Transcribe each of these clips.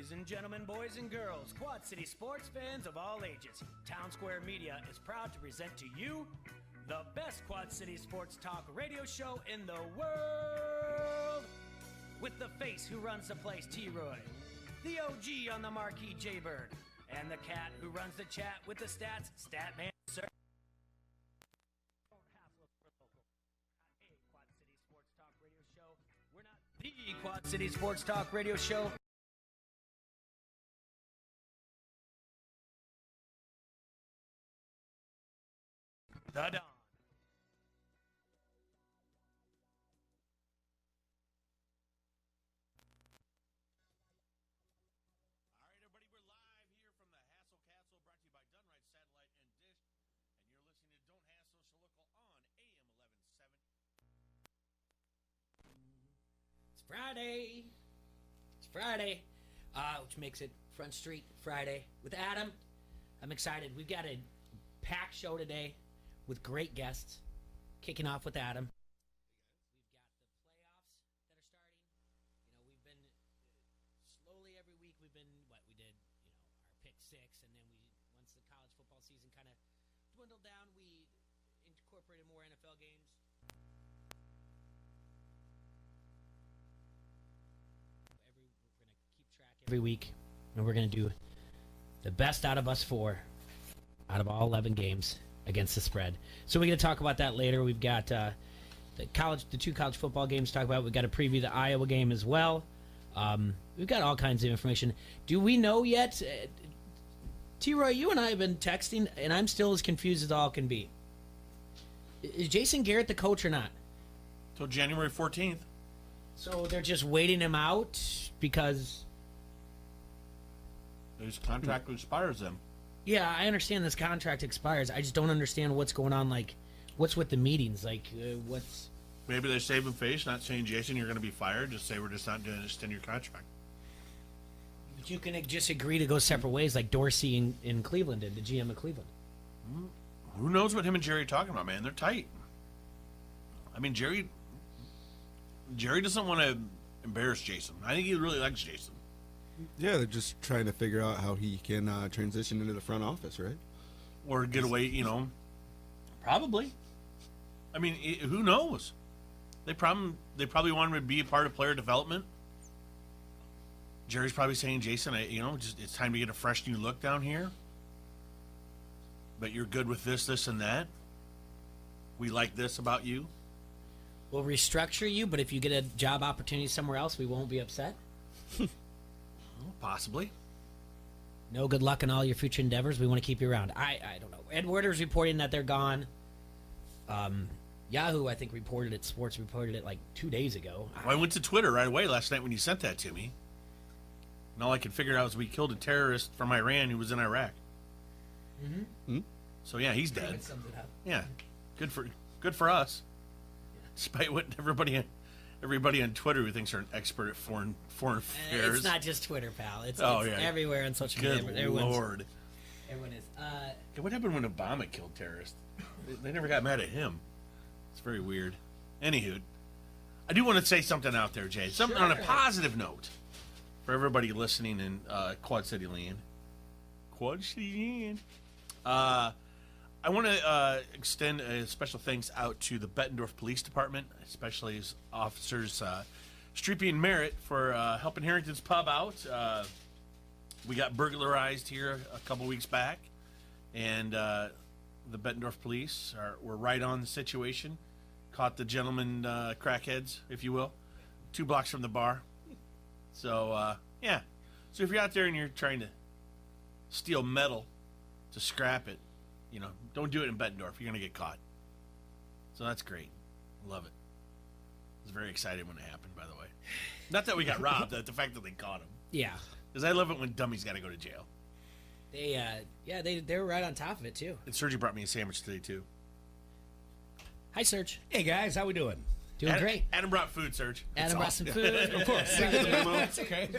Ladies and gentlemen, boys and girls, Quad City sports fans of all ages, Town Square Media is proud to present to you the best Quad City sports talk radio show in the world. With the face who runs the place, T-Roy, the OG on the marquee, J-Bird, and the cat who runs the chat with the stats, Statman, sir. Don't hassle for local. Not a Quad City sports talk radio show. We're not the Quad City sports talk radio show. The Dawn. All right, everybody, we're live here from the Hassle Castle, brought to you by Dunright Satellite and Dish, and you're listening to Don't Hassle Social Local on AM 1170. It's Friday. It's Friday, which makes it Front Street Friday with Adam. I'm excited. We've got a packed show today with great guests. Kicking off with Adam. We've got the playoffs that are starting. You know, we've been slowly every week. We've been we did. You know, our pick six, and then once the college football season kind of dwindled down, we incorporated more NFL games. We're gonna keep track every week, and we're gonna do the best out of us four, out of all 11 games against the spread. So we're going to talk about that later. We've got the two college football games to talk about. We've got to preview the Iowa game as well. We've got all kinds of information. Do we know yet? T-Roy, you and I have been texting, and I'm still as confused as all can be. Is Jason Garrett the coach or not? Till January 14th. So they're just waiting him out because... His contract expires then. Yeah, I understand this contract expires. I just don't understand what's going on. Like, what's with the meetings? Like, what's... Maybe they're saving face, not saying, Jason, you're going to be fired. Just say we're just not doing extend your contract. But you can just agree to go separate ways like Dorsey in Cleveland did, the GM of Cleveland. Who knows what him and Jerry are talking about, man? They're tight. I mean, Jerry doesn't want to embarrass Jason. I think he really likes Jason. Yeah, they're just trying to figure out how he can transition into the front office, right? Or get away, you know. Probably. I mean, who knows? They probably want him to be a part of player development. Jerry's probably saying, Jason, it's time to get a fresh new look down here. But you're good with this, and that. We like this about you. We'll restructure you, but if you get a job opportunity somewhere else, we won't be upset. Possibly. No good luck in all your future endeavors. We want to keep you around. I don't know. Ed Werder's reporting that they're gone. Yahoo, I think, Sports reported it like 2 days ago. Well, I went to Twitter right away last night when you sent that to me. And all I could figure out was we killed a terrorist from Iran who was in Iraq. Mm-hmm. So yeah, he's dead. Sums it up. Yeah, good for us. Yeah. Despite what everybody on Twitter who thinks they're an expert at foreign affairs. It's not just Twitter, pal. It's yeah. everywhere on social media. Good Lord. Everyone is. What happened when Obama killed terrorists? They never got mad at him. It's very weird. Anywho, I do want to say something out there, Jay. Something on a positive note for everybody listening in Quad City Land. I want to extend a special thanks out to the Bettendorf Police Department, especially as officers Streepy and Merritt for helping Harrington's Pub out. We got burglarized here a couple weeks back, and the Bettendorf Police were right on the situation. Caught the gentlemen crackheads, if you will, 2 blocks from the bar. So, yeah. So if you're out there and you're trying to steal metal to scrap it, don't do it in Bettendorf. You're going to get caught. So that's great. Love it. I was very excited when it happened, by the way. Not that we got robbed, the fact that they caught him. Yeah. Because I love it when dummies got to go to jail. They were right on top of it, too. And Sergi brought me a sandwich today, too. Hi, Serge. Hey, guys. How we doing? Doing great. Adam brought food, Serge. Adam brought some food. Of course. That's okay.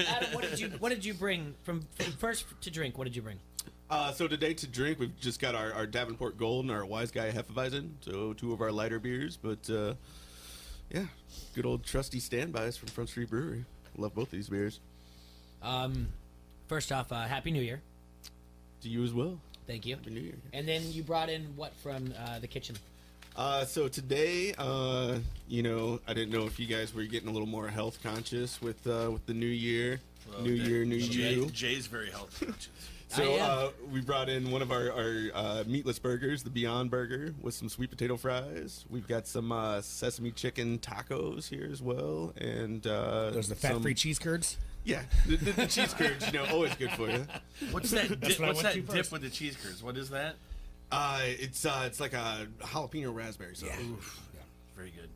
Adam, what did you bring from first to drink? What did you bring? So today to drink, we've just got our Davenport Gold and our Wise Guy Hefeweizen, so 2 of our lighter beers. But, yeah, good old trusty standbys from Front Street Brewery. Love both these beers. First off, Happy New Year. To you as well. Thank you. Happy New Year. And then you brought in what from the kitchen? So today, you know, I didn't know if you guys were getting a little more health conscious with the new year. Well, New year, new you. Jay's very healthy. So we brought in one of our meatless burgers, the Beyond Burger, with some sweet potato fries. We've got some sesame chicken tacos here as well, and Those the fat-free cheese curds. Yeah, the cheese curds, you know, always good for you. What's that? That's what I What's went that to dip first. with the cheese curds? What is that? It's like a jalapeno raspberry sauce. Yeah. Oof, very good.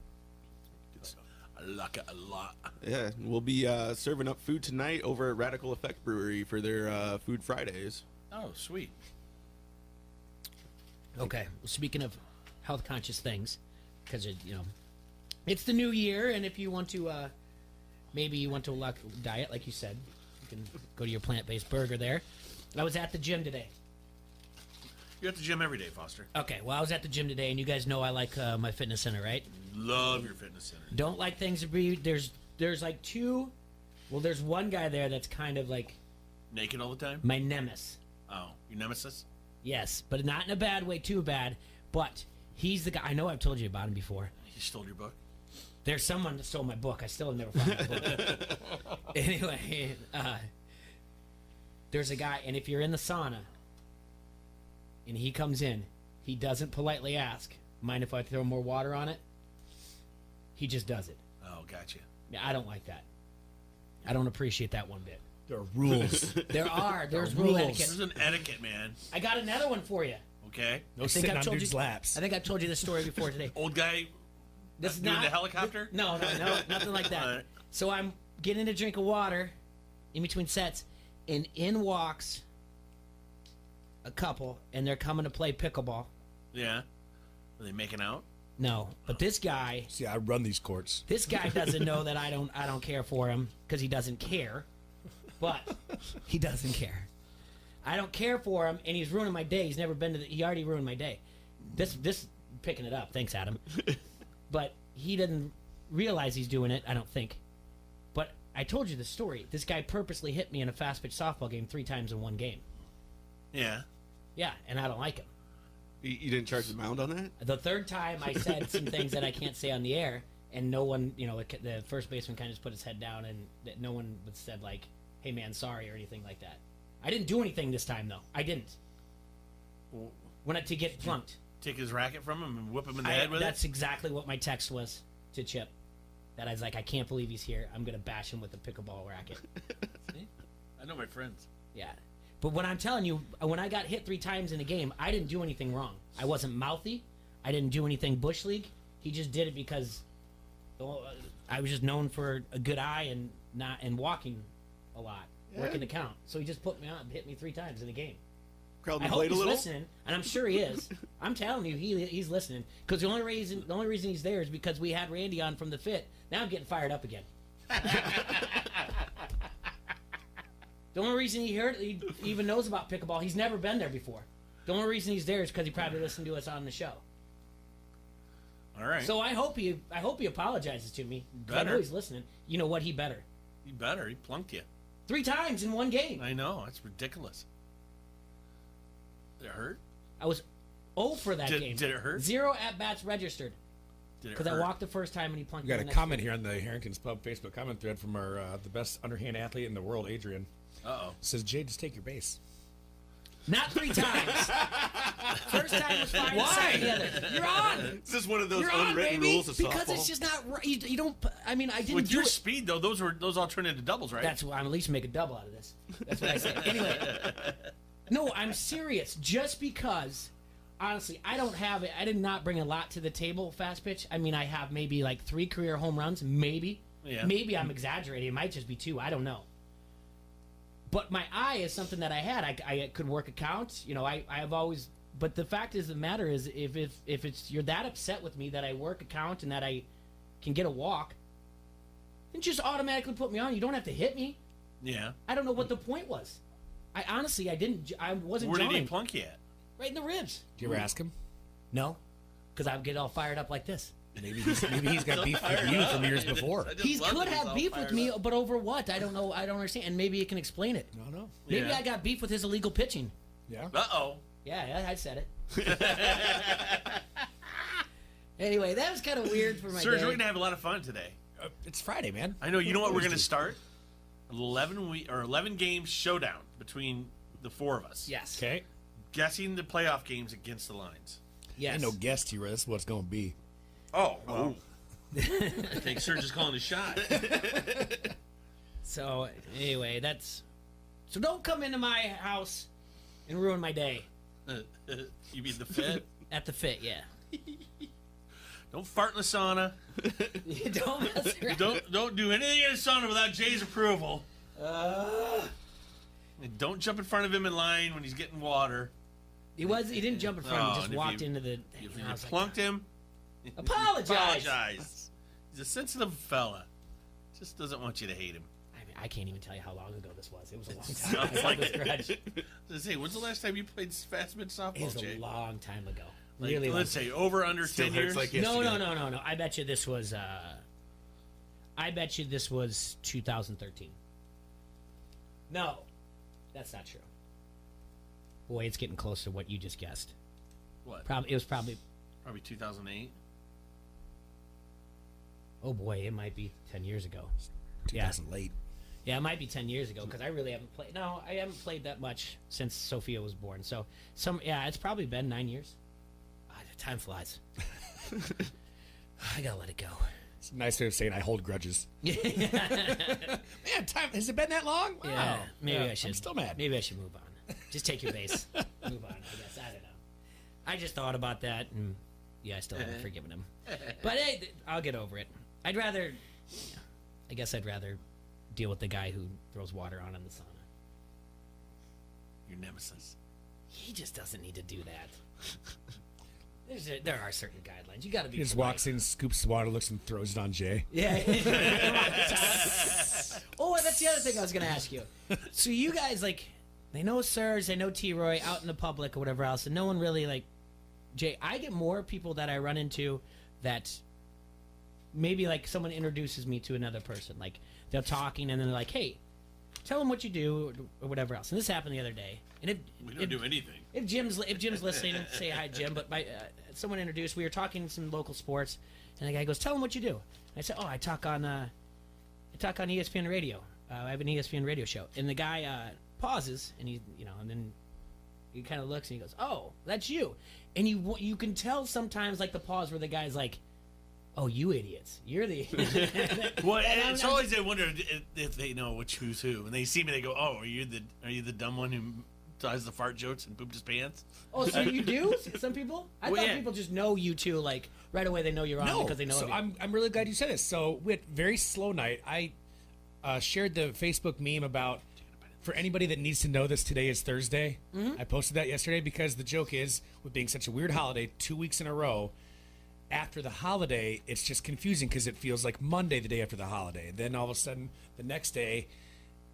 I like it a lot. Yeah, we'll be serving up food tonight over at Radical Effect Brewery for their Food Fridays. Oh, sweet. Okay. Well, speaking of health conscious things, because you know, it's the new year, and if you want to, maybe you want to diet, like you said, you can go to your plant-based burger there. I was at the gym today. You're at the gym every day, Foster. Okay. Well, I was at the gym today, and you guys know I like my fitness center, right? Love your fitness center. Don't like things to be there's like two. Well, there's one guy there that's kind of like Naked all the time? my nemesis. Oh, your nemesis? Yes, but not in a bad way, too bad. But he's the guy. I know I've told you about him before. He stole your book? There's someone that stole my book. I still have never found my book. Anyway, there's a guy, and if you're in the sauna and he comes in, he doesn't politely ask, mind if I throw more water on it? He just does it. Oh, gotcha. Yeah, I don't like that. I don't appreciate that one bit. There are rules. There's rule rules. etiquette. There's an etiquette, man. I got another one for you. Okay? No I think sitting I've on told dudes' you. laps. I think I've told you this story before today. Old guy This is doing not the helicopter? No, nothing like that. All right. So I'm getting a drink of water in between sets, and in walks a couple, and they're coming to play pickleball. Yeah. Are they making out? No, but this guy See, I run these courts. doesn't know that I don't care for him because he doesn't care. But he doesn't care. I don't care for him, and he's ruining my day. He's never been to. He already ruined my day. This picking it up. Thanks, Adam. But he didn't realize he's doing it. I don't think. But I told you the story. This guy purposely hit me in a fast pitch softball game 3 times in one game. Yeah. Yeah, and I don't like him. You didn't charge the mound on that? The third time I said some things that I can't say on the air, and no one, you know, the first baseman kind of just put his head down, and that no one said like, "Hey man, sorry" or anything like that. I didn't do anything this time though. I didn't. When to get plunked. Take his racket from him and whip him in the head with That's it? exactly what my text was to Chip. That I was like, I can't believe he's here. I'm gonna bash him with a pickleball racket. See? I know my friends. Yeah. But when I'm telling you, when I got hit 3 times in a game, I didn't do anything wrong. I wasn't mouthy. I didn't do anything bush league. He just did it because I was just known for a good eye and walking a lot, working the count. So he just put me on and hit me 3 times in a game. Crowd I hope played he's a little? listening, and I'm sure he is. I'm telling you, he's listening. Because the only reason he's there is because we had Randy on from the Fit. Now I'm getting fired up again. The only reason he even knows about pickleball, he's never been there before. The only reason he's there is because he probably listened to us on the show. All right. So I hope he apologizes to me. I know Better. he's listening. You know what? He better. He better. He plunked you. 3 times in one game. I know. That's ridiculous. Did it hurt? I was 0 for that game. Did it hurt? 0 at-bats registered. Did it Because I hurt? walked the first time and he plunked We got me a the next comment one. here on the Harrington's Pub Facebook comment thread from our the best underhand athlete in the world, Adrian. Uh-oh. Says, Jay, just take your base. Not 3 times. First time was fine. Why? The other. You're on. This is one of those You're on, unwritten baby. rules of Because softball. it's just not right. You don't. I mean, I didn't With do your it. speed, though, those all turn into doubles, right? That's why I'm at least make a double out of this. That's what I say. Anyway, no, I'm serious. Just because, honestly, I don't have it. I did not bring a lot to the table. Fast pitch. I mean, I have maybe like 3 career home runs. Maybe. Yeah. Maybe I'm exaggerating. It might just be 2. I don't know. But my eye is something that I had. I could work a count. You know, I have always. But the fact is, the matter is, if it's you're that upset with me that I work a count and that I can get a walk, then just automatically put me on. You don't have to hit me. Yeah. I don't know what the point was. I honestly, I wasn't. Where did he jawing. plunk you at? Right in the ribs. Do you ever ask him? No, because I would get all fired up like this. Maybe he's got beef with you from years before. He could have beef with me, but over what? I don't know. I don't understand. And maybe it can explain it. No. Maybe I got beef with his illegal pitching. Yeah. Uh-oh. Yeah, I said it. Anyway, that was kind of weird for my Serge, day. we're going to have a lot of fun today. It's Friday, man. I know. You know what we're going to start? 11 games showdown between the four of us. Yes. Okay. Guessing the playoff games against the lines. Yes. Ain't no guest here. That's what it's going to be. Oh. Well. I think Serge is calling a shot. So, anyway, So don't come into my house and ruin my day. You mean the fit? At the fit, yeah. Don't fart in the sauna. Don't mess around. Don't do anything in the sauna without Jay's approval. And don't jump in front of him in line when he's getting water. He didn't jump in front of me, just walked into the... If you plunked him, Apologize. He's a sensitive fella. Just doesn't want you to hate him. I can't even tell you how long ago this was. It was a long time. Sounds like this grudge. Say, when's the last time you played fast mid softball, It was Jay? a long time ago. Like, Really long. let's say over under Still 10 hurts years. like No. yesterday. I bet you this was. I bet you this was 2013. No, that's not true. Boy, it's getting close to what you just guessed. What? It was probably. Probably 2008. Oh boy, it might be 10 years ago. 2000 late. Yeah, it might be 10 years ago because I really haven't played. No, I haven't played that much since Sophia was born. So it's probably been 9 years. Time flies. I gotta let it go. It's a nice way of saying I hold grudges. Yeah, Man, time has it been that long? Wow. maybe I should. I'm still mad. Maybe I should move on. Just take your base. Move on. I guess I don't know. I just thought about that, and I still haven't forgiven him. But hey, I'll get over it. I guess I'd rather deal with the guy who throws water on in the sauna. Your nemesis. He just doesn't need to do that. There are certain guidelines. You got to be. He just polite. walks in, scoops the water, looks and throws it on Jay. Yeah. Oh, that's the other thing I was going to ask you. So you guys, they know Serge, they know T-Roy out in the public or whatever else, and no one really, Jay, I get more people that I run into that maybe, someone introduces me to another person. They're talking, and then they're like, hey, tell them what you do or whatever else. And this happened the other day. And We don't do anything. If Jim's listening, say hi, Jim. But someone introduced. We were talking some local sports, and the guy goes, "Tell him what you do." And I said, "Oh, I talk on ESPN radio. I have an ESPN radio show." And the guy pauses, and and then he kind of looks and he goes, "Oh, that's you." And you can tell sometimes the pause where the guy's like, "Oh, you idiots! You're the." Well, and it's always I wonder if they know who's who, and they see me, they go, "Oh, are you the dumb one who does the fart jokes and pooped his pants?" Oh, so you do? Some people? I thought yeah. people just know you too. Right away they know you're on because they know. So I'm really glad you said this. So we had very slow night. I shared the Facebook meme about for anybody that needs to know this. Today is Thursday. I posted that yesterday because the joke is with being such a weird holiday, 2 weeks in a row. After the holiday, it's just confusing because it feels like Monday the day after the holiday. Then all of a sudden, the next day,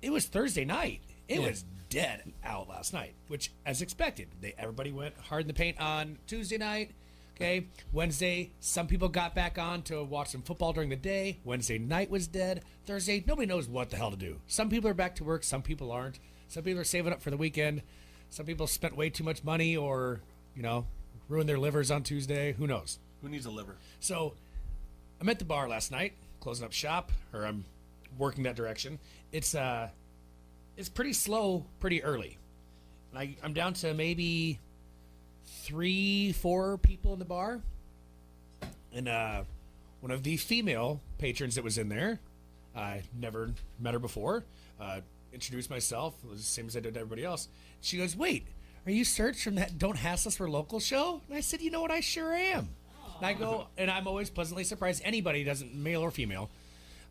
it was Thursday night. It was dead out last night, which, as expected, everybody went hard in the paint on Tuesday night. Okay, Wednesday, some people got back on to watch some football during the day. Wednesday night was dead. Thursday, nobody knows what the hell to do. Some people are back to work, some people aren't. Some people are saving up for the weekend. Some people spent way too much money or, ruined their livers on Tuesday. Who knows? Who needs a liver? So, I'm at the bar last night, closing up shop, or I'm working that direction. It's pretty slow, pretty early. And I'm down to maybe 3-4 people in the bar. And one of the female patrons that was in there, I never met her before, introduced myself, it was the same as I did to everybody else. She goes, "Wait, are you Serge from that Don't Hassle Us for Local show?" And I said, "You know what, I sure am." And I go, and I'm always pleasantly surprised, anybody doesn't, male or female,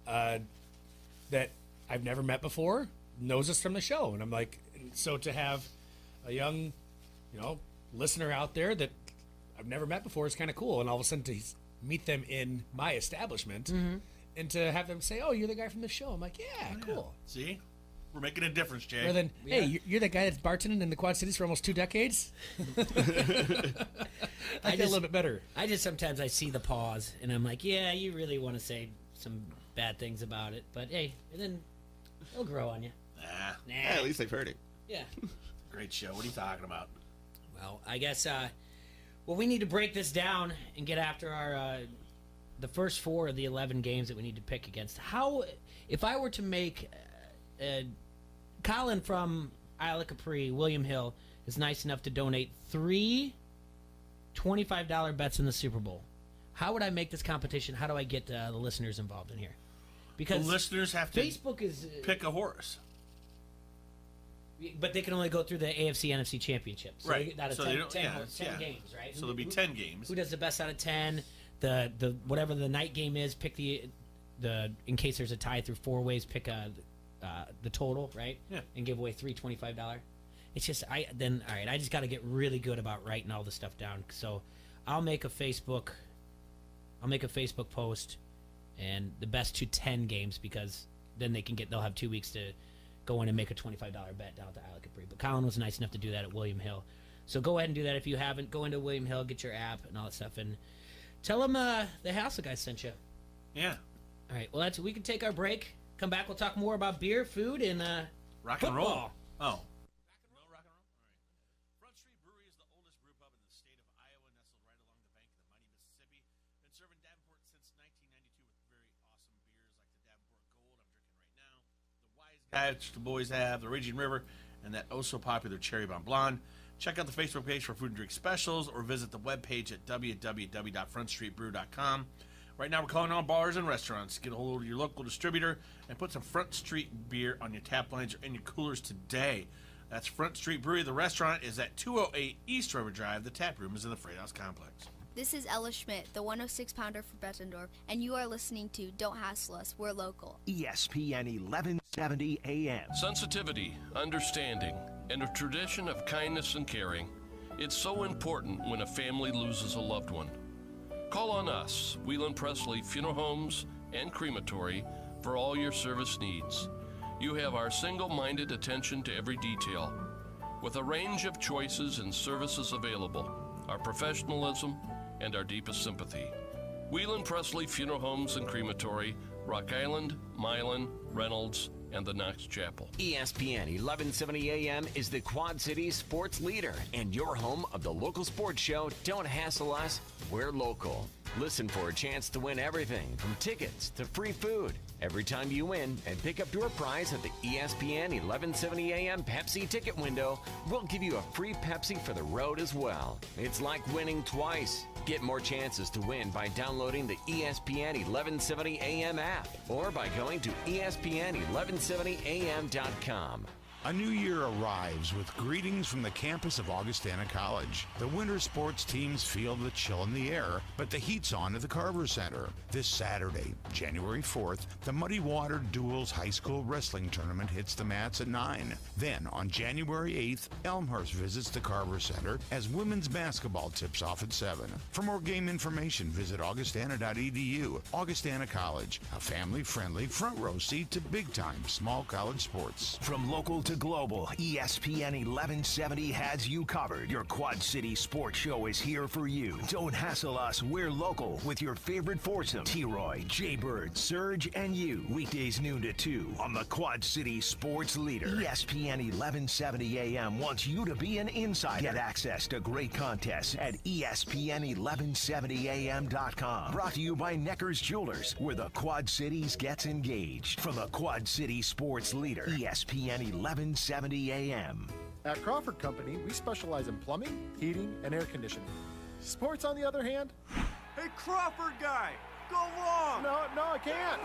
that I've never met before, knows us from the show. And I'm like, so to have a young, listener out there that I've never met before is kind of cool. And all of a sudden to meet them in my establishment and to have them say, "Oh, you're the guy from the show." I'm like, yeah, cool. See? We're making a difference, Jay. Rather than, hey, you're the guy that's bartending in the Quad Cities for almost 2 decades? I feel a little bit better. I just sometimes I see the pause, and I'm like, yeah, you really want to say some bad things about it, but hey, and then it'll grow on you. Nah. Yeah, at least they've heard it. Yeah. Great show. What are you talking about? Well, I guess we need to break this down and get after our the first 4 of the 11 games that we need to pick against. How, if I were to make Colin from Isle of Capri, William Hill, is nice enough to donate 3 $25 bets in the Super Bowl. How would I make this competition? How do I get the listeners involved in here? Because the listeners have to Facebook is pick a horse. But they can only go through the AFC NFC Championship. So Right. Out of So 10, they don't- 10 yeah. games, right? So there'll be 10 games. Who does the best out of 10? The whatever the night game is, pick the in case there's a tie through 4 ways, pick the total, right? Yeah. And give away $3 $25. It's just all right, I just got to get really good about writing all this stuff down. So I'll make a Facebook post and the best to 10 games, because then they'll have 2 weeks to go in and make a $25 bet down at the Isle of Capri. But Colin was nice enough to do that at William Hill. So go ahead and do that if you haven't. Go into William Hill, get your app and all that stuff, and tell them the Hassel guy sent you. Yeah. All right. Well, we can take our break. Come back. We'll talk more about beer, food, and Rock and roll. football. Oh. Rock and roll? All right. Front Street Brewery is the oldest brew pub in the state of Iowa, nestled right along the bank of the mighty Mississippi. Been serving Davenport since 1992 with very awesome beers like the Davenport Gold I'm drinking right now, the Wise Guy, which the boys have, the Raging River, and that oh-so-popular Cherry Bomb Blonde. Check out the Facebook page for food and drink specials, or visit the webpage at www.frontstreetbrew.com. Right now, we're calling all bars and restaurants. Get a hold of your local distributor and put some Front Street beer on your tap lines or in your coolers today. That's Front Street Brewery. The restaurant is at 208 East River Drive. The tap room is in the Freight House Complex. This is Ella Schmidt, the 106-pounder for Bettendorf, and you are listening to Don't Hassle Us, We're Local. ESPN 1170 AM. Sensitivity, understanding, and a tradition of kindness and caring. It's so important when a family loses a loved one. Call on us, Whelan Presley Funeral Homes and Crematory, for all your service needs. You have our single-minded attention to every detail. With a range of choices and services available, our professionalism, and our deepest sympathy. Whelan Presley Funeral Homes and Crematory, Rock Island, Milan, Reynolds, and the Knox Chapel. ESPN 1170 AM is the Quad Cities sports leader and your home of the local sports show. Don't hassle us, we're local. Listen for a chance to win everything from tickets to free food every time you win, and pick up your prize at the ESPN 1170 AM Pepsi ticket window. We'll give you a free Pepsi for the road as well. It's like winning twice. Get more chances to win by downloading the ESPN 1170 AM app or by going to ESPN1170am.com. A new year arrives with greetings from the campus of Augustana College. The winter sports teams feel the chill in the air, but the heat's on at the Carver Center. This Saturday, January 4th, the Muddy Water Duels High School Wrestling Tournament hits the mats at 9. Then, on January 8th, Elmhurst visits the Carver Center as women's basketball tips off at 7. For more game information, visit augustana.edu. Augustana College, a family-friendly front row seat to big-time small college sports. From local to global, ESPN 1170 has you covered. Your Quad City sports show is here for you. Don't hassle us, we're local, with your favorite foursome, T-Roy, Jay-Bird, Surge, and you. Weekdays noon to 2 on the Quad City sports leader. ESPN 1170 AM wants you to be an insider. Get access to great contests at ESPN1170am.com. Brought to you by Necker's Jewelers, where the Quad Cities gets engaged. From the Quad City sports leader, ESPN 1170 AM. At Crawford Company, we specialize in plumbing, heating, and air conditioning. Sports, on the other hand... Hey, Crawford guy, go long! No, I can't!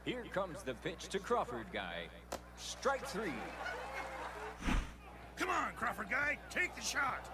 Here comes the pitch to Crawford guy. Strike 3. Come on, Crawford guy, take the shot!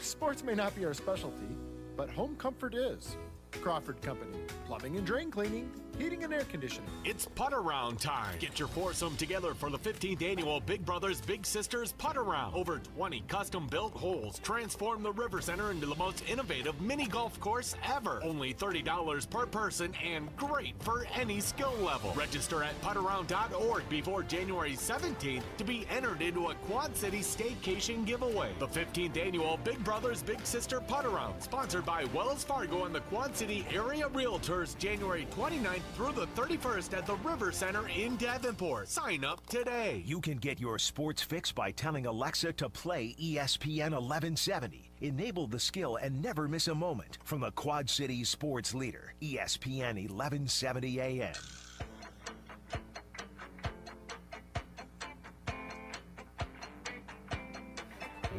Sports may not be our specialty, but home comfort is. Crawford Company. Plumbing and drain cleaning, heating and air conditioning. It's putt around time. Get your foursome together for the 15th annual Big Brothers Big Sisters Putt Around. Over 20 custom-built holes transform the River Center into the most innovative mini golf course ever. Only $30 per person and great for any skill level. Register at puttaround.org before January 17th to be entered into a Quad City staycation giveaway. The 15th annual Big Brothers Big Sister Putt Around, sponsored by Wells Fargo and the Quad City Area Realtors, January 29th through the 31st at the River Center in Davenport. Sign up today. You can get your sports fix by telling Alexa to play ESPN 1170. Enable the skill and never miss a moment from the Quad City sports leader, ESPN 1170 AM.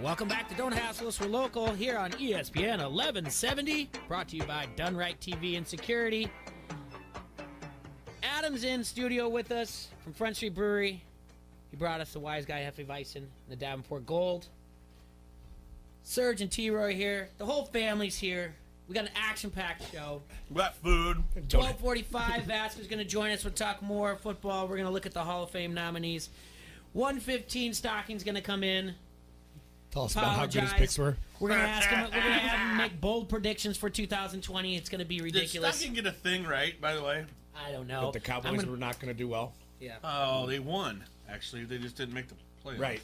Welcome back to Don't Hassle Us, We're Local here on ESPN 1170, brought to you by Done Right TV and Security. Adam's in studio with us from Front Street Brewery. He brought us the Wise Guy Hefeweizen and the Davenport Gold. Serge and T-Roy here. The whole family's here. We got an action-packed show. We got food. 12:45, Vasquez going to join us. We'll talk more football. We're going to look at the Hall of Fame nominees. 1:15, Stocking's going to come in. Tell us about how good his picks were. We're going to ask him. We're going to have him make bold predictions for 2020. It's going to be ridiculous. Did Stocking get a thing right, by the way? I don't know. But the Cowboys were not going to do well. Yeah. Oh, they won. Actually, they just didn't make the playoffs. Right.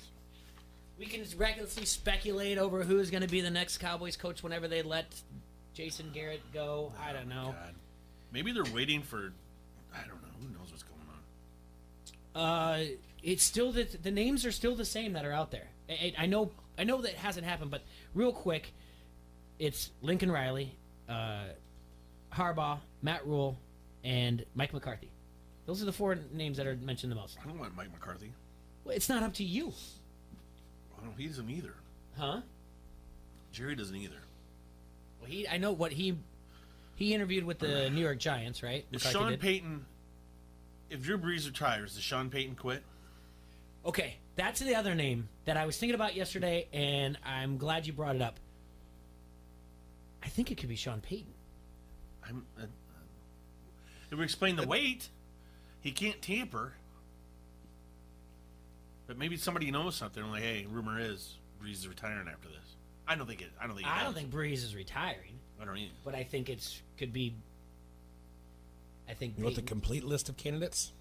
We can recklessly speculate over who's going to be the next Cowboys coach whenever they let Jason Garrett go. I don't know. God. Maybe they're waiting for. I don't know. Who knows what's going on? It's still the names are still the same that are out there. I know that hasn't happened, but real quick, it's Lincoln Riley, Harbaugh, Matt Rule, and Mike McCarthy. Those are the four names that are mentioned the most. I don't want Mike McCarthy. Well, it's not up to you. Well, he doesn't either. Huh? Jerry doesn't either. Well, I know what he interviewed with the New York Giants, right? Is Sean Payton, if Drew Brees retires, does Sean Payton quit? Okay, that's the other name that I was thinking about yesterday, and I'm glad you brought it up. I think it could be Sean Payton. It would explain the weight. He can't tamper. But maybe somebody knows something. Like, hey, rumor is Brees is retiring after this. I don't think Brees is retiring. I don't either. But I think could be. I think. You want the complete list of candidates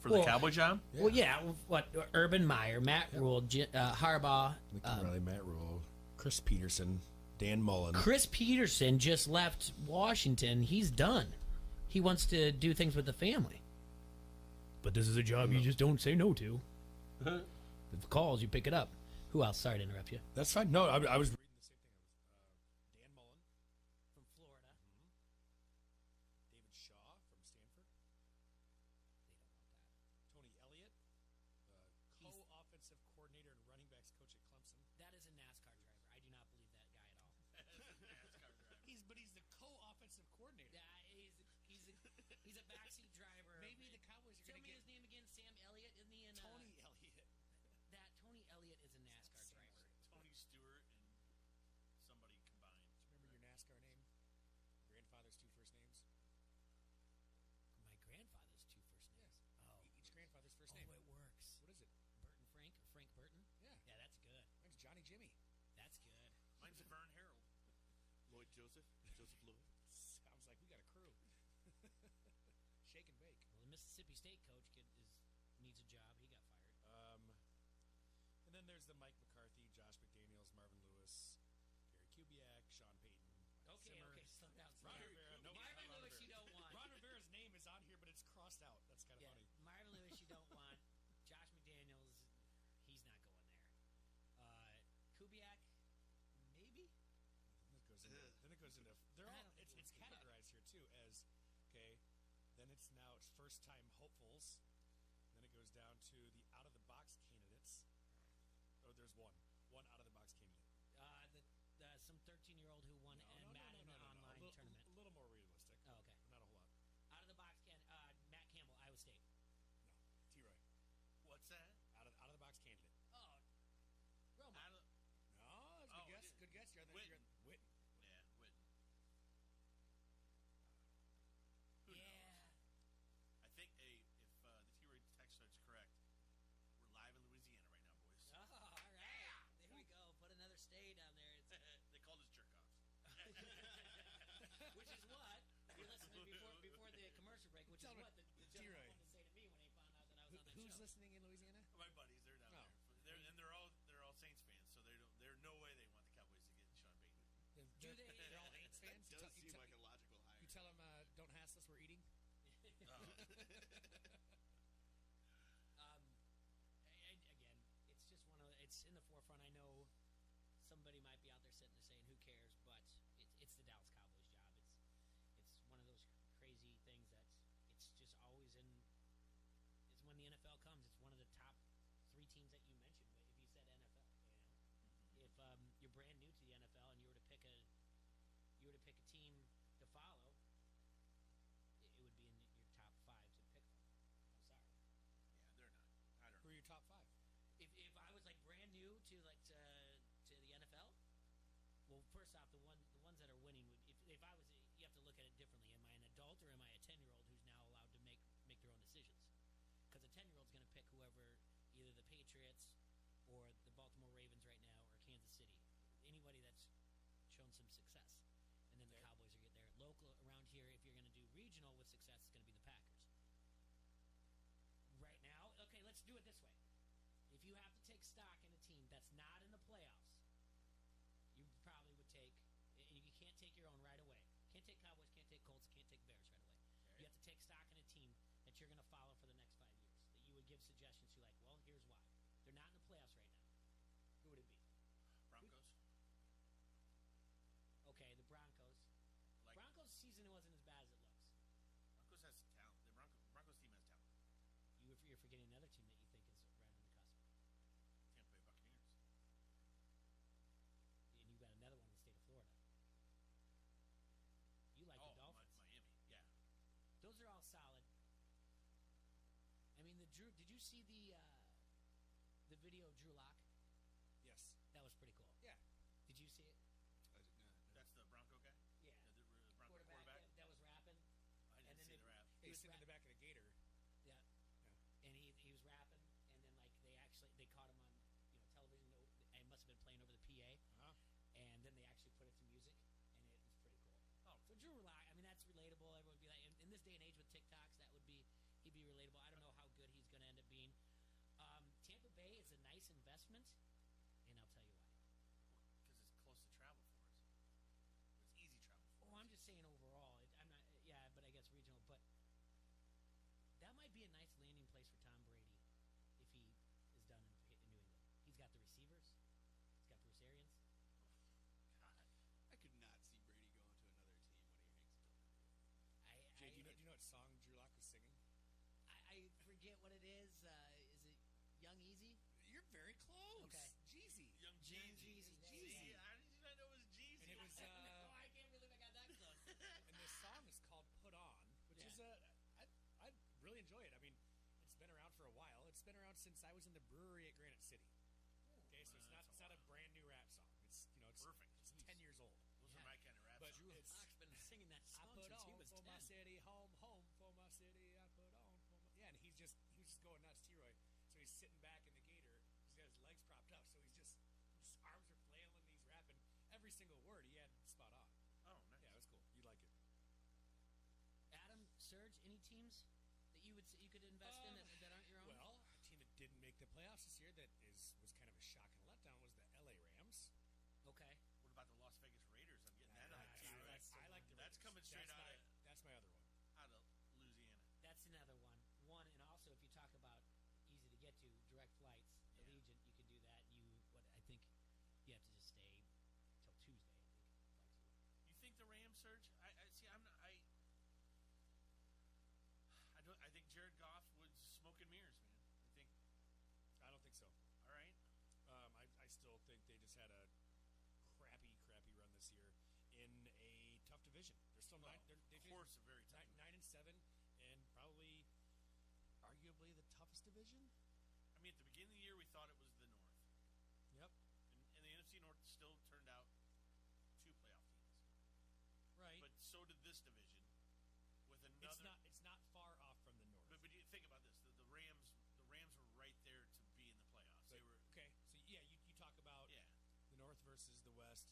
for the Cowboy job? Yeah. Well, yeah. What? Urban Meyer, Matt Rule, Harbaugh, Lincoln Riley, Matt Rule, Chris Peterson, Dan Mullen. Chris Peterson just left Washington. He's done. He wants to do things with the family. But this is a job you just don't say no to. If it calls, you pick it up. Who else? Sorry to interrupt you. That's fine. No, I was reading the same thing. Dan Mullen from Florida. David Shaw from Stanford. They don't want that. Tony Elliott, co-offensive coordinator and running backs coach at Clemson. That is a NASCAR driver. I do not believe that guy at all. But he's the co-offensive coordinator. Yeah, he's a backseat driver. Maybe the Cowboys are going to get his name again. Sam Elliott, isn't he? Tony Elliott. That Tony Elliott is a NASCAR driver. Tony Stewart and somebody combined. Do you remember your NASCAR name? Grandfather's two first names? My grandfather's two first names. Yes. Oh. Each grandfather's first name. Oh, it works. What is it? Burton Frank or Frank Burton? Yeah. Yeah, that's good. Mine's Johnny Jimmy. That's good. Mine's Vern Harold. Lloyd Joseph. Joseph Lloyd. Sounds like we got a crew. Shake and bake. Well, the Mississippi State coach needs a job. He got fired. And then there's the Mike McCarthy, Josh McDaniels, Marvin Lewis, Gary Kubiak, Sean Payton. Okay, slow down. Ron Rivera. No, Marvin Lewis, you don't want. Ron Rivera's name is on here, but it's crossed out. That's kind of funny. Marvin Lewis, you don't want. Josh McDaniels, he's not going there. Kubiak, maybe. Then it goes into. They're all. It's categorized here too as okay. Then it's first time hopefuls. Then it goes down to the out of the box candidates. Oh, there's one out of the box candidate. Some 13-year-old who won Madden online tournament. A little more realistic. Oh, okay. Not a whole lot. Out of the box Matt Campbell, Iowa State. No, T-Roy. What's that? Out of the box candidate. Oh, Roma. No, that's a good guess. Good guess. You're Witten. Witten. Yeah, Witten. listening in Louisiana? My buddies, they're down there. They're all Saints fans, so there's no way they want the Cowboys to get Sean Payton. Do they? They're all Saints fans. That does seem like a logical hire. You tell them, don't hassle us, we're eating. Again, it's just it's in the forefront. I know somebody might be out there sitting there saying, "Who cares?" But it's the Dallas Cowboys' job. It's one of those crazy things that it's just always in. It's when the NFL comes. It's one of the top 3 teams that you mentioned. If you said NFL, if you're brand new to the NFL and you were to pick a team to follow, it would be in your top 5 to pick from. I'm sorry. Yeah, they're not. I don't know. Who are your top 5? If I was like brand new to the NFL, well, first off, the ones that are winning would if I was, you have to look at it differently. Am I an adult or am I a 10-year-old who's now allowed to make their own decisions? Because a 10-year-old's going to pick whoever, either the Patriots or the Baltimore Ravens right now or Kansas City, anybody that's shown some success. And then the Cowboys are there. Local around here, if you're going to do regional with success, it's going to be the Packers. Right now, okay, let's do it this way. If you have to take stock in a team that's not in the playoffs, you probably would take, and you can't take your own right away. Can't take Cowboys, can't take Colts, can't take Bears right away. You have to take stock in a team that you're going to follow for the next 5 years. That you would give suggestions to, like, well, here's why. They're not in the playoffs right now. Who would it be? Broncos. Okay, the Broncos. Broncos' season wasn't as bad as it looks. Broncos has talent. The Broncos team has talent. You're forgetting another team that you think is right on the cusp. Tampa Bay Buccaneers. And you've got another one in the state of Florida. You like the Dolphins. Miami, yeah. Those are all solid. I mean, did you see the video of Drew Lock? Yes. That was pretty cool. Yeah. Did you see it? I did not. That's the Bronco guy? Yeah. The Bronco quarterback? That was rapping. I didn't see the rap. He was sitting in the back of the Gator. Yeah. And he was rapping, and then like they caught him on television. It must have been playing over the PA, and then they actually put it to music, and it was pretty cool. Oh, so Drew Lock, I mean that's relatable. Everyone would be like, in this day and age with TikToks, he'd be relatable. I don't know how good he's going to end up being. Tampa Bay is a nice investment, and I'll tell you why. Because it's close to travel for us. It's easy travel for us. Oh, I'm just saying overall. I'm not. Yeah, but I guess regional, but. That might be a nice landing place for Tom Brady if he is done in New England. He's got the receivers. He's got Bruce Arians. God, I could not see Brady going to another team when he hangs up. Jay, do you know what song Drew Lock was singing? I forget what it is. Is it Young Easy? You're very close. Okay. Jeezy. Young Jeezy. Jeezy. How did you not know it was Jeezy? And it was. I can't believe I got that close. And this song is called "Put On," which is I really enjoy it. I mean, it's been around for a while. It's been around since I was in the brewery at Granite City. Okay, so it's not a brand new rap song. It's it's perfect. It's 10 years old. Those are my kind of rap songs. Drew Lock's been singing that song I put since he on was for 10. my city, home for my city. I put on for my he was just going nuts, T-Roy. So he's sitting back in the Gator. He's got his legs propped up, so his arms are flailing. He's rapping every single word he had spot on. Oh, nice. Yeah, it was cool. You like it. Adam, Serge, any teams that you could invest in that aren't your own? Well, a team that didn't make the playoffs this year that was kind of a shock and letdown was the LA Rams. Okay. What about the Las Vegas Raiders? I'm getting that on the team. I like the Raiders. That's coming straight That's my other one. Out of Louisiana. That's another one. And also if you talk about easy to get to, direct flights, Allegiant, you can do that. I think you have to just stay till Tuesday. I think. You think the Rams, Serge? I think Jared Goff would smoke and mirrors, man. I don't think so. All right. I still think they just had a crappy run this year in a tough division. They're still of course, a very tough 9-7, and probably, arguably, the toughest division. I mean, at the beginning of the year, we thought it was the North. Yep. And the NFC North still turned out 2 playoff teams. Right. But so did this division. With another, it's not far off from the North. But you think about this: the Rams were right there to be in the playoffs. They were okay. So you talk about the North versus the West,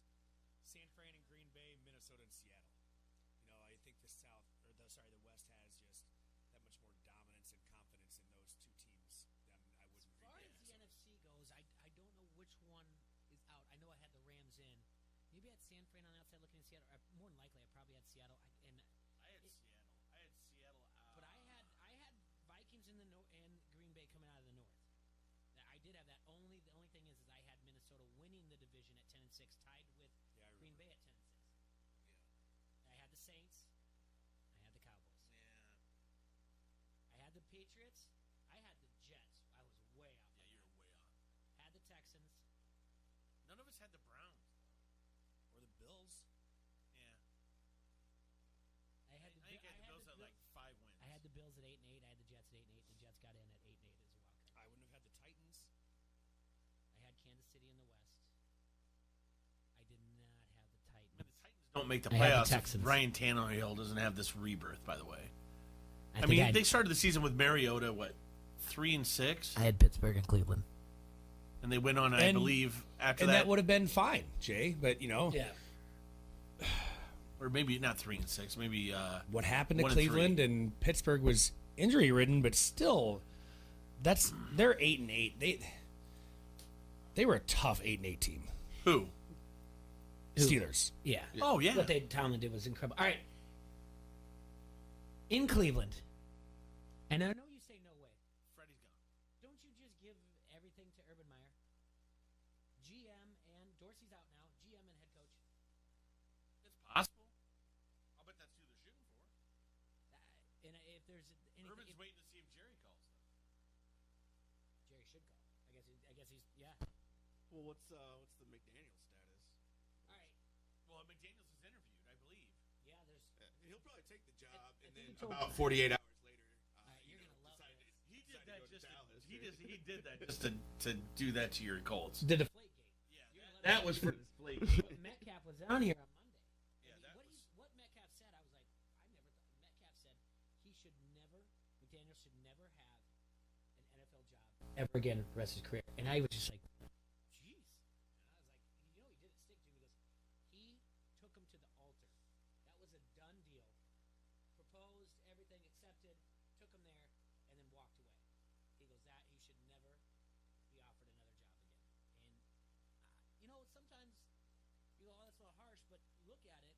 San Fran and Green Bay, Minnesota and Seattle. I think the West has just that much more dominance and confidence in those two teams maybe I had San Fran on the outside looking at Seattle. More than likely, I probably had Seattle. I had Seattle out. But I had Vikings in the and Green Bay coming out of the north. I did have that. The only thing is I had Minnesota winning the division at 10-6, tied with Green Bay at 10-6. Yeah. I had the Saints. I had the Cowboys. Yeah. I had the Patriots. I had the Jets. I was way off. Yeah, you're way off. Had the Texans. None of us had the Browns. Or the Bills. Yeah. I had the Bills at like 5 wins. I had the Bills at 8-8. I had the Jets at 8-8. The Jets got in at 8-8 as a wild card. I wouldn't have had the Titans. I had Kansas City in the West. I did not have the Titans. I mean, the Titans don't make the playoffs if Ryan Tannehill doesn't have this rebirth, by the way. I mean, they started the season with Mariota, 3-6? I had Pittsburgh and Cleveland. And they went on, I believe, after and that. that would have been fine, Jay, but, Yeah. Or maybe not 3-6, maybe what happened to Cleveland and Pittsburgh was injury-ridden, but still, they're 8-8. They were a tough 8-8 team. Who? Steelers. Yeah. Oh, yeah. What Tomlin did was incredible. All right. In Cleveland, and I know you say no way. Freddie's gone. Don't you just give everything to Urban Meyer? GM and Dorsey's out now. GM and head coach. It's possible. I'll bet that's who they're shooting for. And if there's anything, Urban's waiting to see if Jerry calls them. Jerry should call. I guess he's Well, what's the McDaniel status? All right. Well, McDaniels is interviewed, I believe. Yeah, there's. He'll probably take the job, and then told about 48 hours later, you're gonna love this. He did that he did that just to do that to your Colts. The Deflate Gate. Yeah, that was for Deflate. Metcalf was down here on Monday. Yeah, what Metcalf said, I was like, I never thought. Metcalf said McDaniel should never have an NFL job ever again the rest of his career. And I was just like, jeez. And I was like, he didn't stick to me. He goes, he took him to the altar. That was a done deal. Proposed, everything accepted, took him there, and then walked away. He goes, that he should never be offered another job again. And sometimes oh, that's a little harsh, but look at it.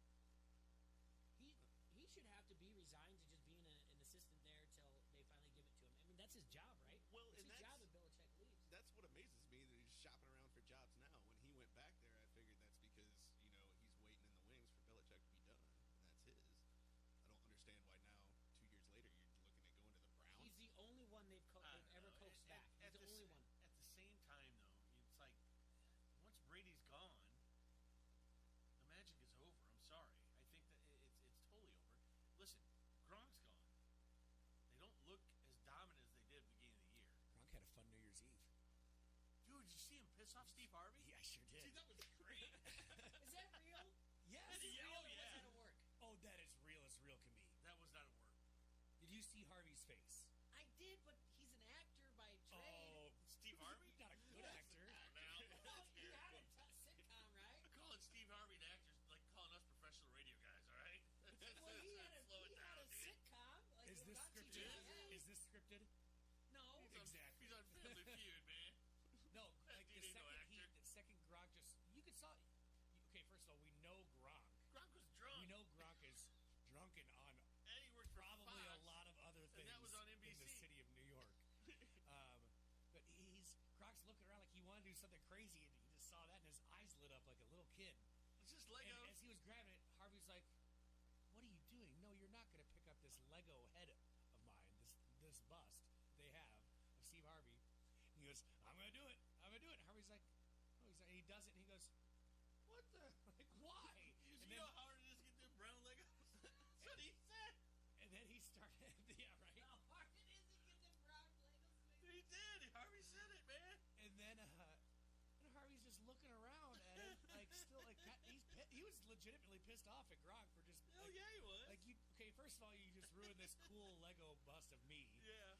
He should have to be resigned to just being an assistant there till they finally give it to him. I mean, that's his job, right? Well, it's his job if Belichick leaves. That's what amazes me, that he's shopping around for jobs now. When he went back there, I figured that's because he's waiting in the wings for Belichick to be done, and that's his. I don't understand why now, 2 years later, you're looking at going to the Browns. He's the only one they've ever coaxed back. He's the only one. At the same time, though, it's like once Brady's gone, the magic is over. I'm sorry. I think that it's totally over. Listen, Gronk's gone. They don't look as dominant as they did at the beginning of the year. Gronk had a fun New Year's Eve. Dude, did you see him piss off Steve Harvey? Yeah, I sure did. See, that was great. Is that real? Yes. Is it real or was that at work? Oh, that is real as real can be. That was not at work. Did you see Harvey's face? I did, but he's an actor by trade. Oh, Steve Harvey? Not a good actor. Well, he had a sitcom, right? Calling Steve Harvey an actor is like calling us professional radio guys, all right? Well, he had a sitcom. Like, Is this on scripted? TV. Is this scripted? No. Exactly. He's on Family Feud, man. No, like Dude, the second Gronk you could saw. Okay, first of all, we know Gronk. Gronk was drunk. We know Gronk is drunken on And he worked for probably Fox, a lot of other things. and that was on NBC. In the city of New York. But Gronk's looking around like he wanted to do something crazy, and he just saw that, and his eyes lit up like a little kid. It's just Lego. And as he was grabbing it, Harvey's like, "What are you doing? No, you're not going to pick up this Lego head of mine, this bust they have of Steve Harvey." He goes, "I'm going to do it. I'm going to do it." And Harvey's like, "Oh," and he does it, and he goes, "What the? Like, why?" You know how hard it is to get them brown Legos? That's what he said. And then he started, yeah, right. How hard it is to get them brown Legos. He did. Harvey said it, man. And then Harvey's just looking around at him, like still like he was legitimately pissed off at Gronk for just. Oh yeah, he was. Like first of all, you just ruined this cool Lego bust of me. Yeah.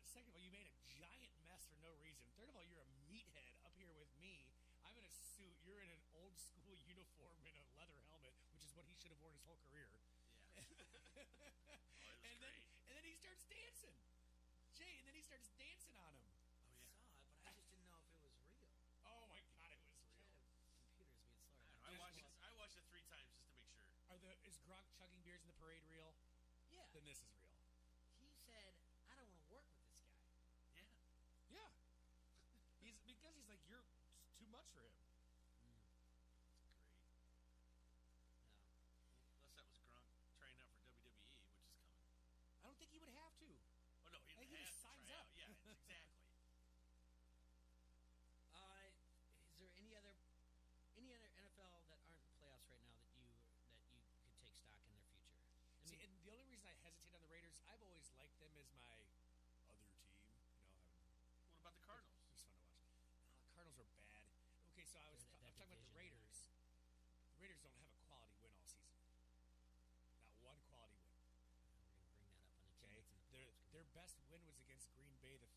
Second of all, you made a giant mess for no reason. Third of all, you're a meathead up here with me. I'm in a suit. You're in an old school uniform and a leather helmet, which is what he should have worn his whole career. Yeah. And then he starts dancing, Jay. And then he starts dancing on him. Oh yeah. I saw it, but I just didn't know if it was real. Oh my God, it was real. Computer's being slow. I watched then this is real. He said, "I don't want to work with this guy." Yeah. Yeah. Because he's like, you're too much for him. It's great. No. Unless that was Gronk trying out for WWE, which is coming. I don't think he would have to. Oh no, he I think he has just to signs try up. out. Yeah, exactly. Is there any other NFL that aren't in the playoffs right now that you could take stock in their future? See, and the only reason I hesitate on the Raiders, I've always liked them as my other team. What about the Cardinals? It's fun to watch. No, the Cardinals are bad. Okay, so I'm talking about the division, Raiders. The Raiders don't have a quality win all season. Not one quality win. We're gonna bring that up on the team. Okay, their best win was against Green Bay the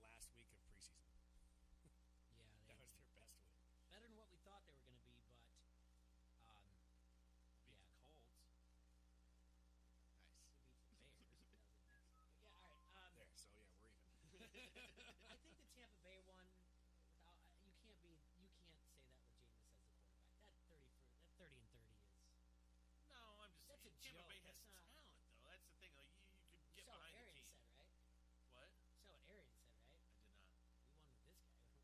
last week of preseason. Yeah, that was their best win. Better than what we thought they were going to be, but beat the Colts. Nice. They beat the Bears. Yeah, all right. There, so yeah, we're even. I think the Tampa Bay one, you can't say that with Jameis as the quarterback. That 30 and 30 is. No, I'm just That's saying. a joke. Tampa Bay has That's not- talent, though. That's the thing. Like, you could get So behind Arian the team. said, right? What? So what Arian said, right? I did not. We won with this guy.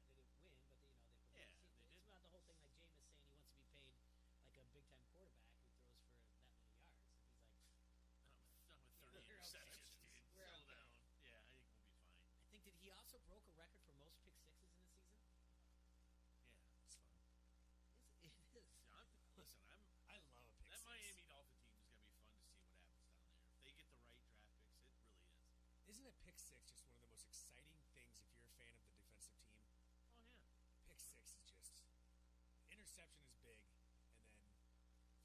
What makes it say we can't win with someone else? Yeah, they didn't win, but they Yeah, they it's did. about the whole thing. Like Jameis saying he wants to be paid like a big time quarterback who throws for that many yards. And he's like, I'm with 30 We're interceptions, okay. dude. We're Settle okay. down. Yeah, I think we'll be fine. I think that he also broke a record for most pick sixes in a season. Yeah, it's fun. It is. Listen, I love a pick that six. Miami Dolphin team is gonna be fun to see what happens down there. If they get the right draft picks, it really is. Isn't a pick six just one of the most exciting things if you're a fan of the defensive team? Oh yeah. Pick six is just interception is big,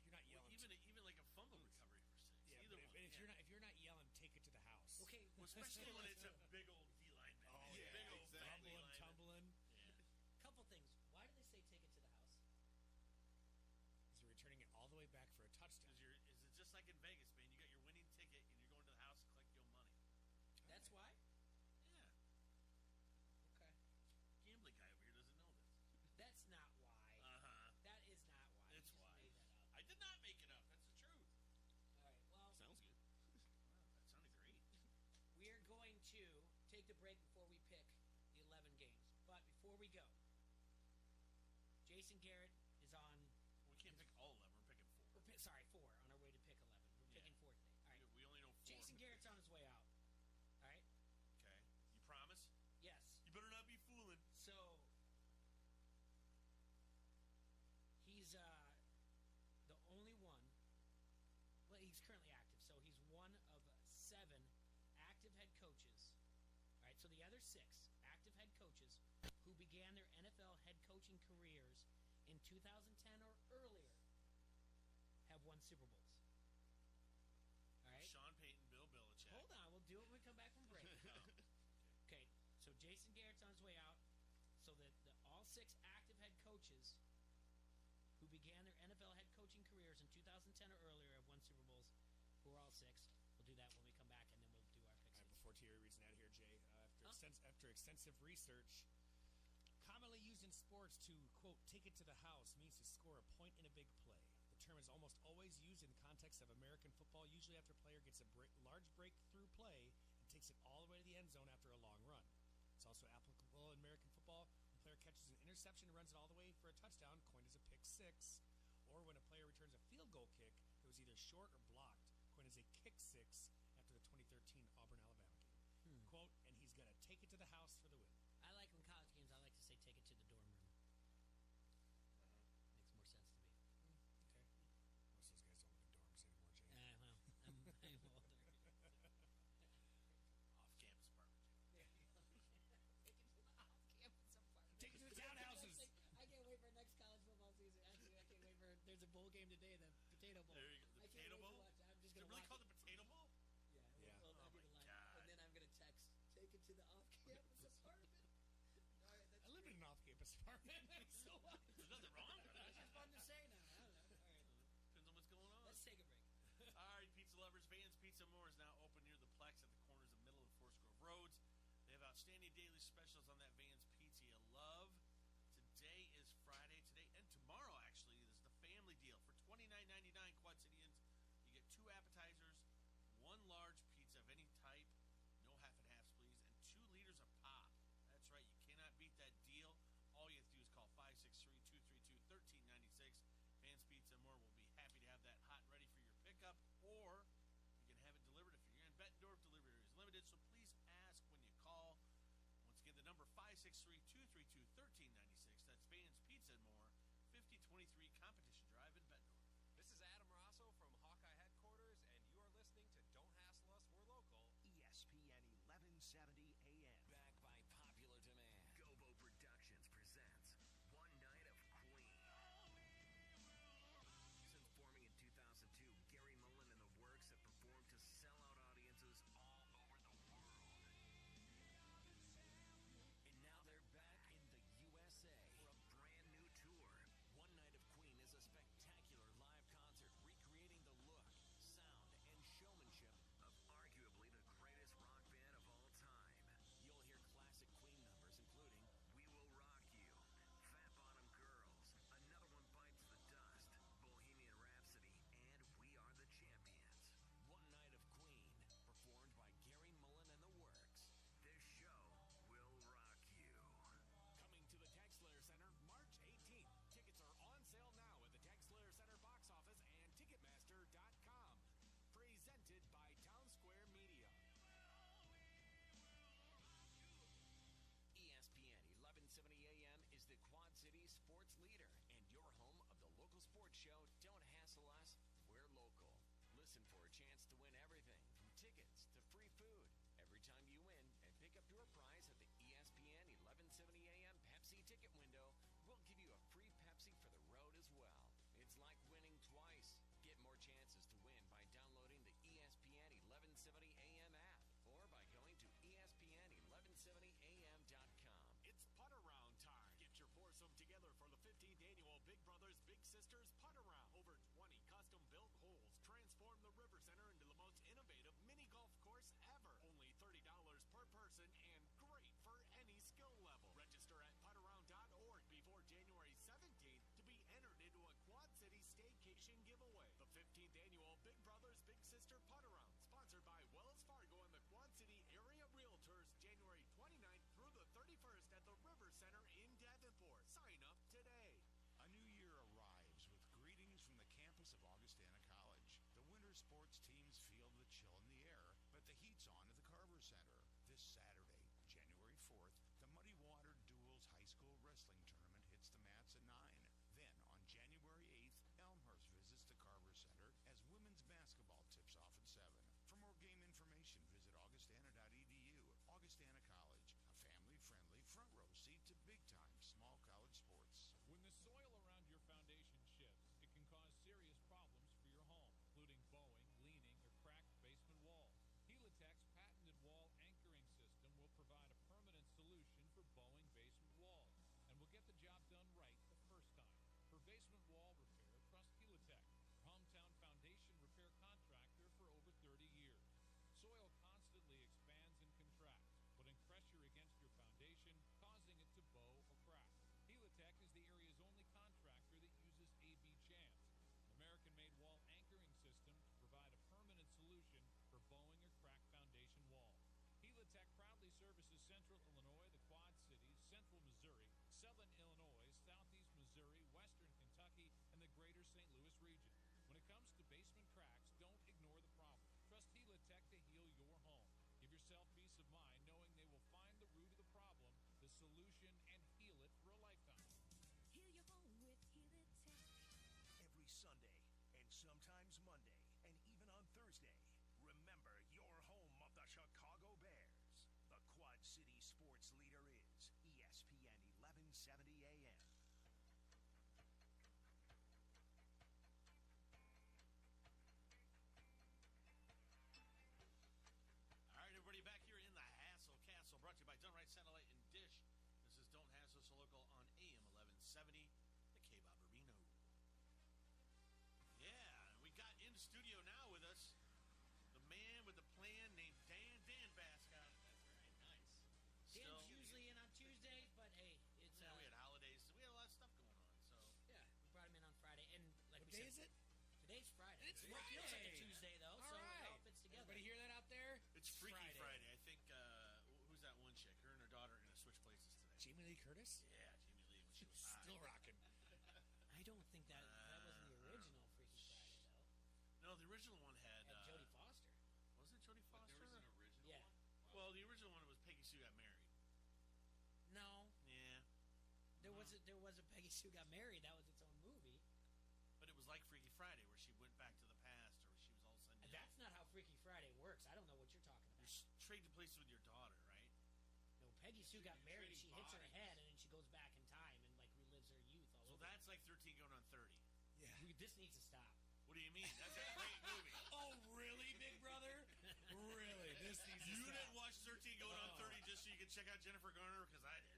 and then if you're not yelling, even like a fumble recovery for six. Yeah, Either but one. if you're not yelling, take it to the house. Okay, Well, especially when it's a big old D lineman. Oh, Big yeah, old fat D lineman. tumbling. Yeah. Couple things. Why do they say take it to the house? Because you're returning it all the way back for a touchdown. Is it just like in Vegas, man? You got your winning ticket and you're going to the house to collect your money. That's why. Yeah. Okay. Gambling guy over here doesn't know this. That's not why. That is not why. It's You just why. made that up. I did not make it up. That's the truth. All right. Well, Sounds good. Wow, that sounded great. we are going to take the break before we pick the 11 games. But before we go, Jason Garrett is on. We can't pick all 11. We're picking 4. Four on our way to pick 11. We're picking 4 today. All right. We only know 4. Jason Garrett's on his way out. All right. Okay. You promise? Yes. You better not be fooling. So he's the only one. Well, he's currently active, so he's one of 7 active head coaches. All right, so the other 6 active head coaches who began their NFL head coaching careers in 2010 or earlier have won Super Bowls. All right. Sean Payton, Bill Belichick. Hold on, we'll do it when we come back from break. Okay, so Jason Garrett's on his way out. So that all 6 active head coaches who began their NFL head coaching careers in 2010 or earlier have won Super Bowls. Who are all 6? We'll do that when we come back, and then we'll do our picks. All right, before Thierry reads an ad here, Jay, after extensive research, commonly used in sports to, quote, take it to the house means to score a point in a big play. The term is almost always used in the context of American football, usually after a player gets a large breakthrough play and takes it all the way to the end zone after a long run. It's also applicable in American football when a player catches an interception and runs it all the way for a touchdown, coined as a pick six, or when a player returns a field goal kick that was either short or blocked, coined as a kick six after the 2013 Auburn-Alabama game. Quote, and he's going to take it to the house for the win. I like in college games, I like to say take it to the dorm room. Makes more sense to me. Okay. Most of those guys don't live in dorms anymore, Jay. Well, I'm older. Off-campus apartment. Take it to the off-campus apartment. Take it to the townhouses. I can't wait for next college football season. Actually, I can't wait for. There's a bowl game today, the Potato Bowl. There you go. The I can't Potato wait to Bowl? watch it. I'm just Is it gonna really watch called it. the Potato Bowl? Yeah. Yeah. Well, Oh that'd be my the line. God. And then I'm gonna text. Take it to the off-campus apartment. All right, that's I live in an off-campus apartment. So what? There's nothing wrong with It's that. just fun to say now. I don't know. All right. Depends on what's going on. Let's take a break. All right, pizza lovers, Vans Pizza More is now open near the Plex at the corners of Middle and Forest Grove Roads. They have outstanding daily specials on that Vans Pizza you love. Today is Friday. Today and tomorrow, actually, is the family deal for $29.99 Quad City 632-32-1396. That's Bane's Pizza and More, 5023 Competition Drive in Bettendorf. This is Adam Rosso from Hawkeye Headquarters, and you are listening to Don't Hassle Us, We're Local. ESPN 1170 AM. Backed by popular demand, Gobo Productions presents One Night of Queen. Since forming in 2002, Gary Mullen and the Works have performed to sell-out audiences all over the world. And now they're back in the USA for a brand new tour. One Night of Queen is a spectacular live concert recreating the look, sound, and showmanship of arguably the greatest rock band of all time. You'll hear classic Queen numbers including We Will Rock You, Fat Bottom Girls, Another One Bites the Dust, Bohemian Rhapsody, and We Are the Champions. One Night of Queen, performed by Gary Mullen and the Works. This show will rock you. Coming to the TextLayer Center March 18th. Tickets are on sale now at the TextLayer Center box office and Ticketmaster.com. Presented by Town Square Media. ESPN 1170 AM is the Quad Cities sports leader and your home of the local sports show Don't Hassle Us, We're Local. Listen for a chance to win everything from tickets to free food. Every time you win and pick up your prize at the ESPN 1170 AM Pepsi ticket window, we'll give you a free Pepsi for the road as well. It's like winning twice. Get more chances to win by downloading the ESPN 1170 AM app or by going to ESPN1170am.com. It's putt around time. Get your foursome together for the 15th annual Big Brothers Big Sisters Putt Around. Over 20 custom-built holes transform the River Center into the most innovative mini golf course ever. Only $30 per person and great for any skill level. Register at puttaround.org before January 17th to be entered into a Quad City staycation giveaway. The 15th annual Big Brothers Big Sister Putt Around, sponsored by Wells Fargo and the Quad City Area Realtors, January 29th through the 31st at the River Center in Davenport. Sign up today. A new year arrives with greetings from the campus of Augustana College. The winter sports teams feel the chill in the air, but the heat's on at the Carver Center. This Saturday, January 4th, the Muddy Water Duels High School Wrestling Tournament hits the mats at 9. Then, on January 8th, Elmhurst visits the Carver Center as women's basketball tips off at 7. For more game information, visit augustana.edu. Augustana College, a family-friendly front row seat to big-time small college sports. When the soil around your foundation shifts, it can cause serious problems for your home, including bowing, leaning, or cracked basement walls. Helitech's patented wall anchoring system will provide a permanent solution for bowing basement walls and will get the job done right the first time. For basement wall repair, trust Helitech, your hometown foundation repair contractor for over 30 years. Soil constantly expands and contracts, putting pressure against your foundation, causing it to bow or crack. Helitech is the area's only contractor that uses AB Chance, an American-made wall anchoring system to provide a permanent solution for bowing or cracked foundation walls. Helitech proudly services Central Illinois, the Quad Cities, Central Missouri, Southern Illinois, Southeast Missouri, Western Kentucky, and the greater St. Louis region. When it comes to basement cracks, don't ignore the problem. Trust Helitech to heal your home. Give yourself peace of mind knowing they will find the root of the problem, the solution, and heal it for a lifetime. Heal your home with Helitech. Every Sunday, and sometimes Monday, and even on Thursday, remember your home of the Chicago Bears. The Quad City sports leader is ESPN 1170 AM. All right, everybody, back here in the Hassle Castle, brought to you by Done Right Satellite and Dish. This is Don't Hassle Us Local on AM 1170, the K-Bob Urbino. Yeah, and we got in the studio now with us the man with the plan named Dan Bascott. That's right, nice. Still, Dan's usually in on Tuesdays, but hey, it's we had holidays. We had a lot of stuff going on, so yeah, we brought him in on Friday, and like What we day said, is it? Today's Friday. It's It feels like Friday. a Tuesday though, All so right. it all fits together. Everybody hear that out there? it's Freaky Friday. I think who's that one chick? Her and her daughter are gonna switch places today. Jamie Lee Curtis? Yeah, Jamie Lee when she was Still hot. rocking. I don't think that wasn't the original Freaky Friday though. No, the original one had Jodie Foster. Was it Jodie Foster? There was an original Yeah. one? Well, the original one was Peggy Sue Got Married. No, there was a Peggy Sue Got Married. That was its own movie. But it was like Freaky Friday, where she went back to the past, or she was all of a sudden. That's not how Freaky Friday works. I don't know what you're talking about. You're trading places with your daughter, right? No, Peggy Sue Got Married. She hits her bodies. head, and then she goes back in time and like relives her youth all So over. that's like 13 going on 30. Yeah. This needs to stop. What do you mean? That's a great movie. Oh, really, Big Brother? Really? This needs to You stop. didn't watch 13 going on 30 just so you could check out Jennifer Garner? Because I did.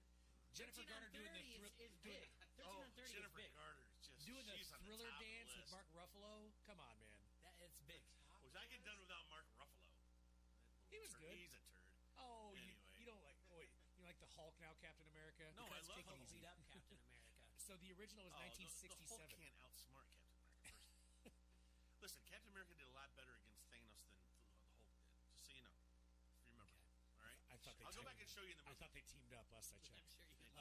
Jennifer 13 on Garner doing the 30 is big. 13 on 30 Jennifer is big. Garner is just doing the she's on Thriller top of the dance with list. Mark Ruffalo. Come on, man. It's big. Was I get done without Mark Ruffalo? He was good. He's a turd. Oh, Anyway. you don't like? Oh, wait, you like the Hulk now, Captain America? No, I love Take it Hulk. easy. Beat up Captain America. So the original was Oh, 1967. The Hulk can't outsmart Captain America. First. Listen, Captain America did a lot better against Thanos than the Hulk did. Just so you know, if you remember. All right. I thought they I'll go teamed- back and show you in the movie. I thought they teamed up last I checked. I'm sure you did.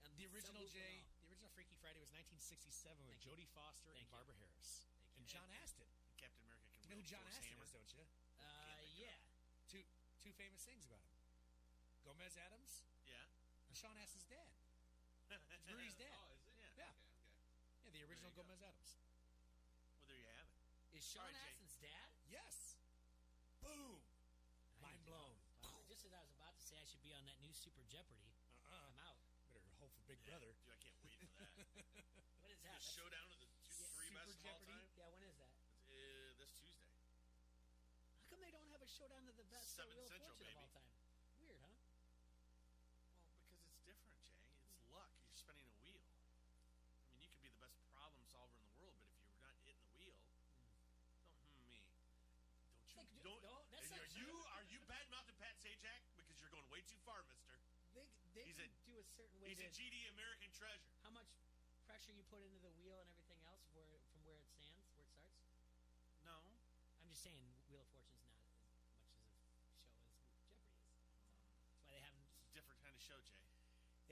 And the original Subwoofer the original Freaky Friday was 1967 with Thank you. Jodie Foster and Thank you. Barbara Harris Thank you. and John Astin. Captain America can You know who wield John Thor's Astin hammer. is, don't you? Yeah. Two famous things about him: Gomez Adams Yeah. and Sean Astin's dad. It's Rudy's dad. Oh, is it? Yeah. Yeah. Okay. Yeah, the original There you go. Gomez Adams. Well, there you have it. Is Sean All right, Jay. Astin's dad? Yes. Boom. I Mind need to blown. know. Wow. Just as I was about to say I should be on that new Super Jeopardy, I'm out. Better hope for Big Brother. Dude, I can't wait for that. What is The that? That's- showdown of the three Super best of all Jeopardy? time. Yeah, when is that? This Tuesday. How come they don't have a showdown of the best Seven Wheel of Central, Fortune of all baby. time? Weird, huh? Well, because it's different, Jay. It's luck. You're spinning a wheel. I mean, you could be the best problem solver in the world, but if you're not hitting the wheel, don't me. Don't you? Like, don't. no, that's and not- are you bad mouthing Pat Sajak because you're going way too far, Mister? They He's can a- do a certain way He's to a GD American treasure. how much pressure you put into the wheel and everything else from where it stands, where it starts. No. I'm just saying, Wheel of Fortune's not as much as a show as Jeopardy is. That's why they haven't. It's a different kind of show, Jay.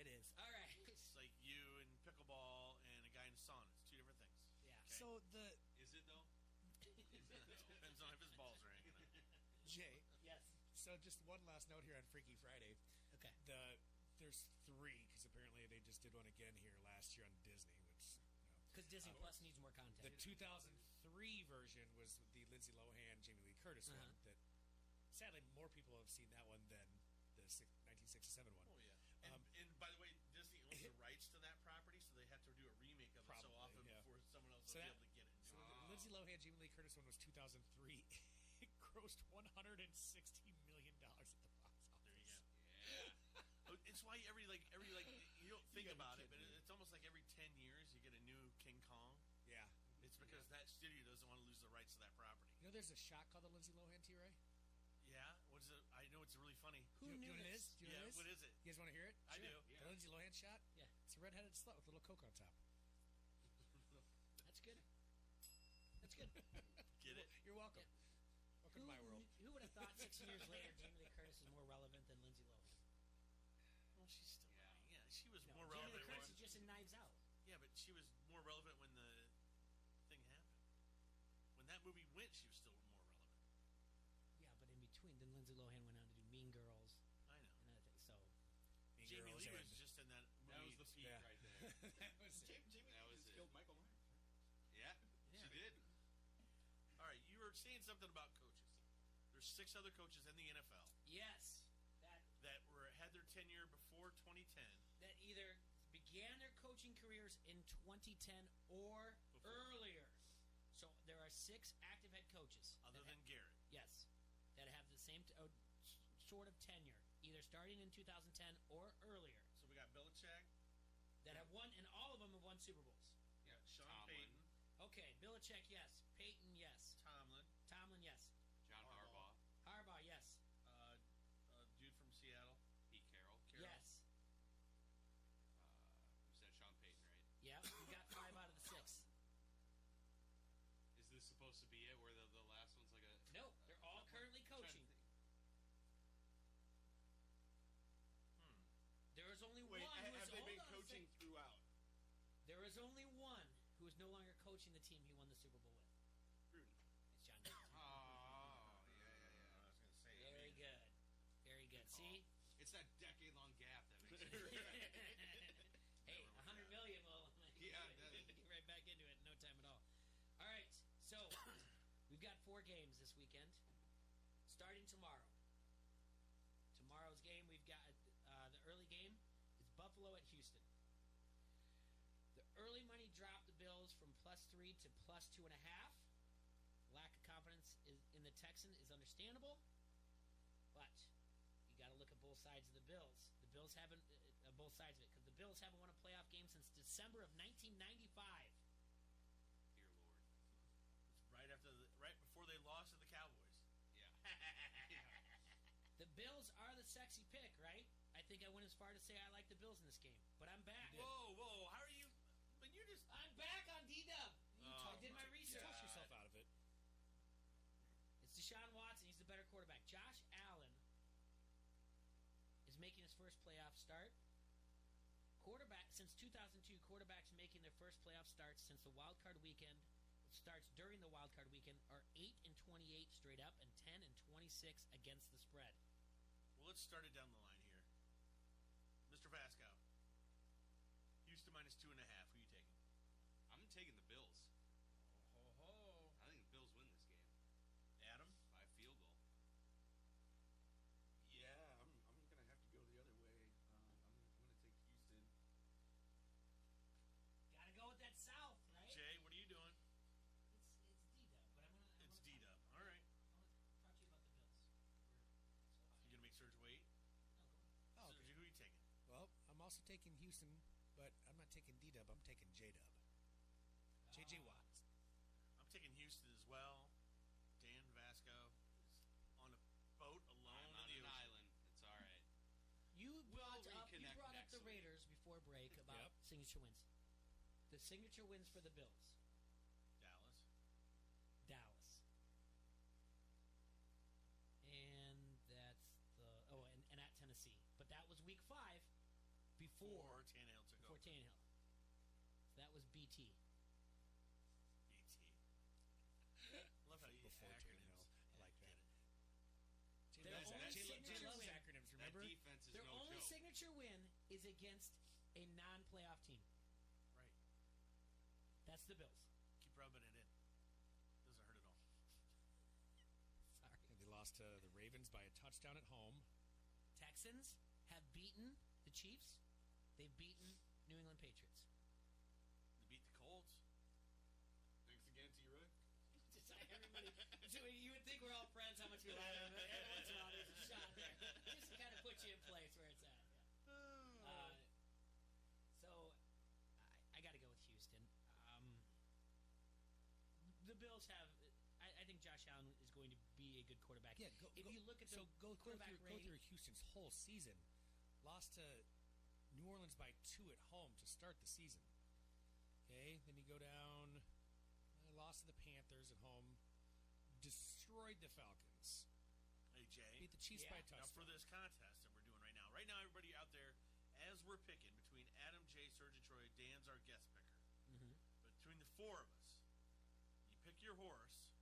It is. All right. It's like you and pickleball and a guy in a sauna. It's two different things. Yeah. Okay? So the Is it though? Depends on if his balls are hanging out. Jay. Yes. So just one last note here on Freaky Friday. Okay. There's three because apparently they just did one again here last year on Disney, which. Because Disney Plus needs more content. The 2003 version was the Lindsay Lohan, Jamie Lee Curtis one. That sadly more people have seen that one than the 1967 one. Oh yeah. And by the way, Disney owns the rights to that property, so they have to do a remake of it so Probably, often yeah. before someone else So will that- be able to get it. So the Lindsay Lohan, Jamie Lee Curtis one was 2003. It grossed $160 million at the box office. There you go. Yeah. It's why every you don't think gotta be about it, but kidding me. it's almost like every 10 years you get a new King Kong. Yeah. It's because that studio doesn't want to lose the rights to that property. You know, there's a shot called the Lindsay Lohan T-Ray. Yeah. What is it? I know it's really funny. Do you know what it is? Do you know Yeah, what it is? what is it? You guys want to hear it? I do. The Lindsay Lohan shot? Yeah. It's a red-headed slut with a little Coke on top. That's good. That's good. Get it? You're welcome. Welcome to my world. Who would have thought 6 years later Jamie Lee Curtis is more relevant than Lindsay Lohan? Well, she's still. Yeah, she was No, more Jamie relevant. Lee Curtis is just in Knives Out. Yeah, but she was more relevant when the thing happened. When that movie went, she was still more relevant. Yeah, but in between, then Lindsay Lohan went on to do Mean Girls. I know. And other things. So Mean Jamie Girls Lee and- was just in that movie. That was the peak right there. That was it. Jamie That was just it. killed Michael Myers. Yeah, she did. All right, you were saying something about coaches. There's 6 other coaches in the NFL yes, that had their tenure before 2010. that either began their coaching careers in 2010 or Before. earlier. So there are 6 active head coaches. Other that than Garrett. Yes, that have the same sort of tenure, either starting in 2010 or earlier. So we got Belichick. That have won, and all of them have won Super Bowls. Yeah, Sean Tomlin. Payton. Okay, Belichick, yes. Peyton, yes. Tomlin, yes. John Harbaugh. Harbaugh, yes. Dude from Seattle. Pete Carroll. Yes. You said Sean Payton, right? Yeah, you got 5 out of the 6. Is this supposed to be it, where the last one's like a... No, they're all currently I'm trying to coaching. think. There is only Wait, one who is have they been hold on a coaching sec. throughout? There is only one who is no longer coaching the team he won the Super Bowl with. Gruden. It's John Gruden. Oh, yeah. I was going to say. Very good. Very good. See? It's that decade-long gap that makes it... starting tomorrow. Tomorrow's game, we've got the early game is Buffalo at Houston. The early money dropped the Bills from +3 to +2.5. Lack of confidence in the Texan is understandable, but you got to look at both sides of the Bills. The Bills haven't both sides of it, because the Bills haven't won a playoff game since December of 1995. Dear Lord. It's right before they lost to the Cowboys. Yeah. The Bills are the sexy pick, right? I think I went as far to say I like the Bills in this game, but I'm back. Whoa! How are you? But you're just. I'm back on D-Dub. I did my research. Talk yourself out of it. It's Deshaun Watson. He's the better quarterback. Josh Allen is making his first playoff start. Quarterback since 2002, quarterbacks making their first playoff starts since the wild card weekend starts during the wild card weekend are 8-28 straight up and 10-26 against the spread. Well, let's start it down the line here. Mr. Vasco. Houston -2.5. Who are you taking? I'm taking the Bills. Ho. I think the Bills win this game. Adam? By field goal. Yeah, I'm going to have to go the other way. I'm going to take Houston. Gotta go with that South, right? Jay, what are you doing? It's D-Dub, but I'm gonna. It's D-Dub. All right. I want to talk to you about the Bills. You going to make Serge wait? Oh, Serge, who are you taking? Well, I'm also taking Houston, but I'm not taking D-Dub. I'm taking J-Dub. J.J. Watt. I'm taking Houston as well. Dan Vasco is on a boat alone I'm on in the an ocean. island. It's all right. You brought up reconnect next the week. Raiders before break about signature wins. The signature wins for the Bills. Dallas. And that's and at Tennessee. But that was week 5 before Tannehill took before over. Tannehill. So that was BT. Love how you Before acronyms. Tannehill. I like that. Their only signature loves win. acronyms, remember? That defense is Their no only joke. signature win is against a non-playoff team. Right. That's the Bills. Keep rubbing it in. Doesn't hurt at all. Sorry. And they lost to the Ravens by a touchdown at home. Texans have beaten the Chiefs. They've beaten New England Patriots. They beat the Colts. Thanks again, T-Roy. Just everybody. So you would think we're all friends. How much we lie on it. Every once in a while, there's a shot there, just to kind of put you in place where it's at. Yeah. So I got to go with Houston. The Bills have. I think Josh Allen is going to be a good quarterback. Yeah, if you look at the go quarterback rating, through Houston's whole season. Lost to New Orleans by 2 at home to start the season. Okay, then you go down. Lost to the Panthers at home. Destroyed the Falcons. Hey, Jay. Beat the Chiefs by a touchdown. Now, for this contest that we're doing right now, everybody out there, as we're picking between Adam, Jay, Serge, and Troy, Dan's our guest picker. Mm-hmm. Between the 4 of us, you pick your horse,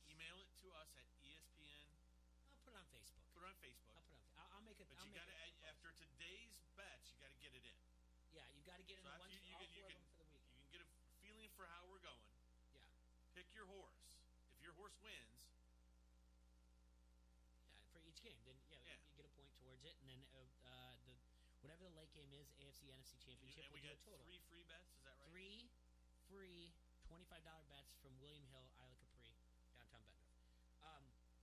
email it to us at ESPN. I'll put it on Facebook. Put it on Facebook. I'll make it. But you got to, after today's bets, you got to get it in. Yeah, you got to get in all 4 of them for the weekend. You can get a feeling for how we're going. Yeah. Pick your horse. If your horse wins, for each game, then you get a point towards it, and then the whatever the late game is, AFC NFC Championship. And we do got a total. 3 free bets. Is that right? 3 free $25 bets from William Hill, Isla Capri, downtown Bettendorf.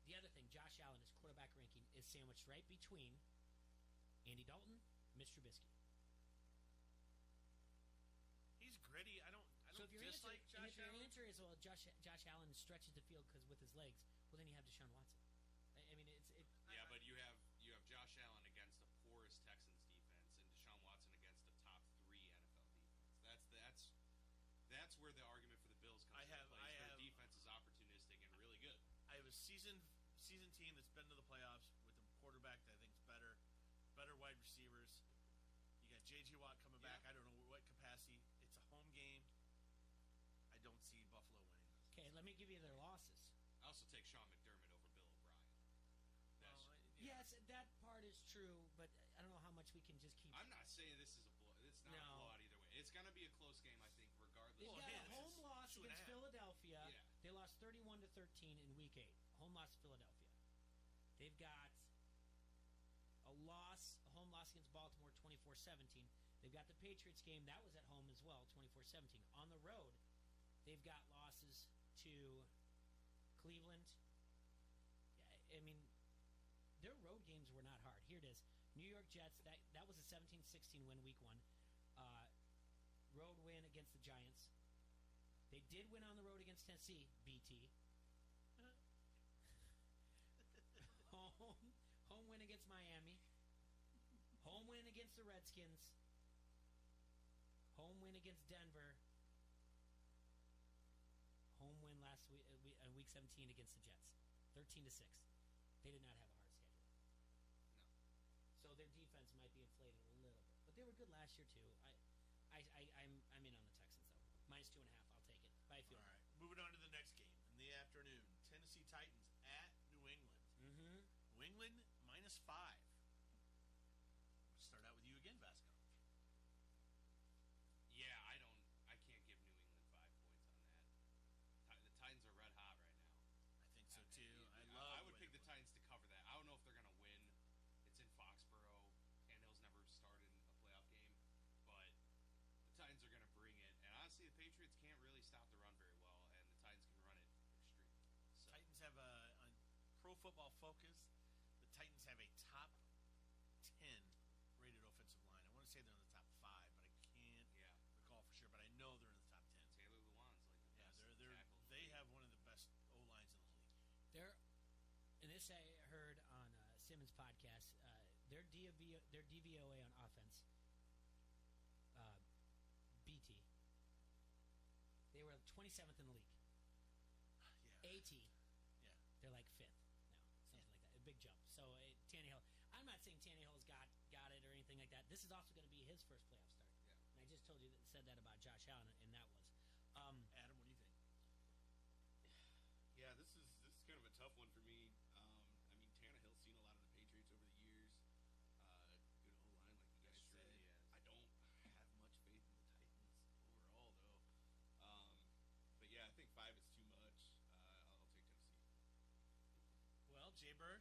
The other thing, Josh Allen, his quarterback ranking is sandwiched right between Andy Dalton, and Mr. Trubisky. He's gritty. I don't So if your dislike answer, Josh Allen. your answer is Josh Allen stretches the field because with his legs, well then you have Deshaun Watson. I mean Yeah, but you have Josh Allen against the poorest Texans defense and Deshaun Watson against the top 3 NFL defense. That's where the argument for the Bills comes into play. Their defense is opportunistic and really good. I have a seasoned team that's been to the playoffs with a quarterback that I think is better wide receivers. You got J.J. Watt coming back. I don't know what capacity. It's a home game. I don't see Buffalo winning. Okay, let me give you their losses. I also take Sean McDermott over Bill O'Brien. Yes, that part is true, but I don't know how much we can just keep. I'm not saying this is a blow. It's not a blowout either way. It's going to be a close game, I think, regardless. They got a home loss against Philadelphia. Yeah. They lost 31-13 in Week 8. Home loss to Philadelphia. They've got a home loss against Baltimore, 24-17. They've got the Patriots game. That was at home as well, 24-17. On the road, they've got losses to Cleveland. I mean, their road games were not hard. Here it is. New York Jets, that was a 17-16 win week 1. Road win against the Giants. They did win on the road against Tennessee, BT. Home win against Miami. Home win against the Redskins. Home win against Denver. Home win last week, week 17 against the Jets, 13-6. They did not have a hard schedule. No. So their defense might be inflated a little bit, but they were good last year too. I'm in on the Texans though. -2.5. I'll take it. By a field. All right. Moving on to the next game in the afternoon. Tennessee Titans at New England. Mm-hmm. New England -5. We'll start out with you again, Vasco. Yeah, I can't give New England 5 points on that. The Titans are red hot right now. I think so too. I would pick the Titans to cover that. I don't know if they're going to win. It's in Foxborough. Tannehill's never started a playoff game, but the Titans are going to bring it. And honestly, the Patriots can't really stop the run very well, and the Titans can run it extreme. So. Titans have on Pro Football Focus. The Titans have a top 10 rated offensive line. I want to say they're in the top 5, but I can't recall for sure. But I know they're in the top 10. Taylor Lewan's like the best tackle. They have one of the best O lines in the league. And this I heard on Simmons' podcast. Their DVOA on offense, BT. They were 27th in the league. Yeah. AT. Yeah. They're like 5th now, something like that. A big jump. So Tannehill. I'm not saying Tannehill's got it or anything like that. This is also going to be his first playoff start. Yeah. And I just said that about Josh Allen, and that was. Adam, what do you think? Yeah, this is kind of a tough one for me. I mean, Tannehill's seen a lot of the Patriots over the years. Good O-line, like you guys said. I don't have much faith in the Titans overall, though. But yeah, I think 5 is too much. I'll take Tennessee. Well, Jay Bird?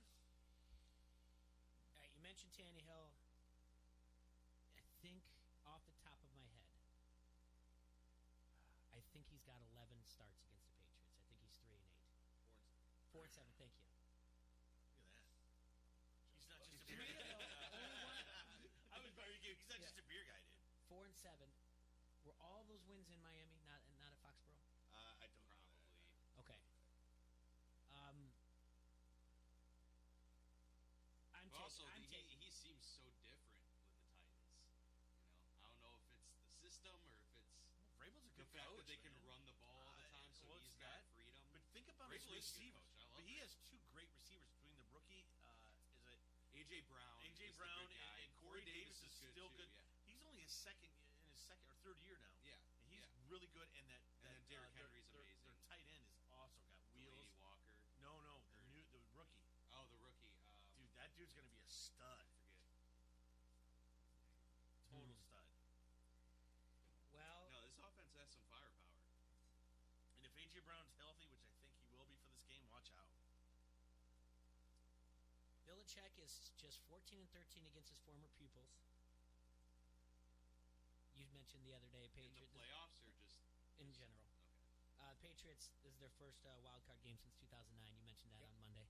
All right, you mentioned Tannehill. I think off the top of my head, I think he's got 11 starts against the Patriots. I think he's 3-8. 4-7. Thank you. Look at that. He's not just a beer guy. I was about to give. He's not just a beer guy, dude. 4-7. Were all those wins in Miami? Not at Foxborough. I don't probably. Okay. He seems so different with the Titans. You know, I don't know if it's the system or if it's Vrabel's a the good fact coach, that they man. can run the ball all the time, so he's got freedom. But think about Vrabel his is a good receivers. coach. I love But he Vrabel. has 2 great receivers between the rookie. Is it AJ Brown? AJ is Brown the good guy. and Corey Davis is good still too, good. Yeah. He's only in his second or third year now. Yeah, and he's yeah. really good. And then Derrick Henry's amazing. Their tight end is also got wheels. Delaney Walker. No, the rookie. Oh, the rookie. Dude, that dude's gonna be a stud. Forget. Total stud. Well, no, this offense has some firepower. And if AJ Brown's healthy, which I think he will be for this game, watch out. Belichick is just 14-13 against his former pupils. You mentioned the other day, Patriots. In the playoffs or just in general? Okay. Patriots, this is their first wild card game since 2009. You mentioned that on Monday.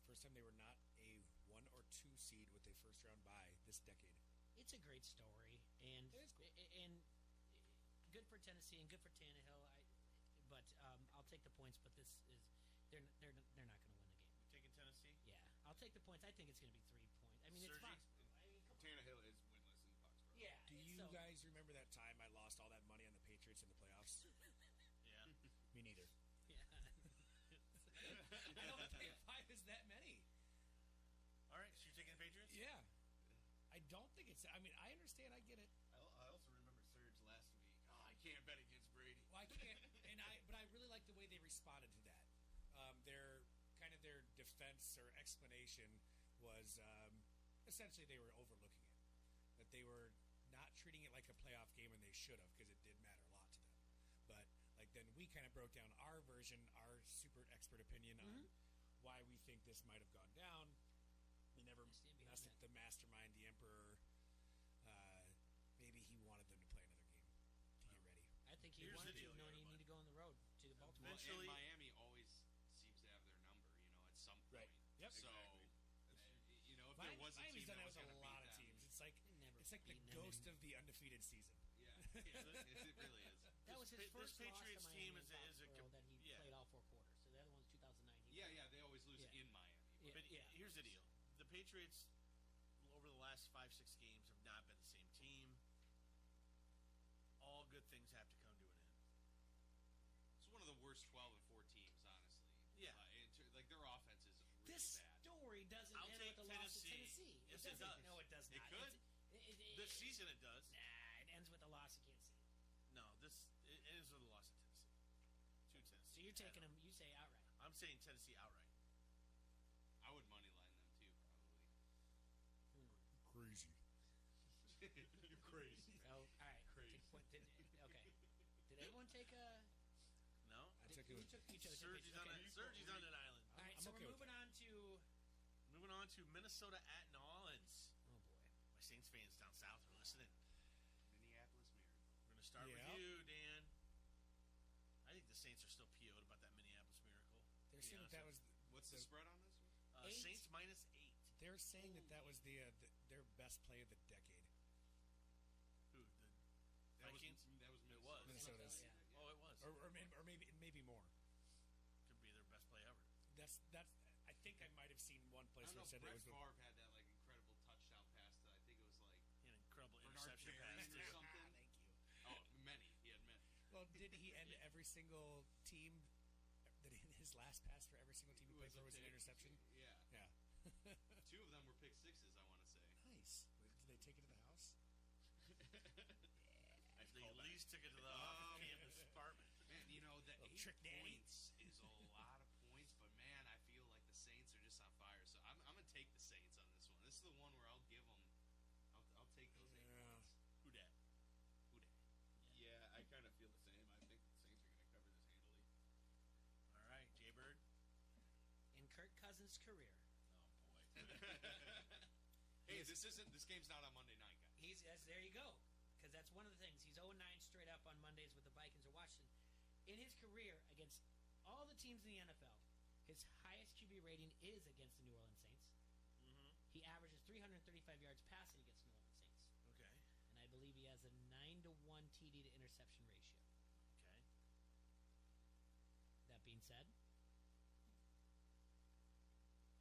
First time they were not a 1 or 2 seed with a first round bye this decade. It's a great story, and It is cool. and good for Tennessee and good for Tannehill. But I'll take the points. But this is they're not going to win the game. You taking Tennessee? Yeah, I'll take the points. I think it's going to be 3 points. I mean, it's Sergi? Foxborough. I mean, Tannehill is winless in Foxborough. Yeah. Do you guys remember that time I lost all that money on the Patriots in the playoffs? Yeah. Me neither. Yeah. I don't think 5 is that many. All right, so you're taking the Patriots? Yeah. I don't think it's. I mean, I understand. I get it. I also remember Serge last week. Oh, I can't bet against Brady. Well, I can't. But I really like the way they responded to that. Their defense or explanation was essentially they were overlooking it. That they were not treating it like a playoff game, and they should have, because it did matter a lot to them. But then we kind of broke down our version, our super expert opinion on why we think this might have gone down. We never messed with the mastermind, the Emperor. Maybe he wanted them to play another game to get ready. I think he wanted to, knowing he need to go on the road to Baltimore. Well, and Miami always seems to have their number, at some point. Right. Yep. So, if there was a Miami's team done that was that with going to a lot beat of them. teams. It's like the ghost of the undefeated season. Yeah, it really is. That was his first this Patriots loss to team Miami is a that he played all 4 quarters. So the other one's 2009. They always lose in Miami. But here's the deal: the Patriots, over the last 5-6 games, have not been the same team. All good things have to come to an end. It's one of the worst 12 and 4 teams, honestly. Yeah, their offense is really this bad. story doesn't I'll end take with the loss to Tennessee. Yes, it does. No, it does not. It could. This season it does. Nah, it ends with the loss to Kansas City. No, it ends with a loss to Tennessee. To Tennessee. So you're taking them. You say outright. I'm saying Tennessee outright. I would money line them too, probably. Crazy. You're crazy. Oh, all right. Crazy. Okay. Did everyone take a? No, I took You it. took Sergi's on an island. All right, I'm so okay we're with moving on to. Minnesota at New Orleans. Oh boy. My Saints fans down south are listening. Minneapolis Miracle. We're gonna start with you, Dan. I think the Saints are still PO'd about that Minneapolis Miracle. They're saying that was What's the spread on this one? Saints -8. They're saying that was their best play of the decade. Who? The Vikings? That was It was. Minnesota's. Yeah. Oh, it was. Or maybe more. Could be their best play ever. That's. I think I might have seen one I place don't where know. it said Brett it was. Favre had that incredible touchdown pass that I think it was An incredible Bernard interception pass. Berrian or something. Thank you. Oh, many. He had many. Well, did he end every single team? That his last pass for every single team he played for was an interception. Yeah. Yeah. 2 of them were pick sixes. I want to say. Nice. Did they take it to the house? They at least took it to the off-campus apartment. Man, the 8 trick daddy. points is a lot of points, but man, I feel like the Saints are just on fire. So I'm gonna take the Saints on this one. This is the one where I'll give them. I'll take those 8 points. Who dat? Yeah, I kind of feel the same. I think the Saints are going to cover this handily. All right, Jay-Bird. In Kirk Cousins' career. Oh boy. Hey, this game's not on Monday night, guys. There you go. Because that's one of the things. He's 0-9 straight up on Mondays with the Vikings or Washington. In his career, against all the teams in the NFL, his highest QB rating is against the New Orleans Saints. Mm-hmm. He averages 335 yards passing against the New Orleans Saints. Okay. And I believe he has a 9-to-1 TD to interception ratio. Okay. That being said,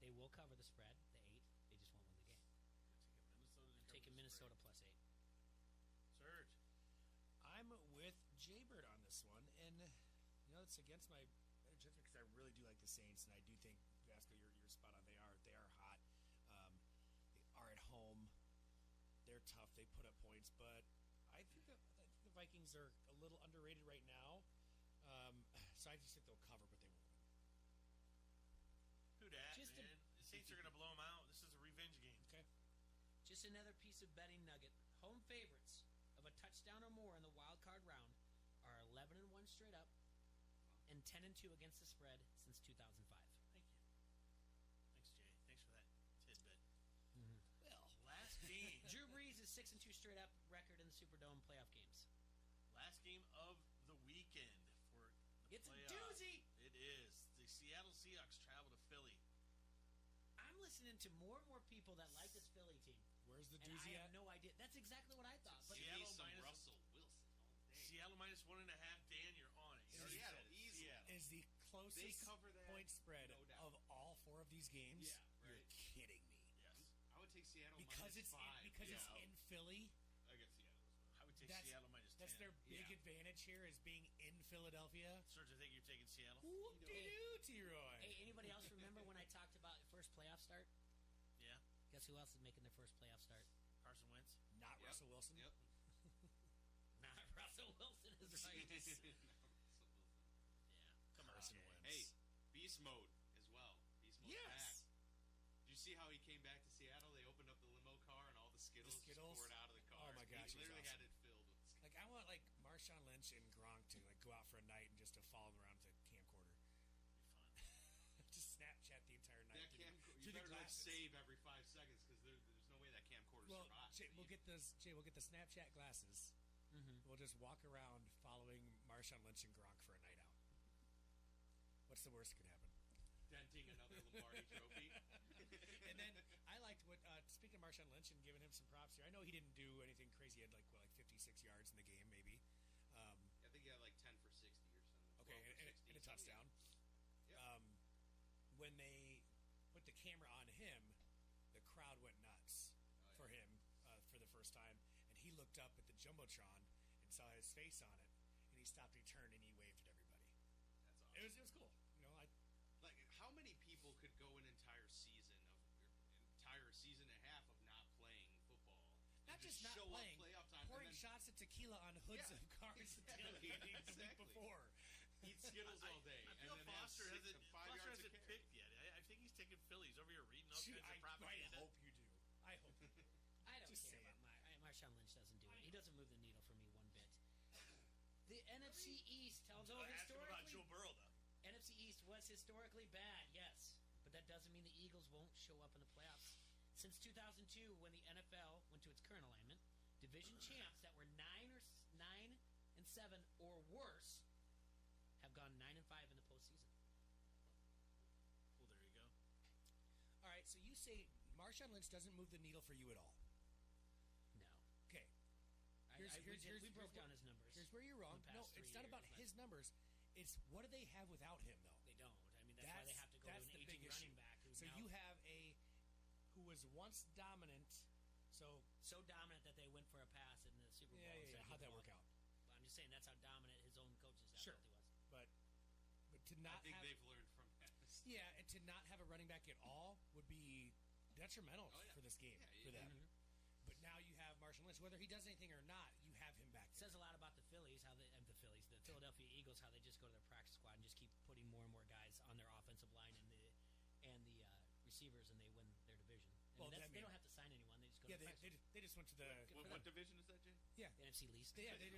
they will cover the spread, the 8. They just won't win the game. I'm taking Minnesota +8. Serge. I'm with Jaybird on this one, and it's against my judgment because I really do like the Saints, and I do think Vasco, you're spot on. They are hot. They are at home. They're tough. They put up points, but I think the Vikings are a little underrated right now. So I just think they'll cover, but they won't win. Who dat, man? The Saints are going to blow them out. This is a revenge game. Okay. Just another piece of betting nugget. Home favorites of a touchdown or more in the wild card round are 11-1 straight up and 10-2 against the spread since 2005. Thank you. Thanks, Jay. Thanks for that tidbit. Mm-hmm. Well, last game. Drew Brees is 6-2 straight up record in the Superdome playoff games. Last game of the weekend for the It's playoff. a doozy. It is. The Seattle Seahawks travel to Philly. I'm listening to more and more people that like this Philly team. Where's the and doozy I have at? no idea. That's exactly what I thought. But Seattle some minus Russell Wilson all day. Seattle -1.5. Dan, you're on it. You already Seattle, said it. easily. Seattle. Is the closest cover that, point spread no doubt. of all 4 of these games? Yeah, right. You're kidding me. Yes. I would take Seattle Because it's -5. it's in Philly. I get Seattle as well. I would take That's Seattle -10. That's their big advantage here, is being in Philadelphia. Serge, I think you're taking Seattle. Whoop-de-doo, T-Roy. Hey, anybody else remember when I talked about first playoff start? Yeah. Guess who else is making their first playoff start? Carson Wentz. Not Russell Wilson. Yep. Not Russell Wilson is right. Yeah. Come Carson on. Wentz. Hey, beast mode as well. Beast mode Yes. back. Did you see how he came back to Seattle? They opened up the limo car and all the Skittles, just poured out of the car. Oh my gosh, He it was literally awesome. had it filled with Skittles. Like I want Marshawn Lynch and Gronk to go out for a night and just to follow him around with a camcorder. Be fun. Just Snapchat the glasses. save every 5 seconds because there's no way that camcorder Well, survives. Jay, we'll get the Snapchat glasses. Mm-hmm. We'll just walk around following Marshawn Lynch and Gronk for a night out. What's the worst that could happen? Denting another Lombardi trophy. And then I liked what, speaking of Marshawn Lynch and giving him some props here, I know he didn't do anything crazy. He had like 56 yards in the game, maybe. I think he had like 10 for 60 or something. Okay, 12 for 60, and a touchdown. Yeah. When they put the camera on him, the crowd went nuts for him for the first time, and he looked up at the jumbotron and saw his face on it, and he stopped, he turned, and he waved at everybody. That's awesome. It was cool. You know, Like, how many people could go an entire season and a half of not playing football? Not and just not show playing, up playoff time, pouring and then shots of tequila on hoods of cars exactly. the week before. Eat Skittles all day. I feel and then Foster have hasn't, 5 Foster yards hasn't of carry. picked yet. I think he's taking Phillies over here reading all Shoot, kinds of I propaganda. hope you do. I hope you do. I don't Just care say about Marshawn Lynch doesn't do it. He doesn't move the needle for me one bit. The NFC East, although Ask him about historically Joe Burrow, though. NFC East was historically bad, yes, but that doesn't mean the Eagles won't show up in the playoffs. Since 2002, when the NFL went to its current alignment, division champs that were 9-7 or worse have gone 9-5 in the postseason. Well, there you go. All right, so you say Marshawn Lynch doesn't move the needle for you at all. No. Okay. We broke down his numbers. Here's where you're wrong. in the No, past 3 it's not years, about but his numbers. It's what do they have without him, though? They don't. I mean, that's why they have to go to an the aging big issue. running back. So you have who was once dominant. So dominant that they went for a pass in the Super Bowl. Yeah. How'd that work out? Well, I'm just saying that's how dominant his own coaches Sure. felt he was. But to not I think have, they've learned from that. Yeah, and to not have a running back at all would be detrimental for this game for them. Mhm. But now you have Marshawn Lynch. Whether he does anything or not, you have him back. It says a lot about the Phillies, the Philadelphia Eagles, how they just go to their practice squad and just keep putting more and more guys on their offensive line and the receivers, and they win their division. Well, they don't have to sign anyone; they just go. Yeah, to the practice they just went to the. What division is that, Jay? Yeah, the NFC least. Yeah, they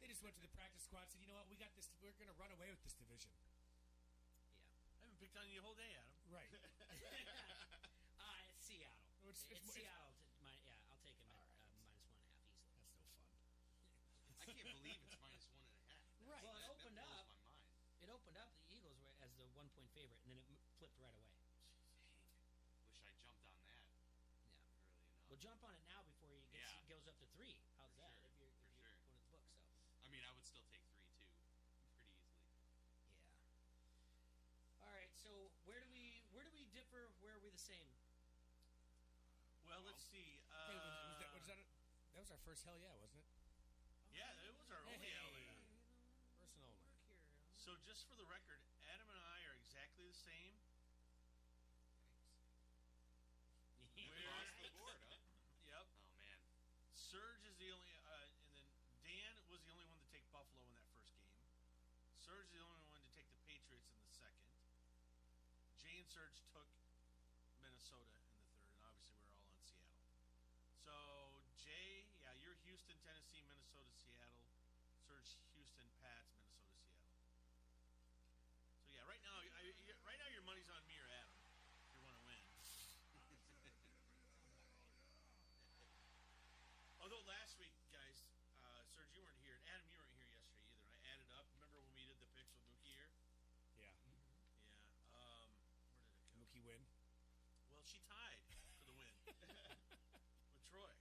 just went to the practice squad and said, you know what, we got this. We're going to run away with this division. Yeah, I haven't picked on you the whole day, Adam. Right. It's Seattle. It's Seattle. I'll take him at -1.5 easily. That's no fun. I can't believe it's -1.5. Right. Well, it That opened blows up. my mind. It opened up. The Eagles were as the 1-point favorite, and then it flipped right away. Dang. Wish I jumped on that. Yeah. Early enough. Well, jump on it now before he goes up to 3. How's For that? sure, If you're for going sure. to the book, so. I mean, I would still take 3 too, pretty easily. Yeah. All right. So where do we differ? Where are we the same? Well, let's see. Hey, that was our first hell yeah, wasn't it? Yeah, it was our only hell yeah. First and only. So just for the record, Adam and I are exactly the same. Across the board, huh? Yep. Oh man. Serge is the only, and then Dan was the only one to take Buffalo in that first game. Serge is the only one to take the Patriots in the second. Jay and Serge took Minnesota in the third, and obviously we're all on Seattle. So Jay, yeah, you're Houston, Tennessee, Minnesota, Seattle. Serge, Houston, Pats, Minnesota, Seattle. So yeah, right now your money's on me or Adam if you want to win. Although last week, guys, Serge, you weren't here, and Adam, you weren't here yesterday either. I added up. Remember when we did the picks with Mookie here? Yeah. Yeah. Where did it go? Mookie win. Well, she tied for the win with Troy.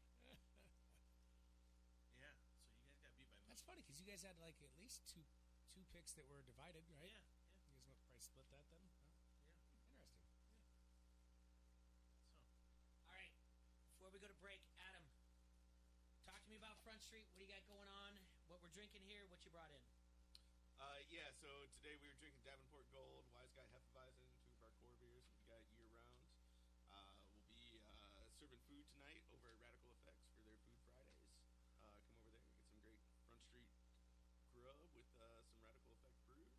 Yeah. So you guys got beat by Mookie. That's funny because you guys had like at least two picks that were divided, right? Yeah. You guys probably split that then? Huh? Yeah. Interesting. So. All right. Before we go to break, Adam, talk to me about Front Street. What do you got going on? What we're drinking here? What you brought in? Yeah, so today we were drinking Davenport Gold, Wise Guy Hefeweizen, 2 of our core beers we got year round. We'll be serving food tonight over at Radical Effects for their Food Fridays. Come over there and get some great Front Street grub with some Radical Effect brews.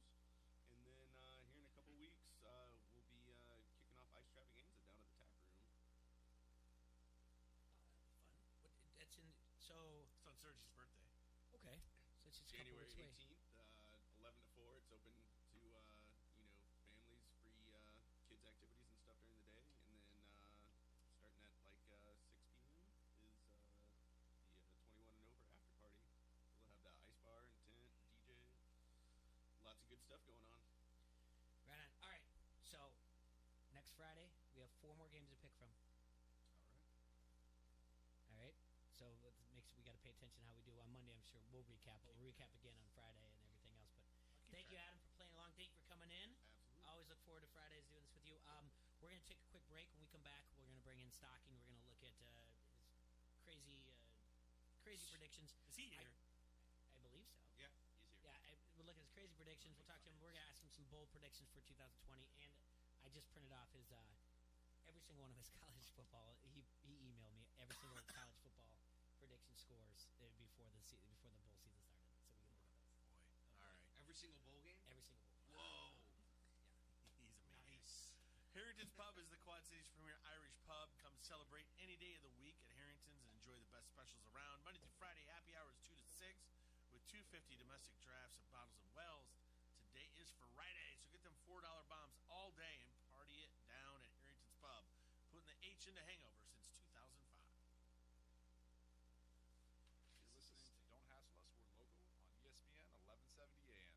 And then here in a couple weeks, we'll be kicking off Ice Extravaganza down at the tap room. Fun. That's in. So it's on Serge's birthday. Okay. So it's just a couple January weeks away. 18th, 11 to 4. It's open to families, free kids activities and stuff during the day, and then 4 more games to pick from. All right. So we got to pay attention how we do on Monday. I'm sure we'll recap. We'll recap again on Friday and everything else. But thank you, Adam, for playing along. Thank you for coming in. Absolutely. Always look forward to Fridays doing this with you. We're going to take a quick break. When we come back, we're going to bring in Stocking. We're going to look at his crazy predictions. Is he here? I believe so. Yeah, he's here. Yeah, we'll look at his crazy predictions. We'll talk to him. We're going to ask him some bold predictions for 2020. And I just printed off his every single one of his college football. He emailed me every single college football prediction scores before the bowl season started, so we can look at those. All right. Every single bowl game? Every single bowl. Whoa. He's amazing. Harrington's Pub is the Quad City's premier Irish pub. Come celebrate any day of the week at Harrington's and enjoy the best specials around. Monday through Friday, happy hours 2 to 6 with $2.50 domestic drafts and bottles of Wells. Today is Friday, so get them $4 bombs all day and party it down at Harrington's Pub. Putting the H into hangover since 2005. You're listening to Don't Hassle Us, We're Local on ESPN 1170 AM.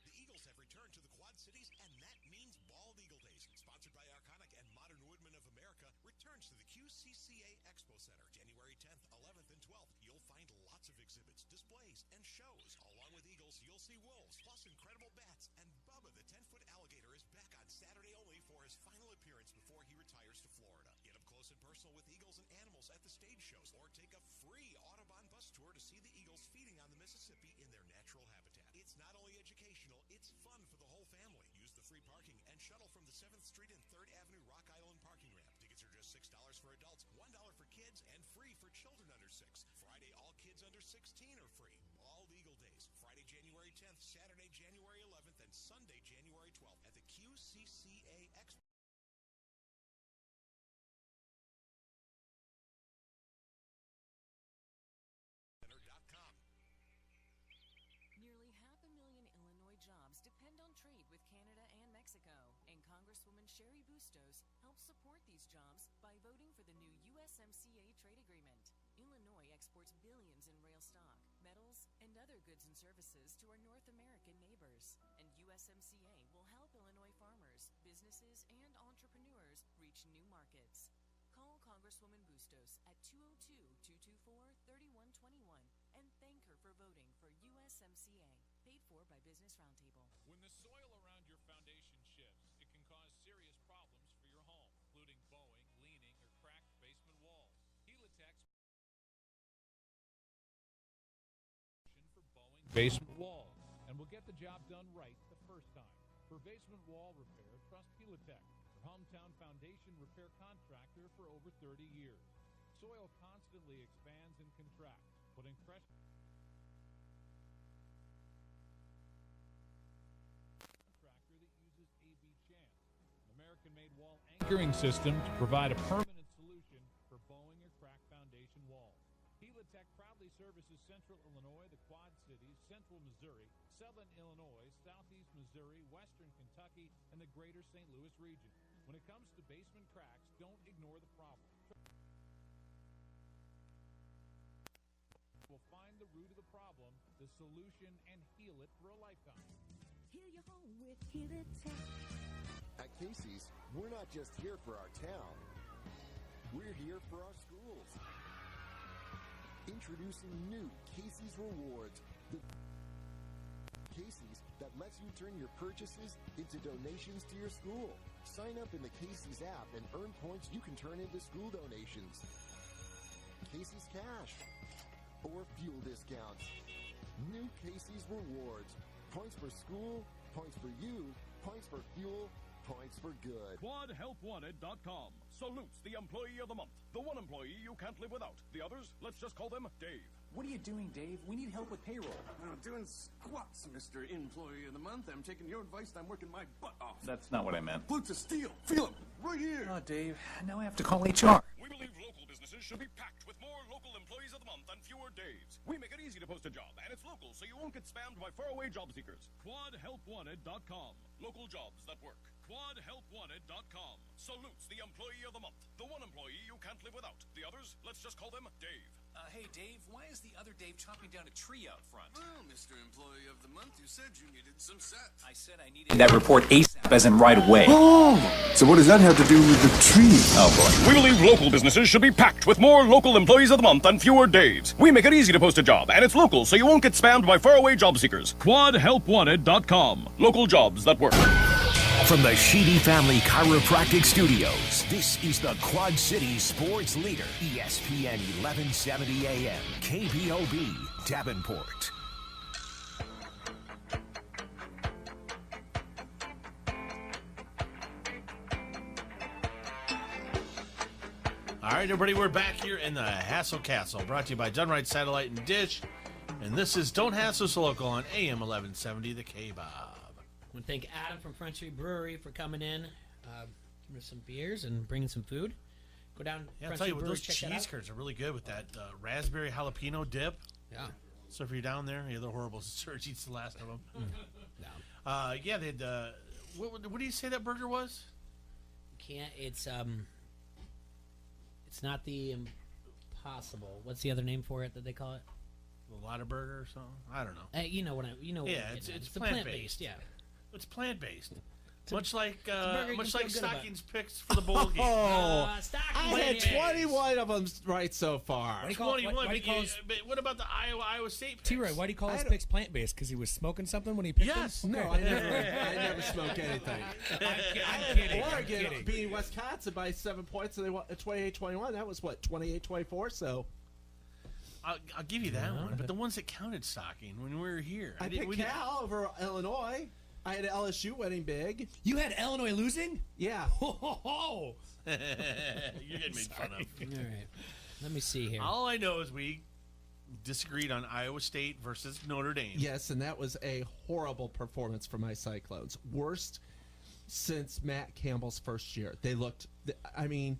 The Eagles have returned to the Quad Cities, and that means Bald Eagle Days. Sponsored by Arconic and Modern Woodmen of America, returns to the QCCA Expo Center January 10th, 11th, and 12th. You'll find lots of exhibits, displays, and shows. Along with Eagles, you'll see wolves, plus incredible bats. And Bubba, the 10-foot alligator, is back on Saturday only for his final appearance before he retires to Florida. Get up close and personal with eagles and animals at the stage shows, or take a free Audubon bus tour to see the eagles feeding on the Mississippi in their natural habitat. It's not only educational, it's fun for the whole family. Use the free parking and shuttle from the 7th Street and 3rd Avenue Rock Island parking ramp. Tickets are just $6 for adults, $1 for kids, and free for children under 6. Friday, all kids under 16 are free. Bald Eagle Days, Friday, January 10th, Saturday, January 11th, and Sunday, January 12th at the QCCA Expo. Nearly 500,000 Illinois jobs depend on trade with Canada and Mexico, and Congresswoman Sherry Bustos helps support these jobs by voting for the new USMCA trade agreement. Illinois exports billions in rail stock, metals, and other goods and services to our North American neighbors, and USMCA will help Illinois farmers, businesses, and entrepreneurs reach new markets. Call Congresswoman Bustos at 202-224-3121 and thank her for voting for USMCA, paid for by Business Roundtable. When the soil around your foundation shifts, it can cause serious problems for your home, including bowing, leaning, or cracked basement walls. Helitex for bowing basement walls, and will get the job done right the first time. For basement wall repair, trust Helitech, your hometown foundation repair contractor for over 30 years. Soil constantly expands and contracts, putting pressure contractor that uses AB Chance, an American-made wall anchoring system to provide a permanent solution for bowing or cracked foundation walls. Helitech proudly services Central Illinois, the Quad Cities, Central Missouri, Southern Illinois, Southeast Missouri, Western Kentucky, and the greater St. Louis region. When it comes to basement cracks, don't ignore the problem. We'll find the root of the problem, the solution, and heal it for a lifetime. Heal your home with Helitech. At Casey's, we're not just here for our town. We're here for our schools. Introducing new Casey's Rewards. The Casey's that lets you turn your purchases into donations to your school. Sign up in the Casey's app and earn points you can turn into school donations. Casey's Cash or fuel discounts. New Casey's Rewards. Points for school, points for you, points for fuel, points for good. QuadHelpWanted.com salutes the employee of the month. The one employee you can't live without. The others, let's just call them Dave. What are you doing, Dave? We need help with payroll. I'm doing squats, Mr. Employee of the Month. I'm taking your advice. I'm working my butt off. That's not what I meant. Glutes of steel. Feel them. Right here. Oh, Dave. Now I have to call HR. We believe local businesses should be packed with more local employees of the month and fewer Daves. We make it easy to post a job, and it's local, so you won't get spammed by faraway job seekers. QuadHelpWanted.com. Local jobs that work. QuadHelpWanted.com salutes the employee of the month. The one employee you can't live without. The others, let's just call them Dave. Hey, Dave, why is the other Dave chopping down a tree out front? Well, Mr. Employee of the Month, you said you needed some set. I said I needed that report ASAP, as in right away. Oh! So what does that have to do with the tree? Oh boy. We believe local businesses should be packed with more local employees of the month on fewer days. We make it easy to post a job, and it's local, so you won't get spammed by faraway job seekers. QuadHelpWanted.com. Local jobs that work. From the Sheedy Family Chiropractic Studios, this is the Quad Cities Sports Leader, ESPN 1170 AM, KBOB, Davenport. All right, everybody, we're back here in the Hassle Castle, brought to you by Dunright Satellite and Dish. And this is Don't Hassle Us Local on AM 1170, the K-Bob. I want to thank Adam from French Brewery for coming in, giving us some beers and bringing some food. Go down. Yeah, I'll tell you what, those cheese curds are really good with that raspberry jalapeno dip. Yeah. So if you're down there, the horrible Serge eats the last of them. Yeah, they had. What do you say that burger was? Can't. It's not the impossible. What's the other name for it that they call it? The Lotta Burger or something? I don't know. You know what Yeah, it's plant-based. Yeah. It's plant-based. Much like burger Stockings picks for the bowl game. I had 21 of them right so far. 21. But what about the Iowa State picks? T-Roy, why do you call his picks plant-based? Because he was smoking something when he picked Yes. them? No, I never smoke anything. I'm kidding. Oregon beating Wisconsin by 7 points, and they won 28-21. That was what, 28-24. So I'll give you that one. But the ones that counted, Stocking, when we were here, I picked Cal over Illinois. I had LSU winning big. You had Illinois losing? Yeah. You're getting made fun of. All right. Let me see here. All I know is we disagreed on Iowa State versus Notre Dame. Yes, and that was a horrible performance for my Cyclones. Worst since Matt Campbell's first year. They looked, I mean,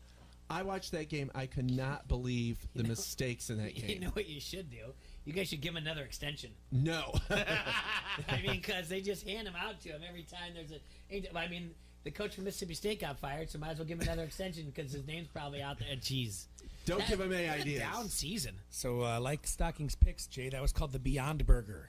I watched that game. I could not believe the mistakes in that game. You know what you should do? You guys should give him another extension. No. I mean, because they just hand him out to him every time there's a. I mean, the coach from Mississippi State got fired, so might as well give him another extension because his name's probably out there. Jeez. Don't give him any ideas. Down season. So, like Stockings picks, Jay, that was called the Beyond Burger.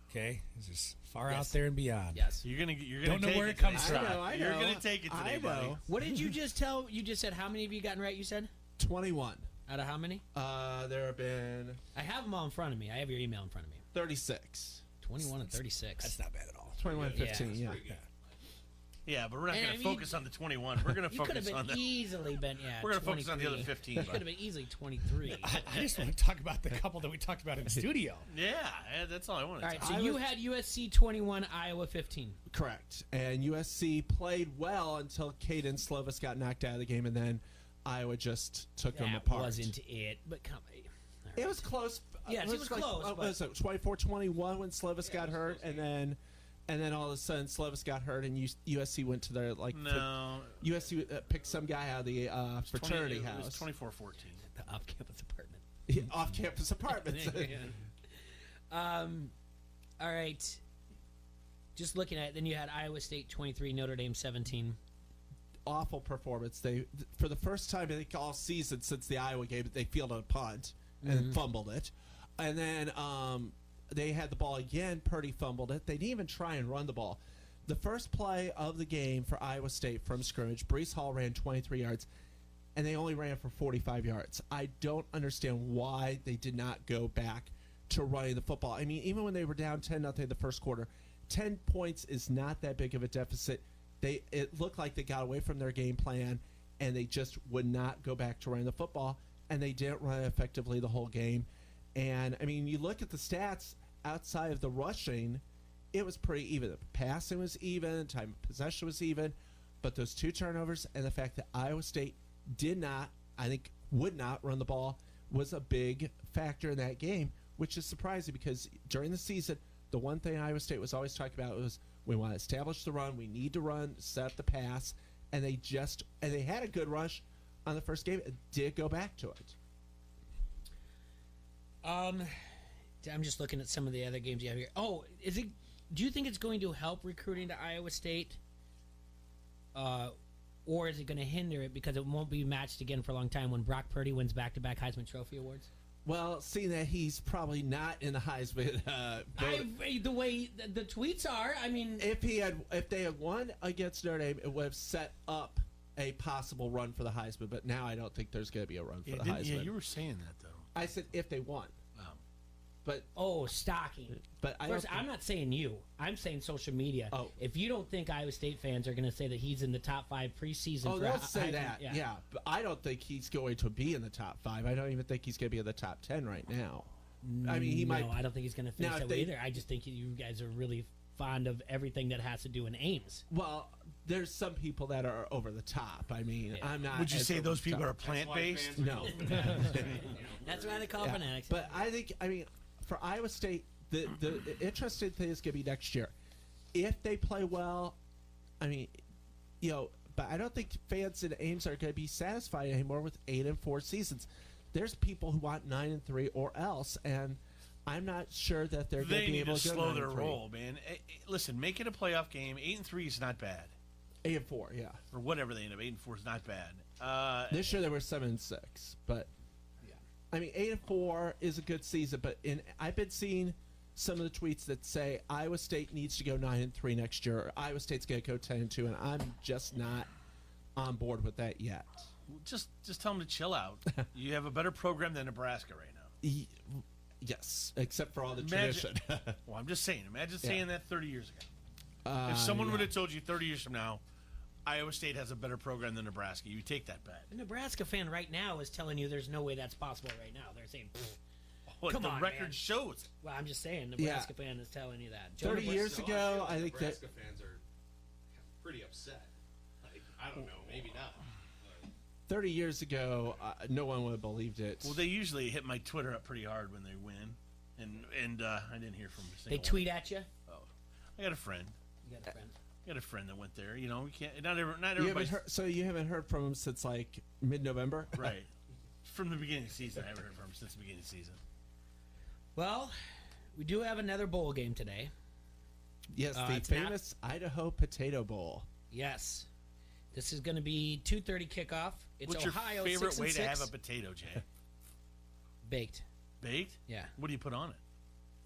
Okay, it's just far out there and beyond. Yes, you're gonna don't know take where it comes from. I know. You're gonna take it today, buddy. What did you just tell? You just said how many have you gotten right? You said 21. Out of how many? There have been. I have them all in front of me. I have your email in front of me. 36. 21 and 36. That's not bad at all. 21 and 15. Yeah. Yeah, but we're not going to focus on the 21. We're going to focus on the. Easily been. Yeah. We're going to focus on the other 15. You could have been easily 23. I just want to talk about the couple that we talked about in the studio. Yeah, that's all I want to. All right, so you had USC 21, Iowa 15. Correct, and USC played well until Caden Slovis got knocked out of the game, and then Iowa just took them apart. That wasn't it, but come on. It was close. Yes, it was close. What was it, 24-21 when Slovis got hurt, and then all of a sudden Slovis got hurt, and USC went to their USC picked some guy out of the fraternity house. It was 24-14. The off-campus apartment. Yeah, off-campus apartments. All right. Just looking at it, then you had Iowa State 23, Notre Dame 17. Awful performance. They, for the first time I think all season since the Iowa game, they fielded a punt and fumbled it, and then they had the ball again. Purdy fumbled it. They didn't even try and run the ball. The first play of the game for Iowa State from scrimmage, Breece Hall ran 23 yards, and they only ran for 45 yards. I don't understand why they did not go back to running the football. I mean, even when they were down 10-0 the first quarter, 10 points is not that big of a deficit. It looked like they got away from their game plan, and they just would not go back to running the football, and they didn't run effectively the whole game. And, I mean, you look at the stats outside of the rushing, it was pretty even. The passing was even, time of possession was even, but those two turnovers and the fact that Iowa State did not, I think, would not run the ball was a big factor in that game, which is surprising because during the season, the one thing Iowa State was always talking about was we want to establish the run, we need to run, set up the pass, and they had a good rush on the first game. It did go back to it. I'm just looking at some of the other games you have here. Oh, do you think it's going to help recruiting to Iowa State? Or is it going to hinder it because it won't be matched again for a long time when Brock Purdy wins back-to-back Heisman Trophy awards? Well, seeing that he's probably not in the Heisman vote, The way the tweets are, I mean, if they had won against Notre Dame, it would have set up a possible run for the Heisman. But now I don't think there's going to be a run for the Heisman. Yeah, you were saying that though. I said if they won. But stocking. But I'm not saying you. I'm saying social media. Oh. If you don't think Iowa State fans are going to say that he's in the top 5 preseason, Oh, for they'll say Heisman, that. Yeah. But I don't think he's going to be in the top 5. I don't even think he's going to be in the top 10 right now. I mean, he might. No, I don't think he's going to finish Now, that way either. I just think you guys are really fond of everything that has to do in Ames. Well, there's some people that are over the top. I mean, I'm not. Would you as say over those the people top. are plant-based? No. That's why they call fanatics. But I think, for Iowa State, the interesting thing is going to be next year. If they play well, but I don't think fans in Ames are going to be satisfied anymore with 8-4 seasons. There's people who want 9-3 or else, and I'm not sure that they're going to be able to slow their 9-3. roll, man. Listen, making a playoff game, 8-3 is not bad. 8-4, yeah. Or whatever they end up, 8-4 is not bad. This year they were 7-6, but 8-4 is a good season. But I've been seeing some of the tweets that say Iowa State needs to go 9-3 next year, or Iowa State's going to go 10-2, and I'm just not on board with that yet. Just tell them to chill out. You have a better program than Nebraska right now. Yes, except for all the tradition. Well, I'm just saying. Imagine saying that 30 years ago. If someone would have told you 30 years from now, Iowa State has a better program than Nebraska, you take that bet. A Nebraska fan right now is telling you there's no way that's possible right now. They're saying, come on, the record man. shows. Well, I'm just saying, Nebraska fan is telling you that. 30 years ago, I think that Nebraska fans are pretty upset. I don't know, maybe not. 30 years ago, no one would have believed it. Well, they usually hit my Twitter up pretty hard when they win, and I didn't hear from a single They tweet at you? Oh, I got a friend. You got a friend? I got a friend that went there. You know, we can't. Not You everybody. haven't heard, so you haven't heard from him since like mid-November, Right. From the beginning of the season, I haven't heard from him since the beginning of the season. Well, we do have another bowl game today. Yes, the famous Idaho Potato Bowl. Yes. This is going to be 2:30 kickoff. It's What's Ohio, your favorite 6-6. way to have a potato, Jay? Baked. Baked? Yeah. What do you put on it?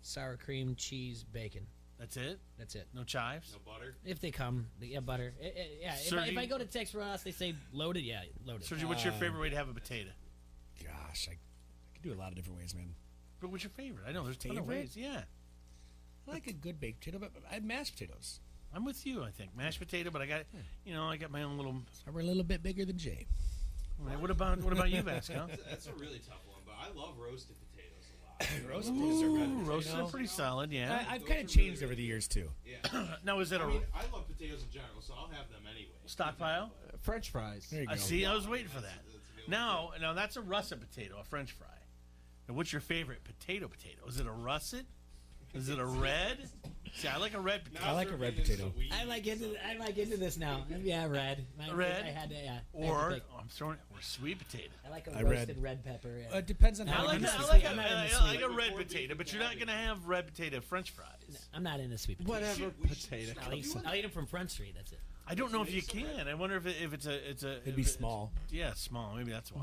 Sour cream, cheese, bacon. That's it? That's it. No chives? No butter? If they come, butter. Yeah. If I go to Tex Ross, they say loaded. Yeah, loaded. Sergio, what's your favorite way to have a potato? Gosh, I could do a lot of different ways, man. But what's your favorite? I know there's a ton of Favorite? ways. Yeah. I like a good baked potato, but I had mashed potatoes. I'm with you, I think. Mashed potato, but I got my own little. So we're a little bit bigger than Jay. Right, what about you, Vasco? That's a really tough one, but I love roasted potatoes a lot. Roasted potatoes are good. Roasted are pretty solid, yeah. I've kind of changed over the years too. Yeah. Now, is it I love potatoes in general, so I'll have them anyway. Stockpile? French fries. There you go. See, I was waiting for that. Now that's a russet potato, a French fry. And what's your favorite potato? Is it a russet? Is it a red? See, I like a red potato. I like a red potato. I like into this now. Yeah, red. Red? I had to, yeah. Or sweet potato. I like a roasted red pepper. Yeah. It depends on I how like you a red potato, but you're not going to have red potato French fries. No, I'm not into sweet potatoes. Whatever potato. I'll eat them from Front Street. That's it. I don't know if you can. I wonder if it's a. It'd be small. Yeah, small. Maybe that's why.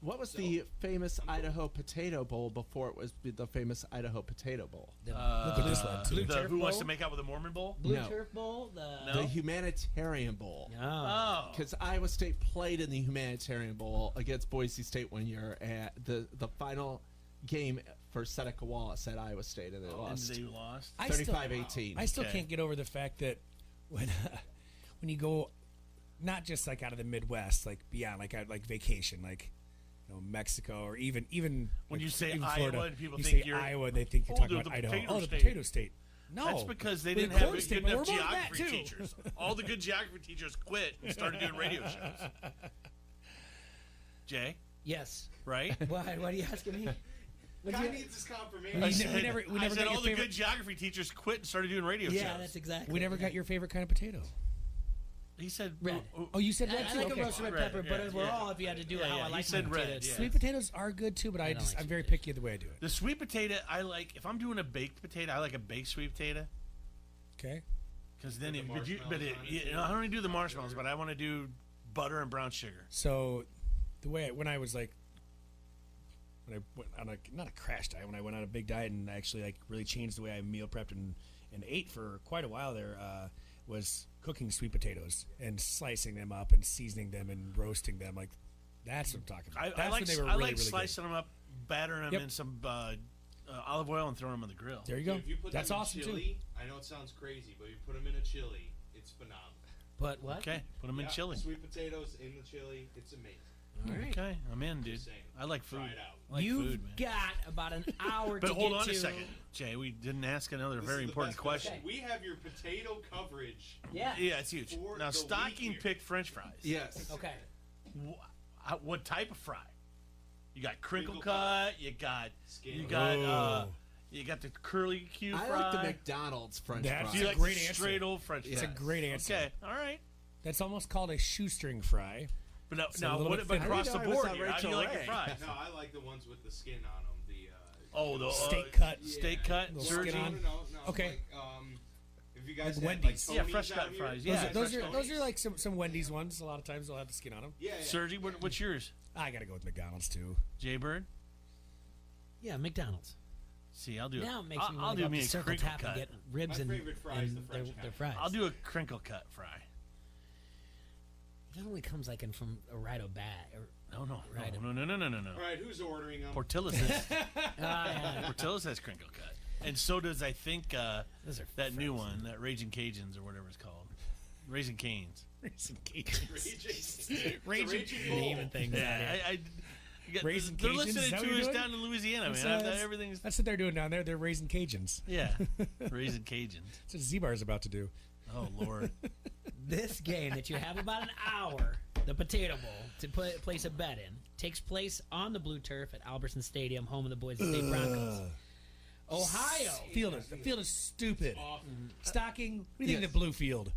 What was the famous Idaho Potato Bowl before it was the famous Idaho Potato Bowl? Look at this one. Blue The Turf Who Wants Bowl? to Make Out with a Mormon Bowl? Blue No. Turf Bowl? The Humanitarian Bowl. Oh. Because Iowa State played in the Humanitarian Bowl against Boise State one year at the final game for Seneca Wallace at Iowa State, and they lost. And they lost? 35-18. I still can't get over the fact that when you go, not just like out of the Midwest, like beyond, like vacation, like Mexico, or even when like, you say even Iowa, Florida, and people you think say you're Iowa, they think you're talking about Idaho. The Potato state. No, That's because they We're didn't the have corn good state, but enough we're both that, geography too. teachers. All the good geography teachers quit and started doing radio shows. Jay? Yes. Right? Why? What are you asking me? Guy needs his confirmation. I said, we never I said got all your the favorite. good geography teachers quit and started doing radio shows. Yeah, that's exactly. We never got your favorite kind of potato. He said Red. Oh, you said red I too? like Okay. a roasted red Red, pepper, yeah, but overall, if you had to do it how I he like said my red, potatoes. yeah. Sweet potatoes are good too, but I don't like I'm sweet very potatoes. picky the way I do it. The sweet potato, I like. If I'm doing a baked potato, I like a baked sweet potato. Okay. Because then, I don't do the marshmallows, but I want to do butter and brown sugar. So, when I was like when I went on not a crash diet, when I went on a big diet and actually like really changed the way I meal prepped and ate for quite a while there, was cooking sweet potatoes and slicing them up and seasoning them and roasting them. Like that's what I'm talking about. That's when they were really slicing good. them up, battering them in some olive oil and throwing them on the grill. There you go. If you put That's them in awesome chili, I know it sounds crazy, but if you put them in a chili, it's phenomenal. But what? Okay, put them in chili. Sweet potatoes in the chili, it's amazing. All right. Okay, I'm in, dude. I like food. Try it out. I like You've food, man. got about an hour But to hold get on to. a second, Jay. We didn't ask another This very is the important best question. We have your potato coverage. Yeah. Yeah, it's huge. For Now, the Stocking week here. picked French fries. Yes. Okay. What type of fry? You got crinkle Crinkle cut. You got you got the curly Q I fry. like the McDonald's French That's fries. Do you like great the answer. straight old French fries? It's a great answer. Okay, all right. That's almost called a shoestring fry. But now, It's a little what bit about thinner. across the I didn't know board I was here? on How do you Rachel like your Ray. fries? No, I like the ones with the skin on them. The Steak cut. Steak cut, Little surgeon. skin on. No. Okay. Like, if you guys Like had, Wendy's. like, Yeah, Tony's fresh out cut here, fries. Those, Yeah, are, those fresh are those Tony's. are like some Wendy's ones. A lot of times they'll have the skin on them. Yeah. Sergi, what's yours? I gotta go with McDonald's too. Jay Bird? Yeah, McDonald's. See, I'll do Now it makes me I'll want to do go up me to a Circle crinkle Tap cut. and get ribs My and, favorite fry is the and French their cut. fries. I'll do a crinkle cut fry. It only comes like in from a Rido bag. No. All right, who's ordering them? Portillo's has, Yeah. Portillo's has crinkle cut. And so does, I think, Those are that new one, that Raging Cajuns or whatever it's called. Raising Canes. Raisin Cajuns. Raging Naming things. Yeah, I Raisin they're Cajuns, is listening that what to you're us doing? down in Louisiana, That's, man. that's- Everything's... That's what they're doing down there. They're raising Cajuns. Yeah, Raising Cajuns. That's what Z-Bar is about to do. Oh, Lord. This game that you have about an hour, the Potato Bowl, to place a bet in, takes place on the blue turf at Albertson Stadium, home of the Boise State Broncos. Ohio. The field is stupid. Stocking, what do you think Yes. of the blue field?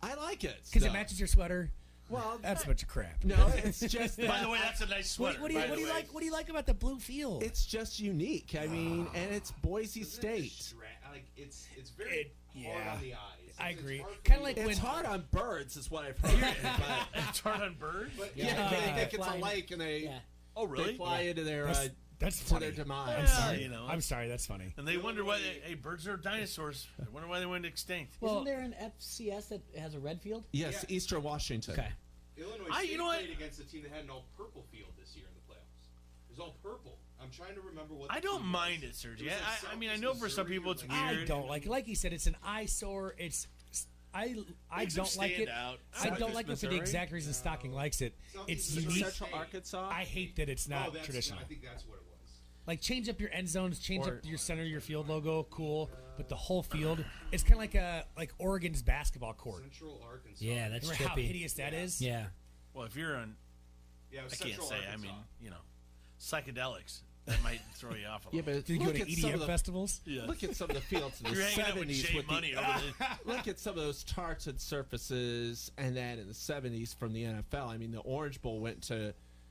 I like it. Because it No. matches your sweater? Well, That's a bunch of crap. no, it's just By the way, that's a nice sweater. What do you like? What do you like about the blue field? it's just unique. I mean, and it's Boise State. Like it's very hard on the eyes. I It's agree. hard for Kind of me like to- when It's hard on birds, is what I've heard. but, It's hard on birds? But yeah, they think it's a flying. lake, and they Oh, really? they fly into their That's to funny. their demise. I'm Yeah, sorry. you know. I'm sorry. That's funny. And they wonder why, birds are dinosaurs. I wonder why they went extinct. Isn't there an FCS that has a red field? Yes, Eastern Washington. Okay. Illinois you State know what? played against a team that had an all purple field this year in the playoffs. It was all purple. I'm trying to remember what. I the don't team mind was. it, Sergi. was I mean, I Southeast know for some Missouri people or it's like- weird. I don't like it. Like you said, it's an eyesore. I Makes them don't like stand it. out. I don't Southeast like it for the Missouri? exact reason Stocking likes it. It's Southeast unique. Central Arkansas. I hate that it's not that's, traditional. I think that's what it was. Like change up your end zones, change Or- up your center, your field logo, cool. But the whole field, it's kind of like Oregon's basketball court. Central Arkansas. Yeah, that's Remember how trippy. hideous that is? Yeah. Well, if you're on, Yeah, it was I can't Central say. Arkansas. I mean, psychedelics, that might throw you off a Yeah, little. but Did you go look to at some EDM of the festivals? Yeah. Look at some of the fields in the You're hanging out with 70s Jay with Money the, over there. look at some of those tartan surfaces, and then in the 70s from the NFL. I mean, the Orange Bowl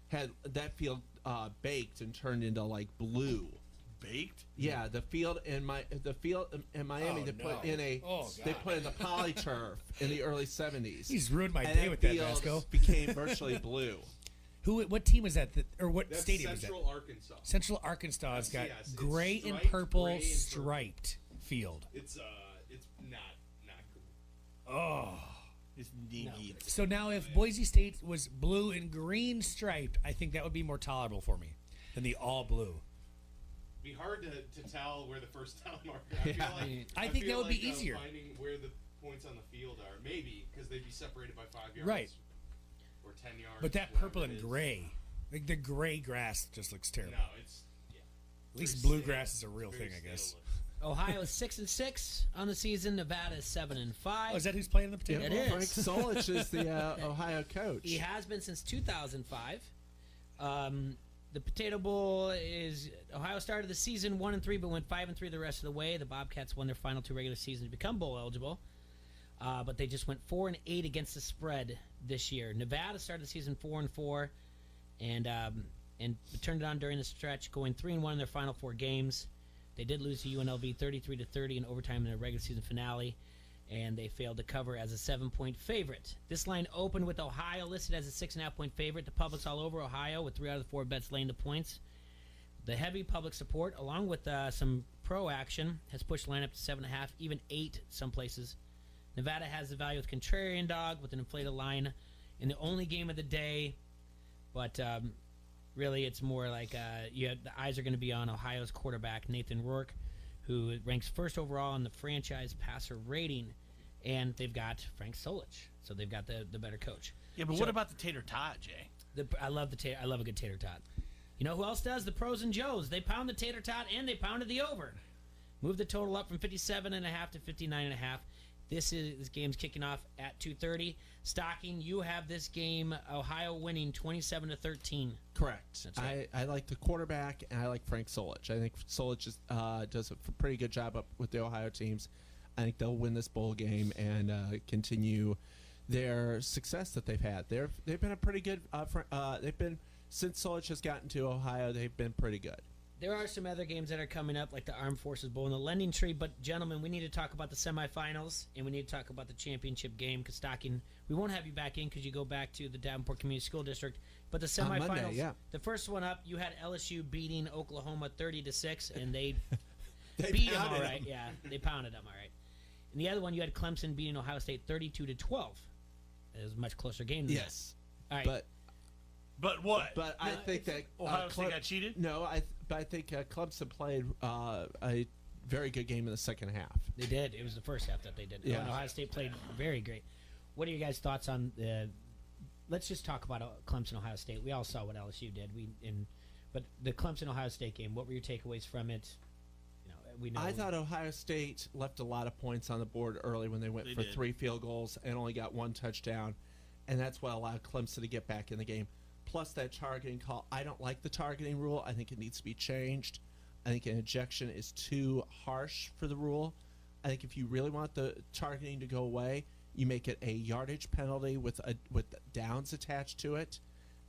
had that field baked and turned into like blue. Baked? Yeah, the field in Miami Oh, they put no. in a Oh, they God. put in the polyturf in the early 70s. He's ruined my and day with that, field Vasco. became virtually blue. What team was that? Or what That's stadium was that? Central Arkansas. Central Arkansas has got Yes, it's gray and striped, purple gray and purple. striped field. It's not cool. Oh. It's neat. So now if Boise State was blue and green striped, I think that would be more tolerable for me than the all blue. Be hard to tell where the first down marker. I, Yeah. feel like, I think feel that would be like, easier. Finding where the points on the field are, maybe because they'd be separated by 5 yards, Right. or 10 yards. But that whatever purple it and is. gray, like the gray grass just looks terrible. No, it's At least very bluegrass stale. is a real Very thing, I guess. stale Ohio is 6-6 on the season. Nevada is 7-5. Oh, is that who's playing in the potato It bowl? is. Frank Solich is the Ohio coach. He has been since 2005. The Potato Bowl is Ohio started the season 1-3, but went 5-3 the rest of the way. The Bobcats won their final 2 regular seasons to become bowl eligible, but they just went 4-8 against the spread this year. Nevada started the season 4-4, and turned it on during the stretch, going 3-1 in their final 4 games. They did lose to UNLV 33-30 in overtime in their regular season finale, and they failed to cover as a 7-point favorite. This line opened with Ohio listed as a 6.5-point favorite. The public's all over Ohio with 3 out of the 4 bets laying the points. The heavy public support, along with some pro action, has pushed the line up to 7.5, even 8 some places. Nevada has the value with contrarian dog with an inflated line in the only game of the day, but really it's more like the eyes are going to be on Ohio's quarterback Nathan Rourke, who ranks first overall in the franchise passer rating, and they've got Frank Solich, so they've got the better coach. Yeah, but what about the tater tot, Jay? I love I love a good tater tot. You know who else does? The Pros and Joes. They pound the tater tot and they pounded the over. Move the total up from 57.5 to 59.5. This game's kicking off at 2:30. Stocking, you have this game Ohio winning 27-13. Correct. That's right. I like the quarterback, and I like Frank Solich. I think Solich does a pretty good job up with the Ohio teams. I think they'll win this bowl game and continue their success that they've had. They've been a pretty good. They've been since Solich has gotten to Ohio. They've been pretty good. There are some other games that are coming up, like the Armed Forces Bowl and the Lending Tree. But, gentlemen, we need to talk about the semifinals, and we need to talk about the championship game. Because, Stocking, we won't have you back in because you go back to the Davenport Community School District. But the semifinals, Monday, yeah. The first one up, you had LSU beating Oklahoma 30-6, and they beat them all right. Yeah, they pounded them all right. And the other one, you had Clemson beating Ohio State 32-12. It was a much closer game than that. All right. But what? But I think that Ohio State got cheated? No, but I think Clemson played a very good game in the second half. They did. It was the first half that they did. Yeah. And Ohio State played very great. What are your guys' thoughts on the? Let's just talk about Clemson Ohio State. We all saw what LSU did. But the Clemson Ohio State game. What were your takeaways from it? I thought Ohio State left a lot of points on the board early when they went for 3 field goals and only got 1 touchdown, and that's what allowed Clemson to get back in the game. Plus that targeting call. I don't like the targeting rule. I think it needs to be changed. I think an ejection is too harsh for the rule. I think if you really want the targeting to go away, you make it a yardage penalty with downs attached to it.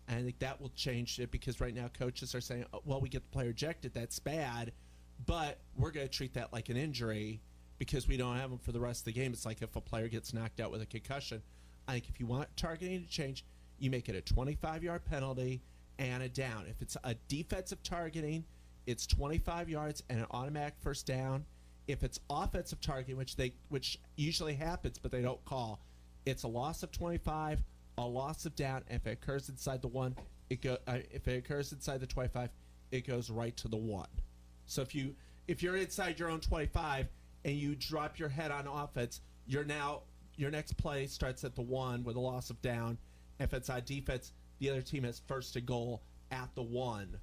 And I think that will change it, because right now coaches are saying, oh, well, we get the player ejected, that's bad, but we're going to treat that like an injury because we don't have them for the rest of the game. It's like if a player gets knocked out with a concussion. I think if you want targeting to change, you make it a 25-yard penalty and a down. If it's a defensive targeting, it's 25 yards and an automatic first down. If it's offensive targeting, which usually happens but they don't call, it's a loss of 25, a loss of down. And if it occurs inside the 1, if it occurs inside the 25, it goes right to the 1. So if you're inside your own 25 and you drop your head on offense, your next play starts at the 1 with a loss of down. If it's on defense, the other team has first and goal at the 1.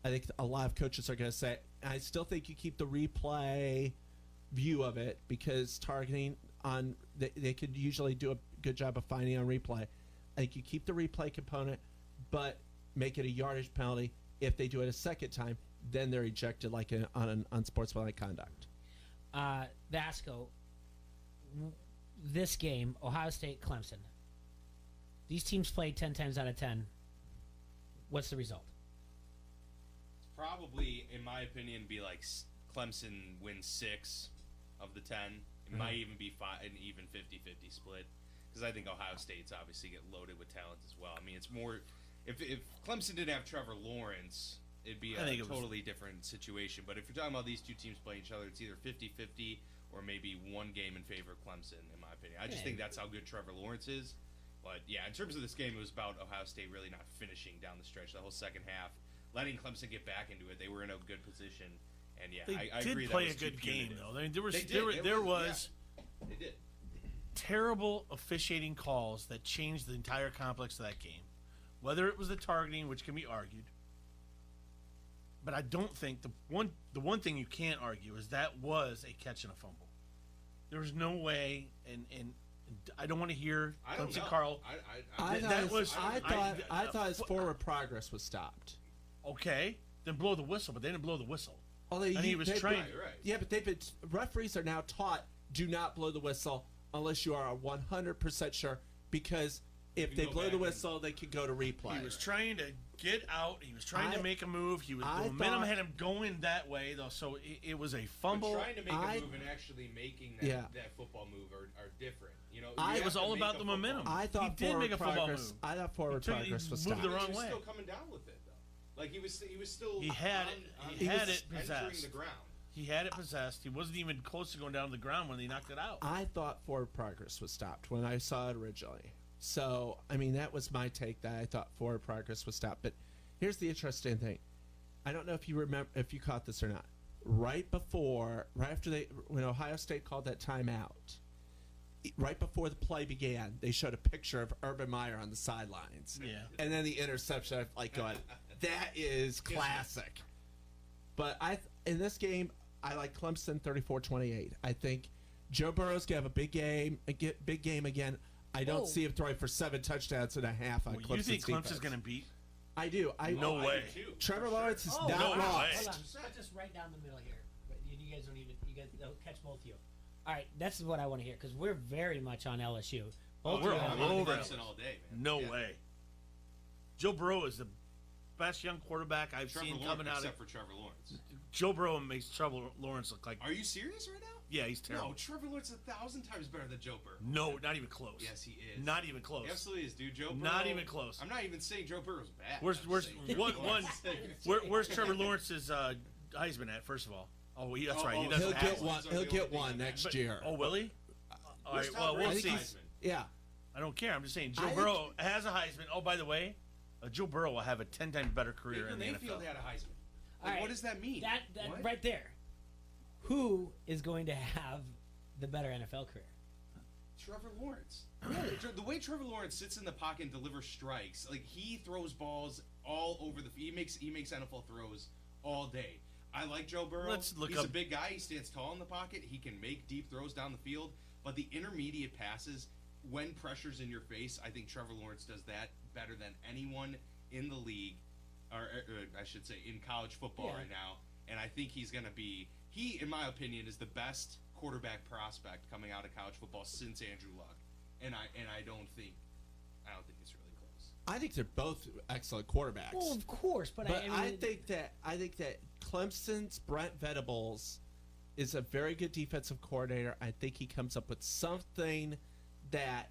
I think a lot of coaches are going to say, I still think you keep the replay view of it, because targeting on they could usually do a good job of finding on replay. I think you keep the replay component, but make it a yardage penalty. If they do it a second time, then they're ejected like on an unsportsmanlike conduct. Vasco, this game, Ohio State, Clemson. These teams played 10 times out of 10. What's the result? It's probably, in my opinion, be like Clemson wins 6 of the 10. It might even be an even 50-50 split, because I think Ohio State's obviously get loaded with talent as well. I mean, it's more, if Clemson didn't have Trevor Lawrence, it'd be a totally different situation. But if you're talking about these two teams playing each other, it's either 50-50 or maybe one game in favor of Clemson, in my opinion. I just think that's how good Trevor Lawrence is. But, yeah, in terms of this game, it was about Ohio State really not finishing down the stretch the whole second half, letting Clemson get back into it. They were in a good position. And, yeah, I agree. They did play a good game, though. I mean, there was they did. Terrible officiating calls that changed the entire complex of that game. Whether it was the targeting, which can be argued, but I don't think the one thing you can't argue is that was a catch and a fumble. There was no way, and I don't want to hear Clemson Carl. I thought his forward progress was stopped. Okay, then blow the whistle, but they didn't blow the whistle. Although he was trained. Right. Yeah, but referees are now taught, do not blow the whistle unless you are 100% sure, because if they blow the whistle, they can go to replay. He was trying to get out. He was trying to make a move. The momentum had him going that way, though. So it was a fumble. But trying to make a move and actually making that football move are different. You know, it was all about the momentum. I thought he did make a football move. I thought forward progress was stopped. Moved the wrong way. Still coming down with it, though. Like he was still. He had on, he had was it entering possessed. the ground. He had it possessed. He wasn't even close to going down to the ground when they knocked it out. I thought forward progress was stopped when I saw it originally. So, I mean, that was my take, that I thought forward progress was stopped. But here's the interesting thing. I don't know if you remember, if you caught this or not. Right after when Ohio State called that timeout, right before the play began, they showed a picture of Urban Meyer on the sidelines. Yeah. And then the interception, I'm like going, that is classic. But in this game, I like Clemson 34-28. I think Joe Burrow's going to have a big game again. I don't see him throwing for 7 touchdowns and a half on Clemson's You think defense. Clemson's going to beat? I do. No way. Trevor Lawrence is not hold on. lost. Hold on. Put this right down the middle here. You guys don't even. You guys they'll catch both of you. All right, this is what I want to hear because we're very much on LSU. Both We're of you all over Clemson all day, man. No way. Joe Burrow is the best young quarterback I've Trevor seen Lawrence, coming out. except for Trevor Lawrence. Joe Burrow makes Trevor Lawrence look like. Are you serious right now? Yeah, he's terrible. No, Trevor Lawrence is 1,000 times better than Joe Burrow. No, not even close. Yes, he is. Not even close. He absolutely is, dude. Joe Burrow. Not even close. I'm not even saying Joe Burrow's bad. Where's Where's Trevor Lawrence's Heisman at? First of all, that's right. He He'll doesn't get have one. He'll get one next year. Oh, will he? All right. Where's Tom Well, we'll Brady's see. Heisman? Yeah. I don't care. I'm just saying Joe Burrow has a Heisman. Oh, by the way, Joe Burrow will have a 10 times better career Baker in the Mayfield NFL. had a Heisman. All right. What does that mean? That What? right there. Who is going to have the better NFL career? Trevor Lawrence. Really? The way Trevor Lawrence sits in the pocket and delivers strikes, like he throws balls all over the field. He makes NFL throws all day. I like Joe Burrow. He's a big guy. He stands tall in the pocket. He can make deep throws down the field. But the intermediate passes, when pressure's in your face, I think Trevor Lawrence does that better than anyone in the league, or I should say in college football right now. And I think he's going to be, in my opinion, is the best quarterback prospect coming out of college football since Andrew Luck. And I don't think it's really close. I think they're both excellent quarterbacks. Well, of course, but I think that Clemson's Brent Venables is a very good defensive coordinator. I think he comes up with something that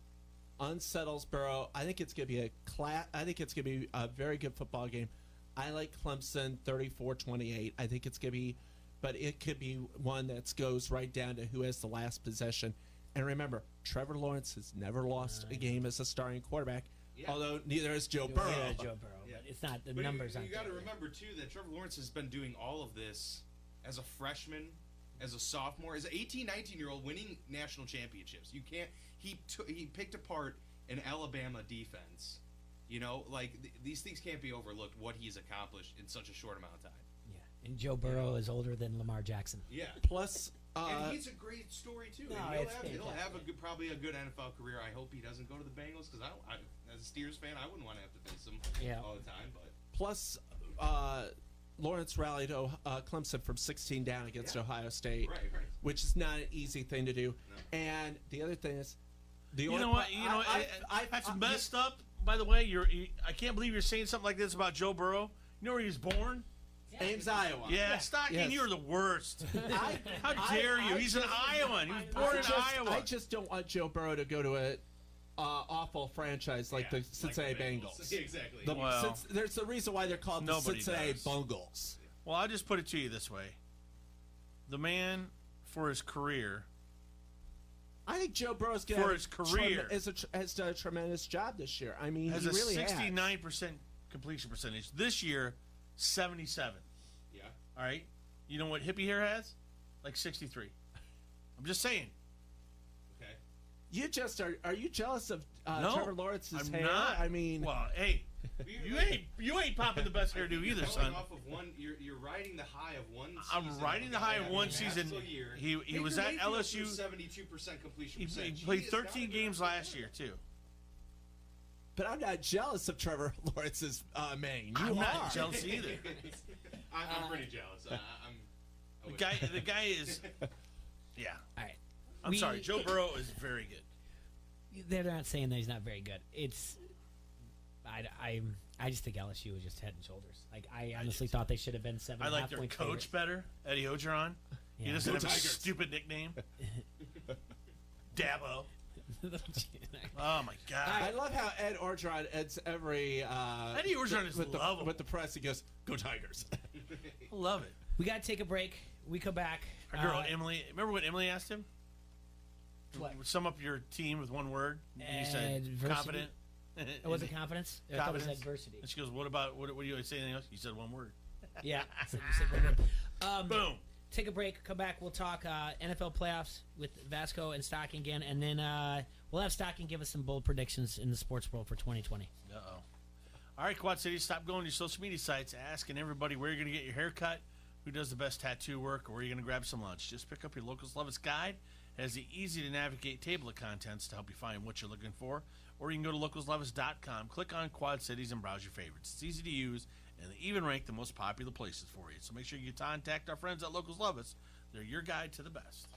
unsettles Burrow. I think it's going to be a very good football game. I like Clemson 34-28. I think it's going to be, but it could be one that goes right down to who has the last possession. And remember, Trevor Lawrence has never lost a game as a starting quarterback, although neither has Joe Burrow. Yeah, Joe Burrow. But it's not the numbers. You got to remember too that Trevor Lawrence has been doing all of this as a freshman, as a sophomore, as an 18, 19-year-old winning national championships. You can't. He picked apart an Alabama defense. You know, like these things can't be overlooked. What he's accomplished in such a short amount of time. Yeah, and Joe Burrow is older than Lamar Jackson. Yeah. Plus, and he's a great story too. No, And it's he'll have fantastic. probably a good NFL career. I hope he doesn't go to the Bengals because as a Steelers fan, I wouldn't want to have to face him all the time. But Plus, Lawrence rallied Clemson from 16 down against Ohio State, Right. which is not an easy thing to do. And the other thing is, that's messed up. By the way, I can't believe you're saying something like this about Joe Burrow. You know where he was born? Ames, Iowa. Yeah, Stockton, Yes. you're the worst. How dare you? He's an Iowan. He was born in Iowa. I just don't want Joe Burrow to go to a awful franchise like the Cincinnati Bengals. Exactly. There's a reason why they're called the Nobody Cincinnati does. Bungles. Well, I'll just put it to you this way. The man, for his career, I think Joe Burrow's For his career. has done a tremendous job this year. I mean, has he a really has. 69% completion percentage. This year, 77. Yeah. All right? You know what Hippie Hair has? Like 63. I'm just saying. Okay. You just are you jealous of No, Trevor Lawrence's I'm hair? not. I mean, well, hey, you ain't popping the best hairdo either, Going son. Off of one, you're riding the high of one. I'm season riding the high of one after season. year. He was at Mayfield LSU. threw 72% completion He percentage. played He is 13 not a games good last year too. but I'm not jealous of Trevor Lawrence's mane. You I'm are. not jealous either. I'm pretty jealous. The guy is. Yeah. All right. I'm sorry. Joe Burrow is very good. They're not saying that he's not very good. It's, I just think LSU was just head and shoulders. Like I honestly thought they should have been 7.5 I like their point coach favorites. better, Eddie Ogeron. He Yeah. doesn't Go have a Tigers. stupid nickname. Dabo. Oh my God! I love how Ed Orgeron ends every Eddie Orgeron is with lovable. with the press. He goes, "Go Tigers!" I love it. We got to take a break. We come back. Our girl Emily. Remember what Emily asked him? What? Sum up your team with one word. And he said Adversity? confident. It wasn't confidence? I thought it was adversity. And she goes, "What about what? Do you say anything else?" You said one word. Yeah. You said one word. Boom. Take a break. Come back. We'll talk NFL playoffs with Vasco and Stocking again, and then we'll have Stocking give us some bold predictions in the sports world for 2020. Uh-oh. All right, Quad Cities, stop going to your social media sites asking everybody where you're going to get your hair cut, who does the best tattoo work, or where you're going to grab some lunch. Just pick up your Locals Love Us guide. It has the easy-to-navigate table of contents to help you find what you're looking for. Or you can go to localsloveus.com, click on Quad Cities, and browse your favorites. It's easy to use, and they even rank the most popular places for you. So make sure you contact our friends at Locals Love Us. They're your guide to the best.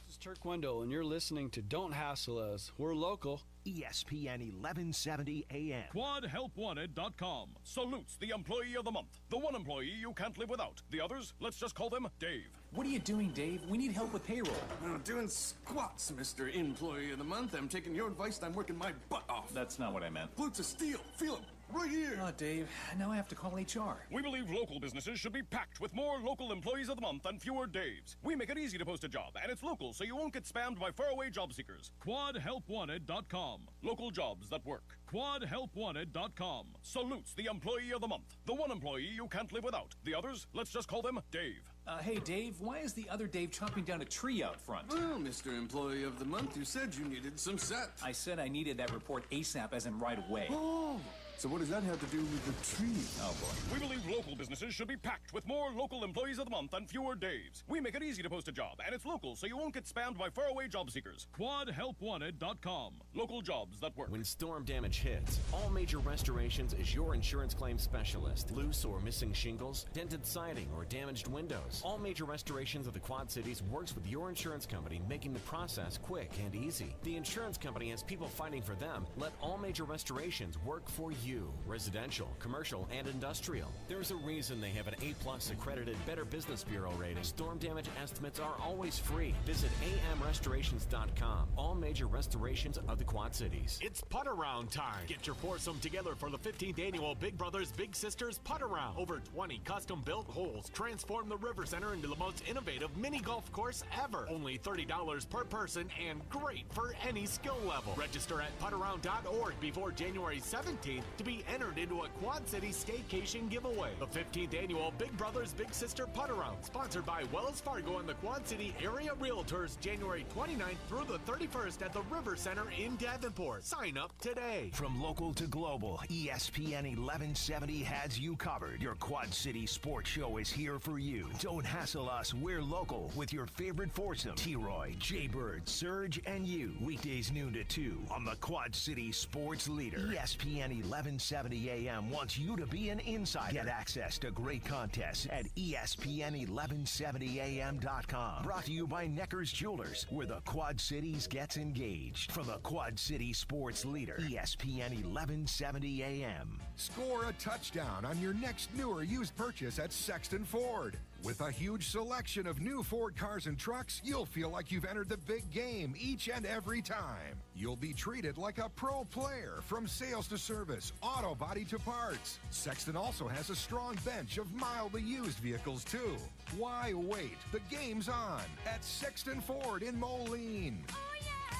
This is Turk Wendell, and you're listening to Don't Hassle Us. We're local. ESPN 1170 AM. QuadHelpWanted.com salutes the employee of the month. The one employee you can't live without. The others, let's just call them Dave. What are you doing, Dave? We need help with payroll. Doing squats, Mr. Employee of the Month. I'm taking your advice and I'm working my butt off. That's not what I meant. Glutes of steel. Feel them. Right here. Oh, Dave, now I have to call HR. We believe local businesses should be packed with more local employees of the month and fewer Daves. We make it easy to post a job, and it's local, so you won't get spammed by faraway job seekers. QuadHelpWanted.com. Local jobs that work. QuadHelpWanted.com salutes the employee of the month. The one employee you can't live without. The others, let's just call them Dave. Hey, Dave, why is the other Dave chopping down a tree out front? Well, Mr. Employee of the Month, you said you needed some set. I said I needed that report ASAP, as in right away. Oh, so what does that have to do with the tree? Oh, boy. We believe local businesses should be packed with more local employees of the month and fewer Daves. We make it easy to post a job, and it's local, so you won't get spammed by faraway job seekers. QuadHelpWanted.com. Local jobs that work. When storm damage hits, All Major Restorations is your insurance claim specialist. Loose or missing shingles, dented siding, or damaged windows. All Major Restorations of the Quad Cities works with your insurance company, making the process quick and easy. The insurance company has people fighting for them. Let All Major Restorations work for you. Residential, commercial, and industrial. There's a reason they have an A+ accredited Better Business Bureau rating. Storm damage estimates are always free. Visit amrestorations.com. All Major Restorations of the Quad Cities. It's putt around time. Get your foursome together for the 15th annual Big Brothers Big Sisters Putt Around. Over 20 custom-built holes transform the River Center into the most innovative mini golf course ever. Only $30 per person and great for any skill level. Register at puttaround.org before January 17th to be entered into a Quad City staycation giveaway. The 15th annual Big Brothers Big Sister Putt Around, sponsored by Wells Fargo and the Quad City Area Realtors, January 29th through the 31st at the River Center in Davenport. Sign up today. From local to global, ESPN 1170 has you covered. Your Quad City sports show is here for you. Don't hassle us, we're local with your favorite foursome, T-Roy, J-Bird, Surge, and you. Weekdays noon to 2 on the Quad City sports leader. ESPN 1170 AM wants you to be an insider. Get access to great contests at ESPN1170am.com. Brought to you by Necker's Jewelers, where the Quad Cities gets engaged. From the Quad City sports leader, ESPN 1170 AM. Score a touchdown on your next new or used purchase at Sexton Ford. With a huge selection of new Ford cars and trucks, you'll feel like you've entered the big game each and every time. You'll be treated like a pro player, from sales to service, auto body to parts. Sexton also has a strong bench of mildly used vehicles, too. Why wait? The game's on at Sexton Ford in Moline. Oh yeah,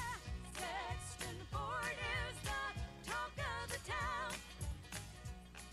Sexton Ford is the talk of the town.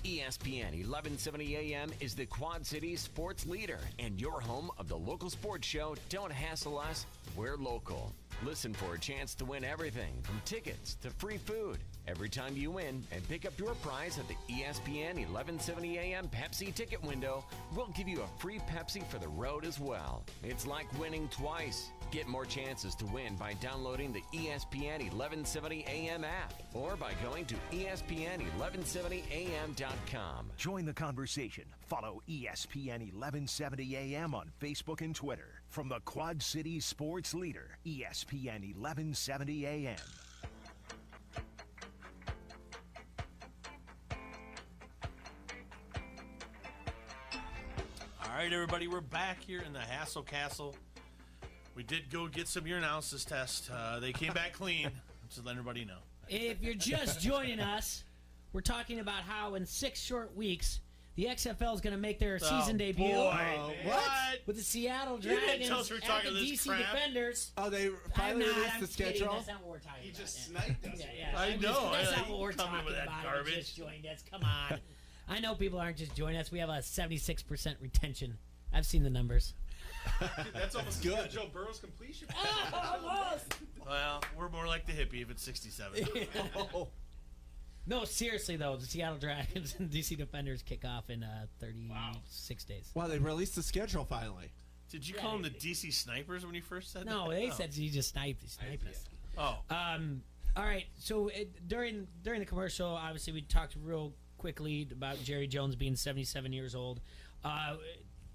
ESPN 1170 AM is the Quad Cities sports leader and your home of the local sports show Don't Hassle Us, We're Local. Listen for a chance to win everything from tickets to free food every time you win and pick up your prize at the ESPN 1170 AM Pepsi ticket window. We'll give you a free Pepsi for the road as well. It's like winning twice. Get more chances to win by downloading the ESPN 1170 AM app or by going to ESPN1170am.com. Join the conversation. Follow ESPN 1170 AM on Facebook and Twitter. From the Quad City sports leader, ESPN 1170 AM. All right, everybody, we're back here in the Hassle Castle. We did go get some urinalysis test. They came back clean. Just let everybody know. If you're just joining us, we're talking about how in 6 short weeks the XFL is going to make their season debut. What? With the Seattle You didn't Dragons tell us we were at talking the this DC crap. Defenders. Oh, they finally released the I'm kidding. schedule? That's not what we're talking He about. just sniped us. Yeah, I know. That's I not what we're come in talking with that about. garbage. You just joined us. Come on. I know people aren't just joining us. We have a 76% retention. I've seen the numbers. Dude, that's almost good. As Joe Burrow's completion. Almost. Well, we're more like the hippie if it's 67. No, seriously though, the Seattle Dragons and DC Defenders kick off in 36 days. Well, they released the schedule finally. Did you call them the DC Snipers when you first said that? No, they Oh. said you just sniped us. Oh. All right. So during the commercial, obviously we talked real quickly about Jerry Jones being 77 years old.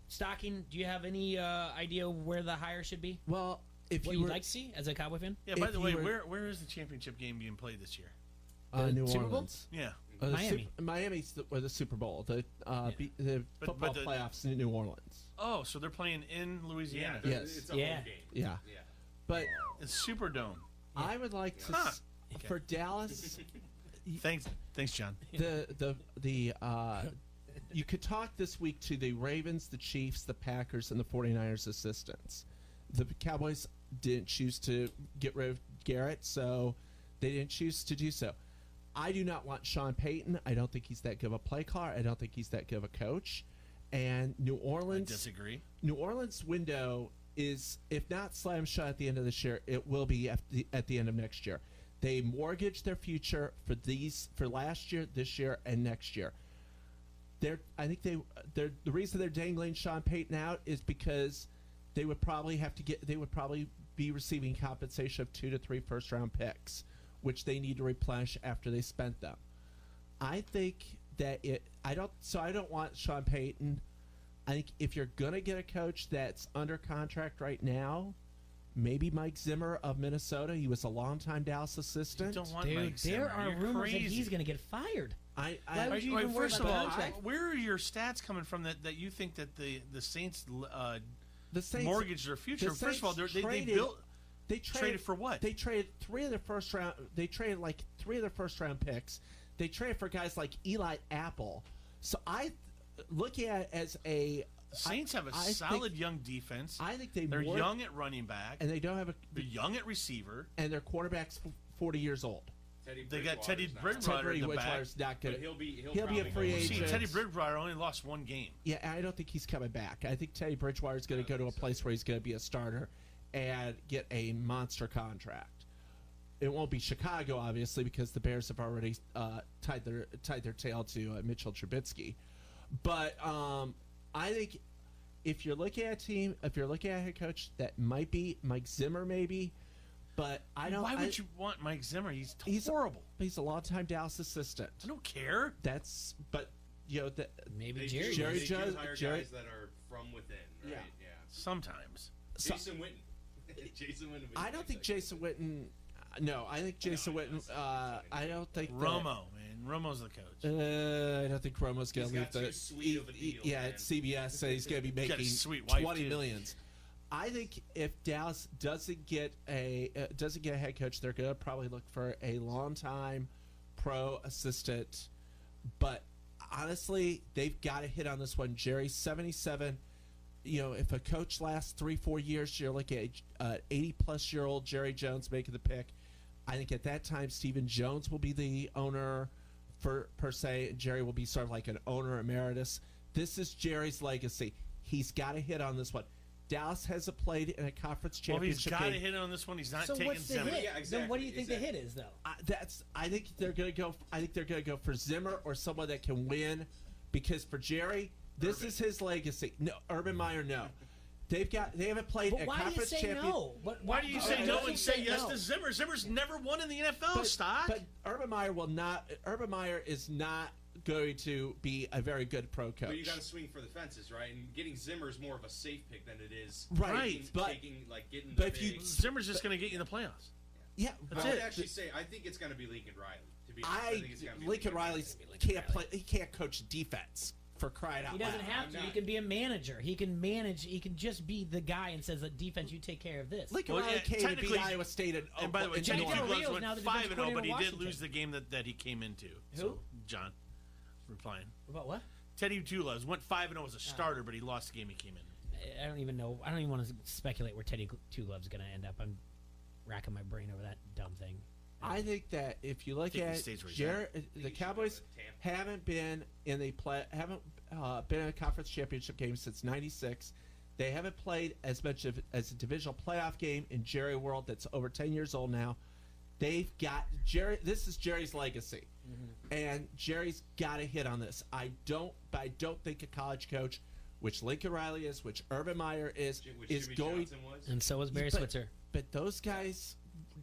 Stocking, do you have any idea where the hire should be? Well, if what you you'd were, like to see as a Cowboy fan? Yeah, by the way, where is the championship game being played this year? New Super Bowl? Orleans. Yeah. Miami. Miami's the Super Bowl. The the But football the- playoffs in New Orleans. Oh, so they're playing in Louisiana. Yes. It's a home game. Yeah. But It's Superdome. I would like to Huh. for Dallas. Thanks, John. The you could talk this week to the Ravens, the Chiefs, the Packers, and the 49ers assistants. The Cowboys didn't choose to get rid of Garrett, so they didn't choose to do so. I do not want Sean Payton. I don't think he's that good of a play caller. I don't think he's that good of a coach. And New Orleans, I disagree. New Orleans' window is, if not slam shut at the end of this year, it will be at the end of next year. They mortgaged their future for last year, this year, and next year. The reason they're dangling Sean Payton out is because they would probably be receiving compensation of 2 to 3 first-round picks, which they need to replenish after they spent them. I think that I don't want Sean Payton. I think if you're gonna get a coach that's under contract right now, maybe Mike Zimmer of Minnesota. He was a longtime Dallas assistant. You don't want Mike Zimmer. There are You're rumors crazy. that he's going to get fired. Why would you Wait, even worry first about of all, the contract? where are your stats coming from that you think that the Saints, The Saints mortgaged their future? the First of all, Saints they traded for what? They traded 3 of their first round. They traded like 3 of their first round picks. They traded for guys like Eli Apple. So looking at it as a Saints have a solid young defense. I think they're young at running back, and they don't have they're young at receiver, and their quarterback's 40 years old. They got Teddy Bridgewater in the back. Bridgewater's not good. But he'll be a free agent. See, Teddy Bridgewater only lost 1 game. Yeah, I don't think he's coming back. I think Teddy Bridgewater is going to go to a place where he's going to be a starter and get a monster contract. It won't be Chicago, obviously, because the Bears have already tied their tail to Mitchell Trubisky. But I think if you're looking at a team, if you're looking at a head coach, that might be Mike Zimmer, maybe. But I don't. Why would you want Mike Zimmer? He's horrible. He's a long-time Dallas assistant. I don't care. Maybe Jerry Jerry Jones hire guys that are from within, right? Yeah. Sometimes. Jason Witten. Jason Witten. I don't think Jason Witten. No, I think Jason Witten. I don't think Romo, man. Romo's the coach. I don't think Romo's going to leave too sweet of a deal. Yeah, at CBS said he's going to be He's got a making sweet wife, 20 too. millions. I think if Dallas doesn't get a head coach, they're going to probably look for a long-time pro assistant. But honestly, they've got to hit on this one. Jerry's 77. If a coach lasts 3-4 years, you're looking at 80-plus-year-old Jerry Jones making the pick. I think at that time, Stephen Jones will be the owner per se, and Jerry will be sort of like an owner emeritus. This is Jerry's legacy. He's got to hit on this one. Dallas hasn't played in a conference championship Well, he's got to game. hit on this one. He's not So taking what's the Zimmer. hit? Yeah, exactly, Then what do you think the hit is, though? I think they're going to go for Zimmer or someone that can win, because for Jerry, this is his legacy. No, Urban Meyer, no. They haven't played But a why do you conference say champion. no? Why do you say no and say yes no? to Zimmer? Zimmer's never won in the NFL, Stock. But Urban Meyer will not. Urban Meyer is not going to be a very good pro coach. But you got to swing for the fences, right? And getting Zimmer is more of a safe pick than it is Right, getting but the if you- big. Zimmer's just going to get you in the playoffs. Yeah, That's I would it. actually say I think it's going to be Lincoln Riley. To be honest, I think it's going to be Lincoln Riley can't play. He can't coach defense for crying out He doesn't loud. have to. He can be a manager. He can manage. He can just be the guy and says, "The defense, you take care of this." Lincoln Riley came to beat Iowa State and by the way, in Teddy Two Norman. Gloves Rios went now the 5-0, defense but coordinator he in did Washington. lose the game that he came into. Who? So, John, replying. About what? Teddy Two Gloves went 5-0 as a starter, but he lost the game he came in. I don't even know. I don't even want to speculate where Teddy Two Gloves is going to end up. I'm racking my brain over that dumb thing. I think that if you look think he at stays where he's at. the Cowboys haven't been in a been in a conference championship game since '96. They haven't played as much as a divisional playoff game in Jerry World. That's over 10 years old now. They've got Jerry. This is Jerry's legacy, and Jerry's got to hit on this. I don't think a college coach, which Lincoln Riley is, which Urban Meyer is Jimmy going. Johnson was. And so was Barry Switzer. But those guys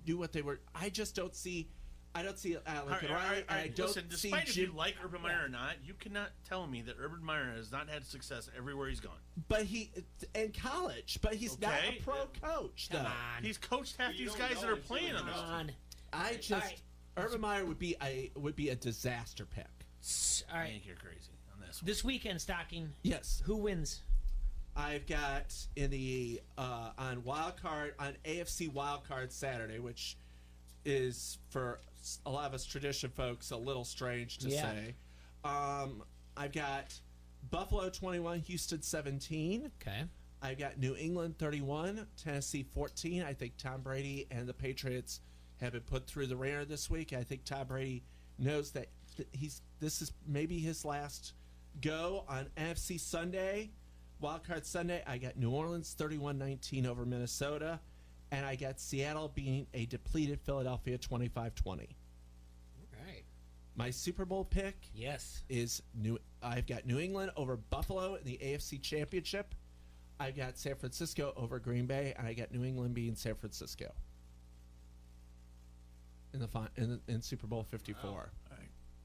knew what they were. I just don't see. I don't see Lincoln Riley. And I don't Listen, see despite if you like Urban Meyer or not, you cannot tell me that Urban Meyer has not had success everywhere he's gone. But he in college. But he's not a pro coach. Though. Come on. He's coached half these guys that are playing on this Come on. I just right. Urban Meyer would be a disaster pick. All I right. think you're crazy on this one. This weekend, Stocking. Yes. Who wins? I've got in the on AFC wild card Saturday, which is for a lot of us tradition folks a little strange to say. I've got Buffalo 21, Houston 17. Okay. I've got New England 31, Tennessee 14. I think Tom Brady and the Patriots have been put through the ringer this week. I think Tom Brady knows that this is maybe his last go on NFC Sunday. Wildcard Sunday, I got New Orleans 31-19 over Minnesota, and I got Seattle beating a depleted Philadelphia 25-20. All right. My Super Bowl pick Yes. is I've got New England over Buffalo in the AFC Championship. I've got San Francisco over Green Bay, and I got New England beating San Francisco in Super Bowl 54. All right.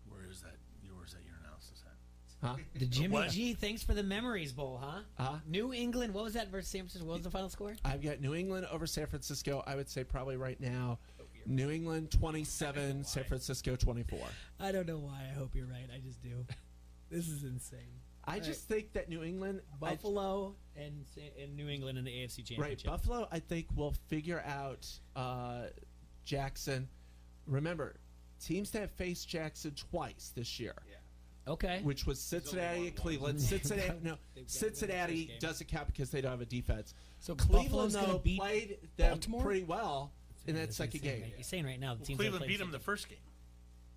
Where is that your analysis at? Huh? The Jimmy What? G, thanks for the Memories Bowl, huh? New England, what was that versus San Francisco? What was the final score? I've got New England over San Francisco. I would say probably right now, New England 27, San Francisco 24. I don't know why. I hope you're right. I just do. This is insane. I just think that New England, Buffalo and New England in the AFC Championship. right? Buffalo, I think will figure out Jackson. Remember, teams that have faced Jackson twice this year. Okay. Which was Cincinnati and Cleveland. Cincinnati doesn't count because they don't have a defense. So Cleveland Buffalo's gonna though beat played them Baltimore? pretty well in that That's second insane, game. right? You're saying right now the teams Cleveland that played beat him the first game.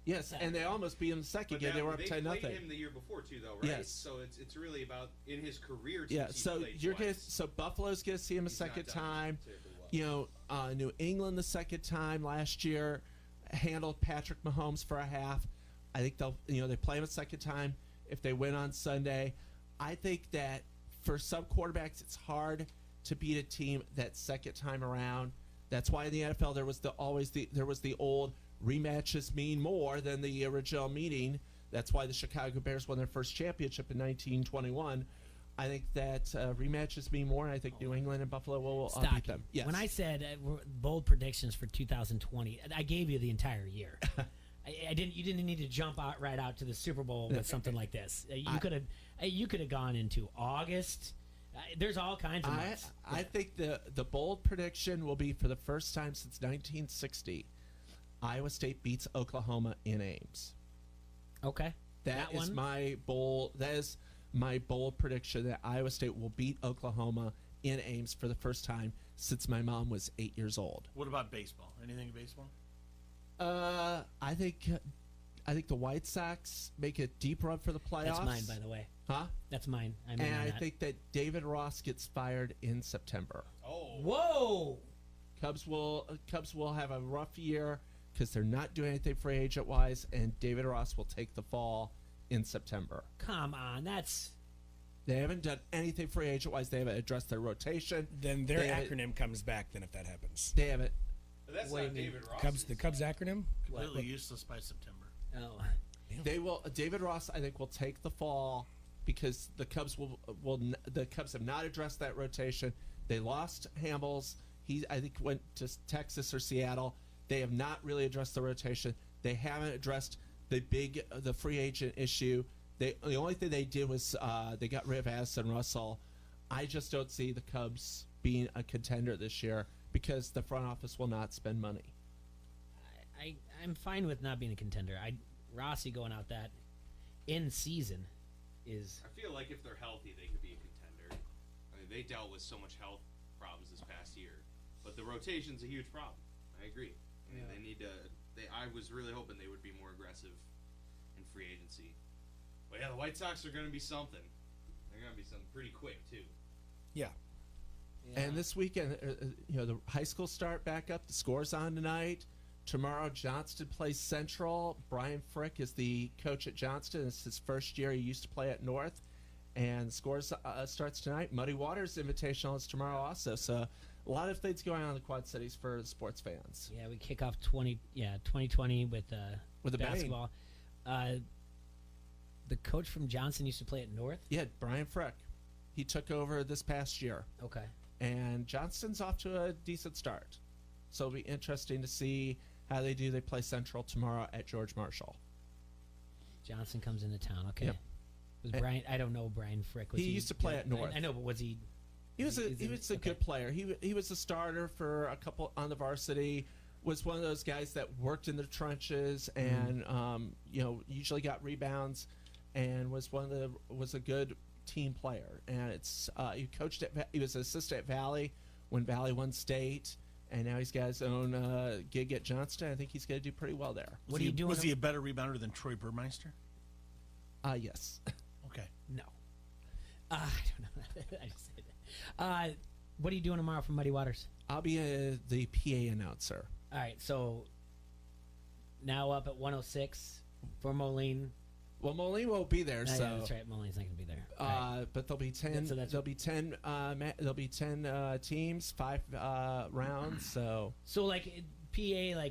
Yes, and they almost beat him the second game. They were up they 10-0. played him the year before too, though, right? Yes. So it's really about in his career. Yeah, since he so played you're twice. gonna Buffalo's gonna see him a He's not second done time. terribly well. New England the second time last year handled Patrick Mahomes for a half. I think they play him a second time if they win on Sunday. I think that for some quarterbacks it's hard to beat a team that second time around. That's why in the NFL there was the old rematches mean more than the original meeting. That's why the Chicago Bears won their first championship in 1921. I think that rematches mean more, and I think New England and Buffalo will beat them. Yes. When I said bold predictions for 2020, I gave you the entire year. You didn't need to jump right out to the Super Bowl with something like this. You could have gone into August. There's all kinds of months. I think the bold prediction will be for the first time since 1960, Iowa State beats Oklahoma in Ames. Okay, that is one? my bold. That is my bold prediction that Iowa State will beat Oklahoma in Ames for the first time since my mom was 8 years old. What about baseball? Anything in baseball? I think the White Sox make a deep run for the playoffs. That's mine, by the way. Huh? That's mine. I think that David Ross gets fired in September. Oh. Whoa! Cubs will have a rough year because they're not doing anything free agent wise, and David Ross will take the fall in September. Come on, they haven't done anything free agent wise. They haven't addressed their rotation. Then their acronym comes back. Then if that happens, they haven't. That's not David Ross. The Cubs acronym Completely useless by September. Oh. They will. David Ross, I think, will take the fall because the Cubs the Cubs have not addressed that rotation. They lost Hamels. He, I think, went to Texas or Seattle. They have not really addressed the rotation. They haven't addressed the free agent issue The only thing they did was they got rid of Addison Russell. I just don't see the Cubs being a contender this year because the front office will not spend money. I'm fine with not being a contender. Rossi going out that in season is. I feel like if they're healthy, they could be a contender. I mean, they dealt with so much health problems this past year, but the rotation's a huge problem. I agree. I mean, they need to. I was really hoping they would be more aggressive in free agency. But yeah, the White Sox are going to be something. They're going to be something pretty quick too. Yeah. And this weekend, the high school start back up. The score's on tonight. Tomorrow, Johnston plays Central. Brian Frick is the coach at Johnston. It's his first year. He used to play at North. And scores starts tonight. Muddy Waters Invitational is tomorrow also. So a lot of things going on in the Quad Cities for sports fans. Yeah, we kick off 2020 with a basketball. The coach from Johnson used to play at North? Yeah, Brian Frick. He took over this past year. Okay. And Johnston's off to a decent start. So it'll be interesting to see how they do. They play Central tomorrow at George Marshall. Johnson comes into town. Okay. Yep. Was Brian? I don't know Brian Frick. Was he used to play at North. I know, but was he? He was a good player. He was a starter for a couple on the varsity. Was one of those guys that worked in the trenches and usually got rebounds, and was a good team player. And he coached he was an assistant at Valley when Valley won state. And now he's got his own gig at Johnston. I think he's going to do pretty well there. What are you doing? Was he a better rebounder than Troy Burmeister? Yes. Okay. No. I don't know. I just said that. What are you doing tomorrow for Muddy Waters? I'll be the PA announcer. All right. So now up at 106 for Moline. Well, Moline won't be there, so yeah, that's right. Moline's not going to be there. Right. But there'll be 10. There'll be 10. There'll be 10 teams, 5 rounds. So like PA,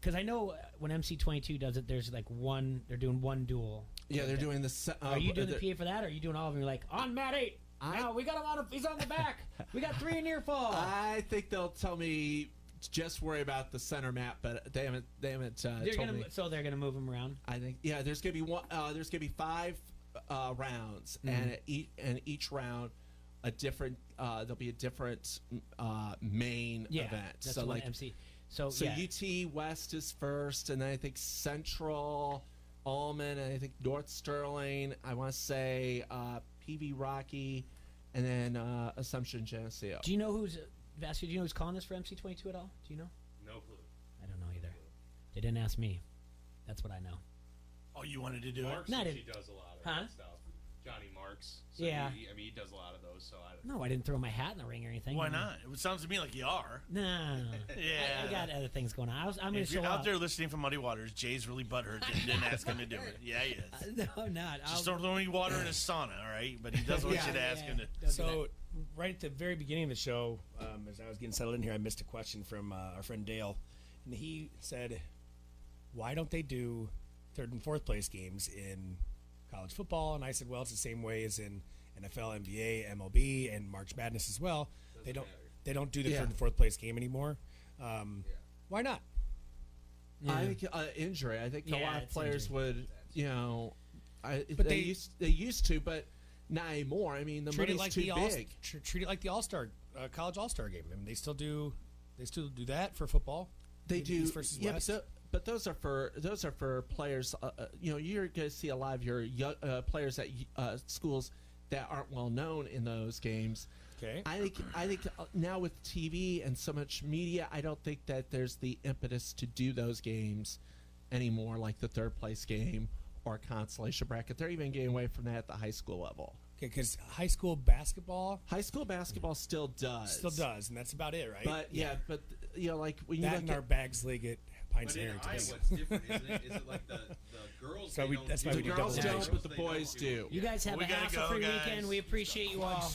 because I know when MC22 does it, there's one. They're doing one duel. Yeah, they're doing the. Are you doing the PA for that, or are you doing all of them? You're like on mat 8. Now we got him on. He's on the back. We got 3 near fall. I think they'll tell me. Just worry about the center map, but they haven't told me. So they're gonna move them around. I think there's gonna be one. There's gonna be 5 rounds, and at each round, a different. There'll be a different main event. That's so MC. So UT West is first, and then I think Central, Allman, and I think North Sterling. I want to say PV Rocky, and then Assumption Geneseo. Do you know who's? Vasquez, do you know who's calling this for MC22 at all? Do you know? No clue. I don't know either. They didn't ask me. That's what I know. Oh, you wanted to do Marks it? He does a lot of that stuff. Johnny Marks. So yeah. He does a lot of those. So No, I didn't throw my hat in the ring or anything. Why not? It sounds to me like you are. Nah. Yeah. I got other things going on. I'm if you're out there listening from Muddy Waters, Jay's really butthurt that you didn't ask him to do it. Yeah, he is. No, I'm not. Just don't throw any water in his sauna, all right? But he does want you to ask him to. So, right at the very beginning of the show, as I was getting settled in here, I missed a question from our friend Dale. And he said, why don't they do 3rd and 4th place games in college football? And I said, well, it's the same way as in NFL, NBA, MLB, and March Madness as well. They don't do the 3rd and 4th place game anymore. Why not? I think injury. I think a lot of players would, but they used to, but not anymore. I mean, the money's too big. Treat it like the All-Star college All-Star game. I mean, they still do that for football. They do. East versus West. But those are for players. You're going to see a lot of your young, players at schools that aren't well known in those games. Okay. I think now with TV and so much media, I don't think that there's the impetus to do those games anymore, like the 3rd place game or consolation bracket. They're even getting away from that at the high school level. Okay, because high school basketball still does, and that's about it, right? But but like when you that look in our bags league at Pines and Iowa, it's different, isn't it? Is it like the girls? So that's why the girls don't, but the boys do. You guys have a hassle-free weekend. We appreciate you all.